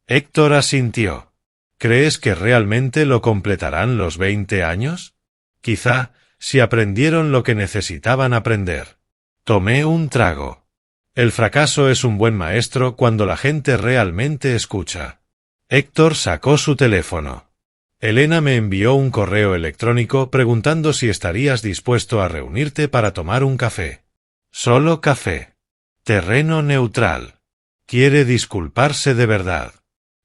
Héctor asintió. ¿Crees que realmente lo completarán los 20 años? Quizá, si aprendieron lo que necesitaban aprender. Tomé un trago. El fracaso es un buen maestro cuando la gente realmente escucha. Héctor sacó su teléfono. Elena me envió un correo electrónico preguntando si estarías dispuesto a reunirte para tomar un café. Solo café. Terreno neutral. Quiere disculparse de verdad.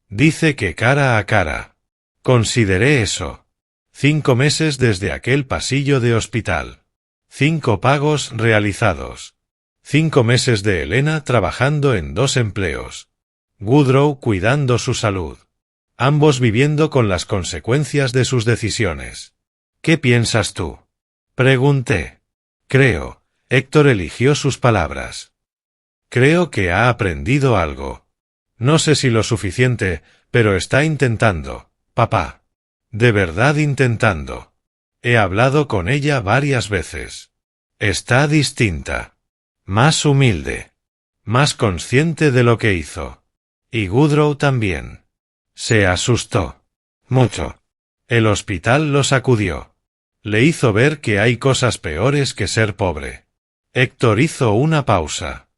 Dice que cara a cara. Consideré eso. 5 meses desde aquel pasillo de hospital. 5 pagos realizados. 5 meses de Elena trabajando en 2 empleos. Woodrow cuidando su salud. Ambos viviendo con las consecuencias de sus decisiones. ¿Qué piensas tú? Pregunté. Creo. Héctor eligió sus palabras. Creo que ha aprendido algo. No sé si lo suficiente, pero está intentando, papá. De verdad intentando. He hablado con ella varias veces. Está distinta. Más humilde. Más consciente de lo que hizo. Y Woodrow también. Se asustó. Mucho. El hospital lo sacudió. Le hizo ver que hay cosas peores que ser pobre. Héctor hizo una pausa.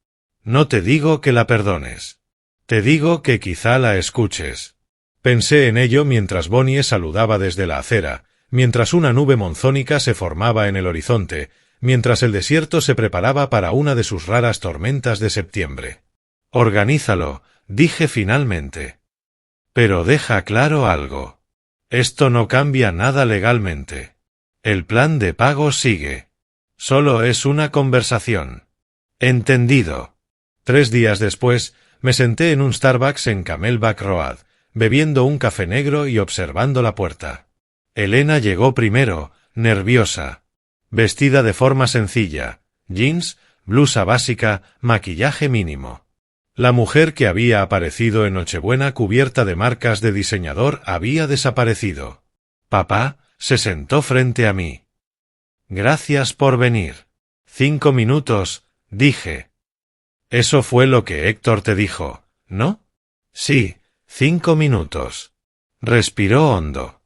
No te digo que la perdones. Te digo que quizá la escuches. Pensé en ello mientras Bonnie saludaba desde la acera, mientras una nube monzónica se formaba en el horizonte, mientras el desierto se preparaba para una de sus raras tormentas de septiembre. Organízalo, dije finalmente. Pero deja claro algo. Esto no cambia nada legalmente. El plan de pago sigue. Solo es una conversación. Entendido. 3 días después, me senté en un Starbucks en Camelback Road, bebiendo un café negro y observando la puerta. Elena llegó primero, nerviosa. Vestida de forma sencilla, jeans, blusa básica, maquillaje mínimo. La mujer que había aparecido en Nochebuena cubierta de marcas de diseñador había desaparecido. Papá se sentó frente a mí. Gracias por venir. 5 minutos, dije. Eso fue lo que Héctor te dijo, ¿no? Sí, 5 minutos. Respiró hondo.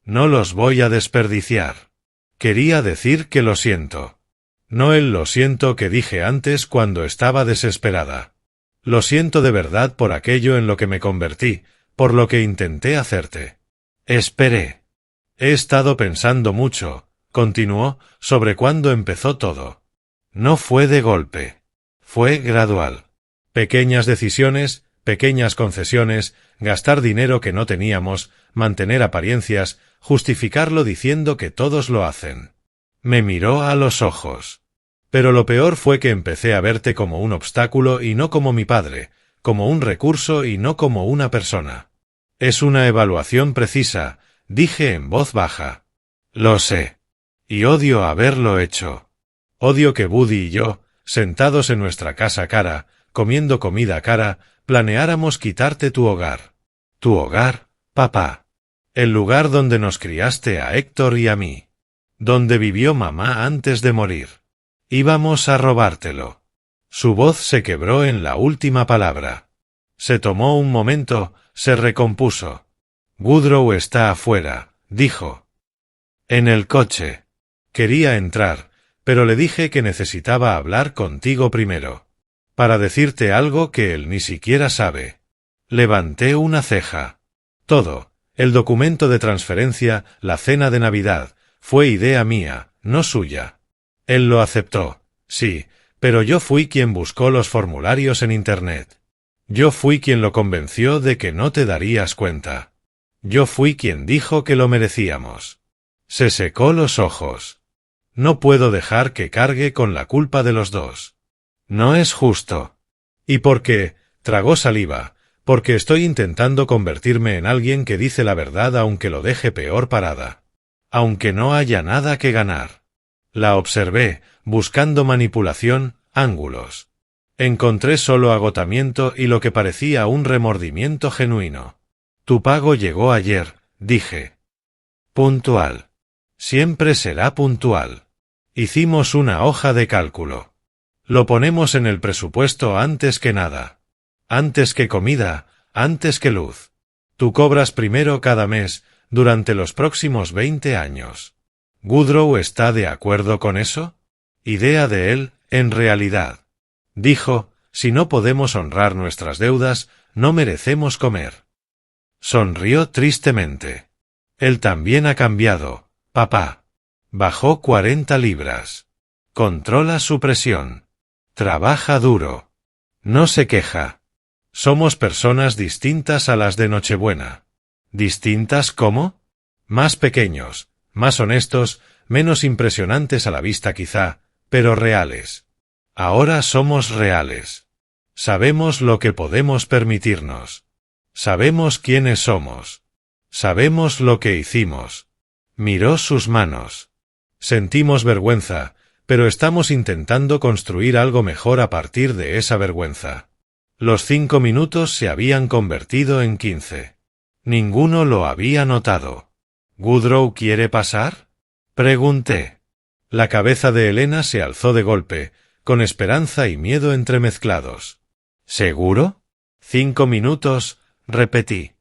No los voy a desperdiciar. Quería decir que lo siento. No el lo siento que dije antes cuando estaba desesperada. Lo siento de verdad por aquello en lo que me convertí, por lo que intenté hacerte. Esperé. He estado pensando mucho, continuó, sobre cuándo empezó todo. No fue de golpe. Fue gradual. Pequeñas decisiones, pequeñas concesiones, gastar dinero que no teníamos, mantener apariencias, justificarlo diciendo que todos lo hacen. Me miró a los ojos. Pero lo peor fue que empecé a verte como un obstáculo y no como mi padre, como un recurso y no como una persona. Es una evaluación precisa, dije en voz baja. Lo sé. Y odio haberlo hecho. Odio que Buddy y yo, sentados en nuestra casa cara, comiendo comida cara, planeáramos quitarte tu hogar. Tu hogar, papá. El lugar donde nos criaste a Héctor y a mí. Donde vivió mamá antes de morir. Íbamos a robártelo. Su voz se quebró en la última palabra. Se tomó un momento, se recompuso. Woodrow está afuera, dijo. En el coche. Quería entrar, pero le dije que necesitaba hablar contigo primero. Para decirte algo que él ni siquiera sabe. Levanté una ceja. Todo, el documento de transferencia, la cena de Navidad, fue idea mía, no suya. Él lo aceptó, sí, pero yo fui quien buscó los formularios en Internet. Yo fui quien lo convenció de que no te darías cuenta. Yo fui quien dijo que lo merecíamos. Se secó los ojos. No puedo dejar que cargue con la culpa de los dos. No es justo. ¿Y por qué? Tragó saliva. Porque estoy intentando convertirme en alguien que dice la verdad aunque lo deje peor parada. Aunque no haya nada que ganar. La observé, buscando manipulación, ángulos. Encontré solo agotamiento y lo que parecía un remordimiento genuino. Tu pago llegó ayer, dije. Puntual. Siempre será puntual. Hicimos una hoja de cálculo. Lo ponemos en el presupuesto antes que nada. Antes que comida, antes que luz. Tú cobras primero cada mes durante los próximos 20 años. ¿Woodrow está de acuerdo con eso? Idea de él, en realidad. Dijo, si no podemos honrar nuestras deudas, no merecemos comer. Sonrió tristemente. Él también ha cambiado, papá. Bajó 40 libras. Controla su presión. Trabaja duro. No se queja. Somos personas distintas a las de Nochebuena. ¿Distintas cómo? Más pequeños, más honestos, menos impresionantes a la vista quizá, pero reales. Ahora somos reales. Sabemos lo que podemos permitirnos. Sabemos quiénes somos. Sabemos lo que hicimos. Miró sus manos. Sentimos vergüenza, pero estamos intentando construir algo mejor a partir de esa vergüenza. Los 5 minutos se habían convertido en 15. Ninguno lo había notado. ¿Woodrow quiere pasar? Pregunté. La cabeza de Elena se alzó de golpe, con esperanza y miedo entremezclados. ¿Seguro? 5 minutos, repetí.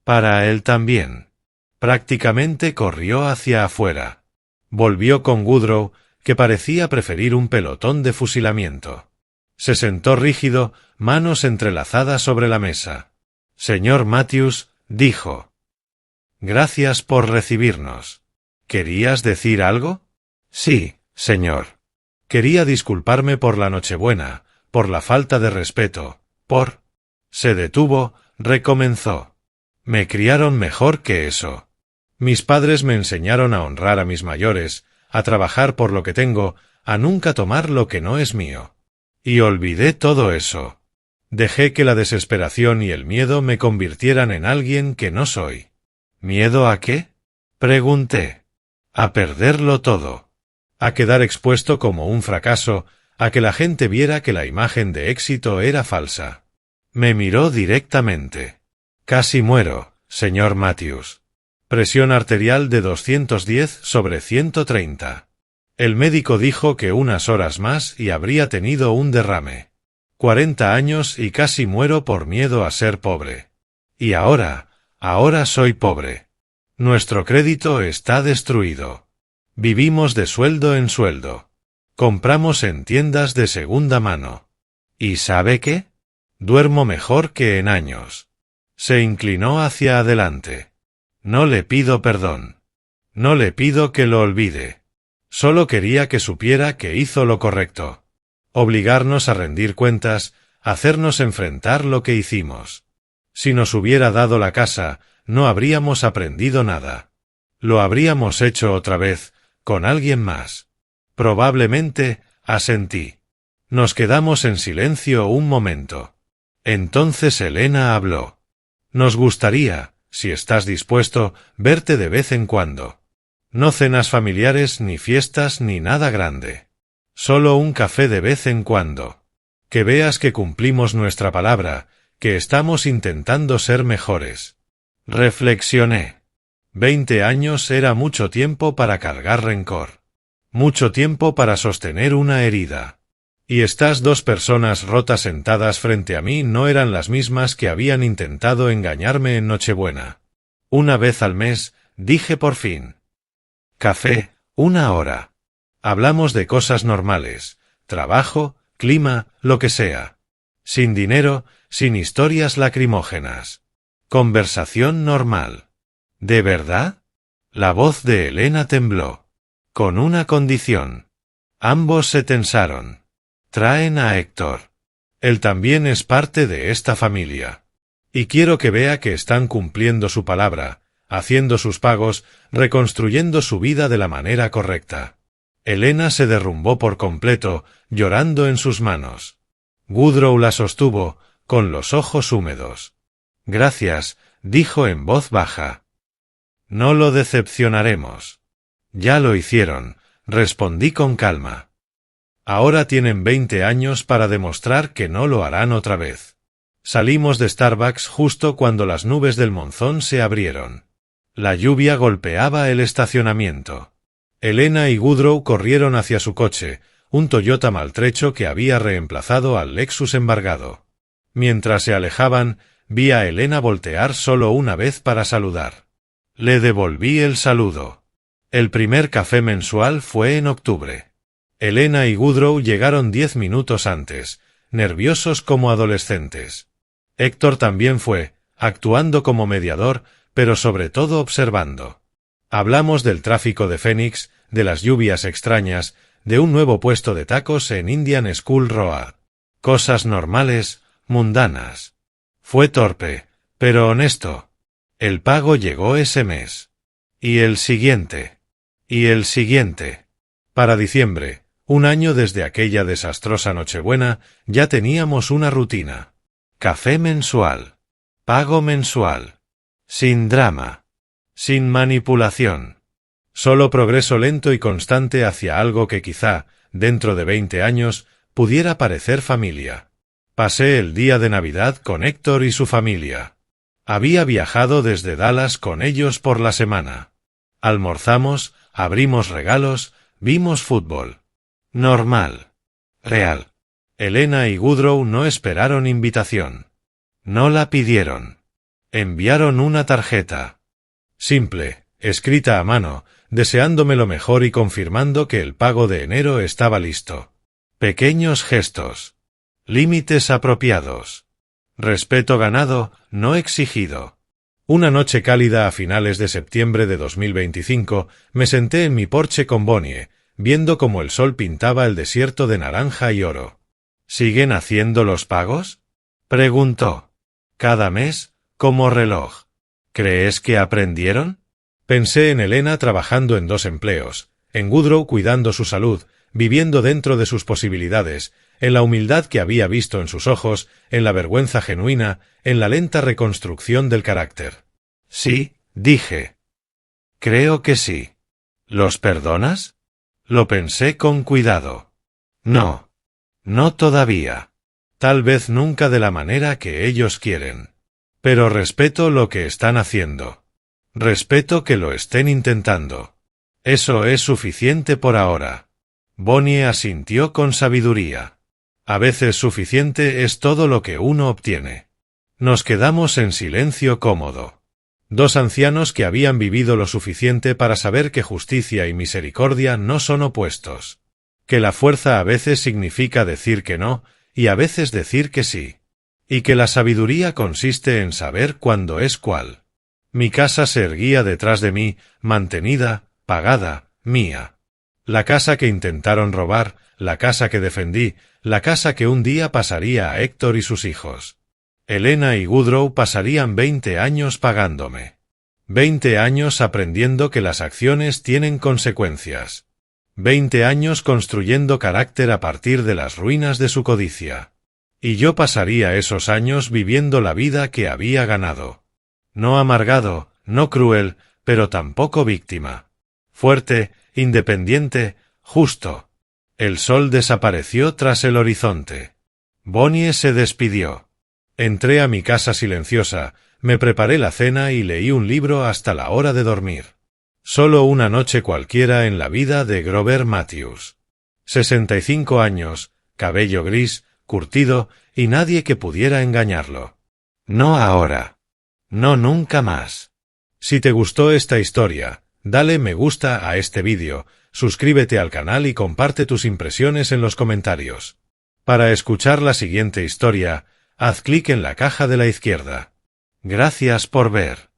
Para él también. Prácticamente corrió hacia afuera. Volvió con Woodrow, que parecía preferir un pelotón de fusilamiento. Se sentó rígido, manos entrelazadas sobre la mesa. Señor Matthews, dijo. Gracias por recibirnos. ¿Querías decir algo? Sí, señor. Quería disculparme por la Nochebuena, por la falta de respeto, por... Se detuvo, recomenzó. Me criaron mejor que eso. Mis padres me enseñaron a honrar a mis mayores, a trabajar por lo que tengo, a nunca tomar lo que no es mío. Y olvidé todo eso. Dejé que la desesperación y el miedo me convirtieran en alguien que no soy. ¿Miedo a qué? Pregunté. A perderlo todo. A quedar expuesto como un fracaso, a que la gente viera que la imagen de éxito era falsa. Me miró directamente. Casi muero, señor Matthews. Presión arterial de 210/130. El médico dijo que unas horas más y habría tenido un derrame. 40 años y casi muero por miedo a ser pobre. Y ahora soy pobre. Nuestro crédito está destruido. Vivimos de sueldo en sueldo. Compramos en tiendas de segunda mano. ¿Y sabe qué? Duermo mejor que en años. Se inclinó hacia adelante. No le pido perdón. No le pido que lo olvide. Solo quería que supiera que hizo lo correcto. Obligarnos a rendir cuentas, hacernos enfrentar lo que hicimos. Si nos hubiera dado la casa, no habríamos aprendido nada. Lo habríamos hecho otra vez, con alguien más. Probablemente, asentí. Nos quedamos en silencio un momento. Entonces Elena habló. Nos gustaría, si estás dispuesto, verte de vez en cuando. No cenas familiares, ni fiestas, ni nada grande. Solo un café de vez en cuando. Que veas que cumplimos nuestra palabra, que estamos intentando ser mejores. Reflexioné. 20 años era mucho tiempo para cargar rencor. Mucho tiempo para sostener una herida. Y estas dos personas rotas sentadas frente a mí no eran las mismas que habían intentado engañarme en Nochebuena. Una vez al mes, dije por fin. Café, 1 hora. Hablamos de cosas normales, trabajo, clima, lo que sea. Sin dinero, sin historias lacrimógenas. Conversación normal. ¿De verdad? La voz de Elena tembló. Con una condición. Ambos se tensaron. Traen a Héctor. Él también es parte de esta familia. Y quiero que vea que están cumpliendo su palabra, haciendo sus pagos, reconstruyendo su vida de la manera correcta. Elena se derrumbó por completo, llorando en sus manos. Woodrow la sostuvo, con los ojos húmedos. Gracias, dijo en voz baja. No lo decepcionaremos. Ya lo hicieron, respondí con calma. Ahora tienen 20 años para demostrar que no lo harán otra vez. Salimos de Starbucks justo cuando las nubes del monzón se abrieron. La lluvia golpeaba el estacionamiento. Elena y Woodrow corrieron hacia su coche, un Toyota maltrecho que había reemplazado al Lexus embargado. Mientras se alejaban, vi a Elena voltear solo una vez para saludar. Le devolví el saludo. El primer café mensual fue en octubre. Elena y Woodrow llegaron 10 minutos antes, nerviosos como adolescentes. Héctor también fue, actuando como mediador, pero sobre todo observando. Hablamos del tráfico de Phoenix, de las lluvias extrañas, de un nuevo puesto de tacos en Indian School Road. Cosas normales, mundanas. Fue torpe, pero honesto. El pago llegó ese mes. Y el siguiente. Y el siguiente. Para diciembre, un año desde aquella desastrosa Nochebuena, ya teníamos una rutina. Café mensual. Pago mensual. Sin drama. Sin manipulación. Solo progreso lento y constante hacia algo que quizá, dentro de 20 años, pudiera parecer familia. Pasé el día de Navidad con Héctor y su familia. Había viajado desde Dallas con ellos por la semana. Almorzamos, abrimos regalos, vimos fútbol. Normal. Real. Elena y Woodrow no esperaron invitación. No la pidieron. Enviaron una tarjeta. Simple, escrita a mano, deseándome lo mejor y confirmando que el pago de enero estaba listo. Pequeños gestos. Límites apropiados. Respeto ganado, no exigido. Una noche cálida a finales de septiembre de 2025, me senté en mi porche con Bonnie, viendo cómo el sol pintaba el desierto de naranja y oro. ¿Siguen haciendo los pagos?, preguntó. Cada mes, como reloj. ¿Crees que aprendieron? Pensé en Elena trabajando en 2 empleos, en Woodrow cuidando su salud, viviendo dentro de sus posibilidades, en la humildad que había visto en sus ojos, en la vergüenza genuina, en la lenta reconstrucción del carácter. Sí, dije. Creo que sí. ¿Los perdonas? Lo pensé con cuidado. No. No todavía. Tal vez nunca de la manera que ellos quieren. Pero respeto lo que están haciendo. Respeto que lo estén intentando. Eso es suficiente por ahora. Bonnie asintió con sabiduría. A veces suficiente es todo lo que uno obtiene. Nos quedamos en silencio cómodo. 2 ancianos que habían vivido lo suficiente para saber que justicia y misericordia no son opuestos. Que la fuerza a veces significa decir que no, y a veces decir que sí. Y que la sabiduría consiste en saber cuándo es cuál. Mi casa se erguía detrás de mí, mantenida, pagada, mía. La casa que intentaron robar, la casa que defendí, la casa que un día pasaría a Héctor y sus hijos. Elena y Woodrow pasarían 20 años pagándome. 20 años aprendiendo que las acciones tienen consecuencias. 20 años construyendo carácter a partir de las ruinas de su codicia. Y yo pasaría esos años viviendo la vida que había ganado. No amargado, no cruel, pero tampoco víctima. Fuerte, independiente, justo. El sol desapareció tras el horizonte. Bonnie se despidió. Entré a mi casa silenciosa, me preparé la cena y leí un libro hasta la hora de dormir. Solo una noche cualquiera en la vida de Grover Matthews. 65 años, cabello gris, curtido, y nadie que pudiera engañarlo. No ahora. No nunca más. Si te gustó esta historia, dale me gusta a este vídeo, suscríbete al canal y comparte tus impresiones en los comentarios. Para escuchar la siguiente historia, haz clic en la caja de la izquierda. Gracias por ver.